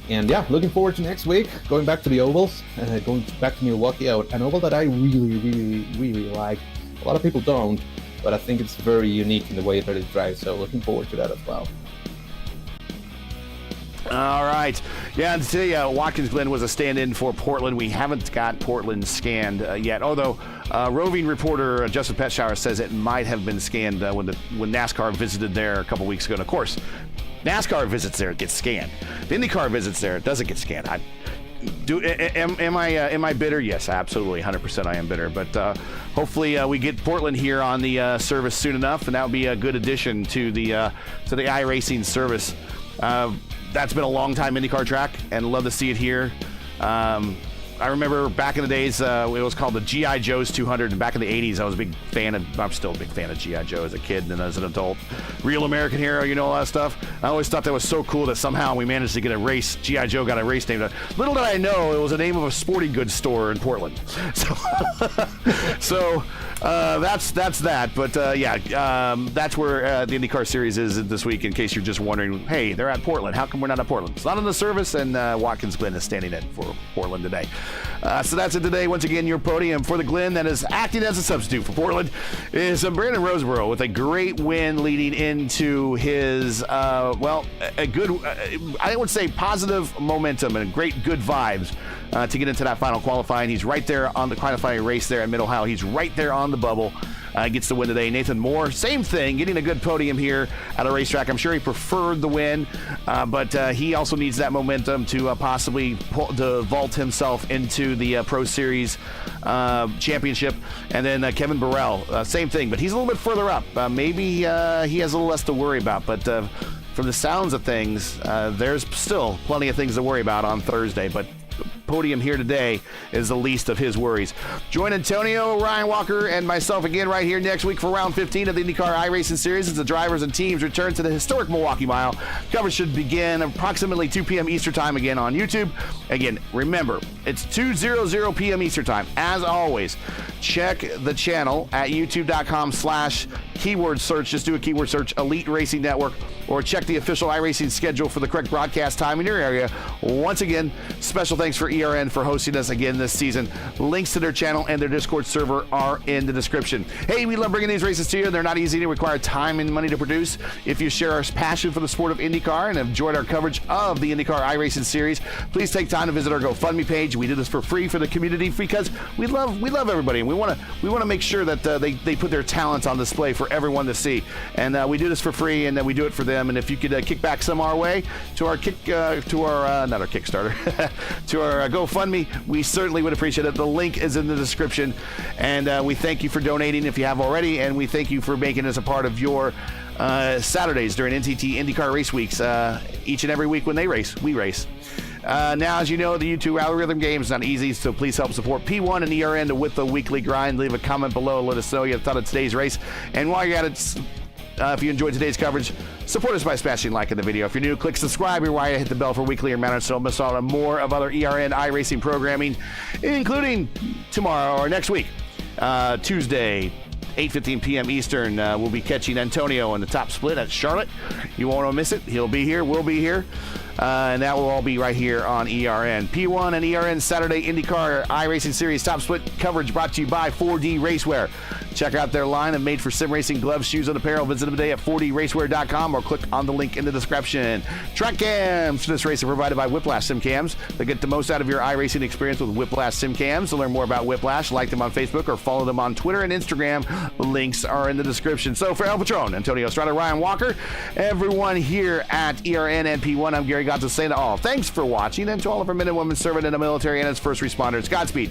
And yeah, looking forward to next week, going back to the ovals, going back to Milwaukee, an oval that I really like. A lot of people don't, but I think it's very unique in the way that it drives, so looking forward to that as well. All right. Yeah, today Watkins Glen was a stand-in for Portland. We haven't got Portland scanned yet, although roving reporter Justin Petschauer says it might have been scanned when NASCAR visited there a couple weeks ago. And of course, NASCAR visits there, it gets scanned. The IndyCar visits there, it doesn't get scanned. Am I bitter? Yes, absolutely, 100% I am bitter. But hopefully we get Portland here on the service soon enough, and that would be a good addition to the iRacing service. That's been a long time IndyCar track, and love to see it here. I remember back in the days, it was called the G.I. Joe's 200, and back in the 80s, I was a big fan of, I'm still a big fan of G.I. Joe as a kid and as an adult. Real American Hero, all that stuff. I always thought that was so cool that somehow we managed to get a race, G.I. Joe got a race named. Little did I know, it was the name of a sporting goods store in Portland. So that's that. But that's where the IndyCar series is this week, in case you're just wondering, hey, they're at Portland. How come we're not at Portland? It's not on the service, and Watkins Glen is standing in for Portland today. So that's it today. Once again, your podium for the Glen that is acting as a substitute for Portland is Brandon Roseborough with a great win leading into his, a good, I would say positive momentum and good vibes to get into that final qualifying. He's right there on the qualifying race there at Mid-Ohio. He's right there on the bubble. Gets the win today. Nathan Moore, same thing, getting a good podium here at a racetrack. I'm sure he preferred the win, but he also needs that momentum to possibly to vault himself into the Pro Series championship. And then Kevin Burrell, same thing, but he's a little bit further up. Maybe he has a little less to worry about, but from the sounds of things, there's still plenty of things to worry about on Thursday, but podium here today is the least of his worries. Join Antonio, Ryan Walker, and myself again right here next week for round 15 of the IndyCar iRacing series as the drivers and teams return to the historic Milwaukee Mile. Coverage should begin approximately 2 p.m. Eastern Time again on YouTube. Again, remember, it's 2:00 p.m. Eastern Time. As always, check the channel at youtube.com/keyword search. Just do a keyword search, Elite Racing Network, or check the official iRacing schedule for the correct broadcast time in your area. Once again, special thanks for ERN for hosting us again this season. Links to their channel and their Discord server are in the description. Hey, we love bringing these races to you. They're not easy to require time and money to produce. If you share our passion for the sport of IndyCar and have enjoyed our coverage of the IndyCar iRacing series, please take time to visit our GoFundMe page. We do this for free for the community because we love everybody, and we want to make sure that they put their talents on display for everyone to see. And we do this for free, and we do it for them. And if you could kick back some our way to our not our Kickstarter, to our GoFundMe, we certainly would appreciate it. The link is in the description, and we thank you for donating if you have already, and we thank you for making us a part of your Saturdays during NTT IndyCar race weeks. Each and every week when they race, we race. Now, as you know, the YouTube algorithm game is not easy, so please help support P1 and ERN with the weekly grind. Leave a comment below. Let us know you thought of today's race. And while you're at it, if you enjoyed today's coverage, support us by smashing like in the video. If you're new, click subscribe and why hit the bell for weekly reminders so don't miss out on more of other ERN iRacing programming, including tomorrow or next week, Tuesday, 8:15 p.m. Eastern. We'll be catching Antonio in the top split at Charlotte. You won't want to miss it. He'll be here. We'll be here. And that will all be right here on ERN. P1 and ERN Saturday IndyCar iRacing Series Top Split coverage brought to you by 4D Racewear. Check out their line of made for sim racing gloves, shoes, and apparel. Visit them today at 4dracewear.com or click on the link in the description. Track cams for this race are provided by Whiplash Sim Cams. They get the most out of your iRacing experience with Whiplash Sim Cams. To learn more about Whiplash, like them on Facebook or follow them on Twitter and Instagram. Links are in the description. So for El Patron, Antonio Estrada, Ryan Walker, everyone here at ERN and P1, I'm Gary Got to say to all, thanks for watching, and to all of our men and women serving in the military and its first responders, Godspeed,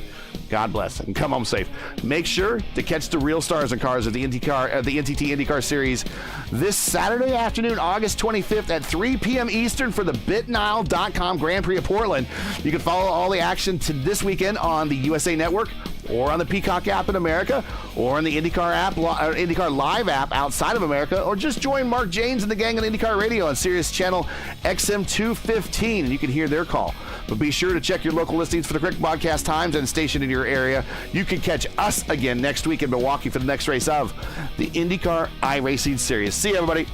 God bless, and come home safe. Make sure to catch the real stars and cars of the IndyCar, the NTT IndyCar Series this Saturday afternoon, August 25th at 3 p.m. Eastern for the BitNile.com Grand Prix of Portland. You can follow all the action to this weekend on the USA Network, or on the Peacock app in America, or on the IndyCar app, or IndyCar Live app outside of America, or just join Mark Janes and the gang on IndyCar Radio on Sirius Channel XM215, and you can hear their call. But be sure to check your local listings for the correct broadcast times and station in your area. You can catch us again next week in Milwaukee for the next race of the IndyCar iRacing Series. See you, everybody.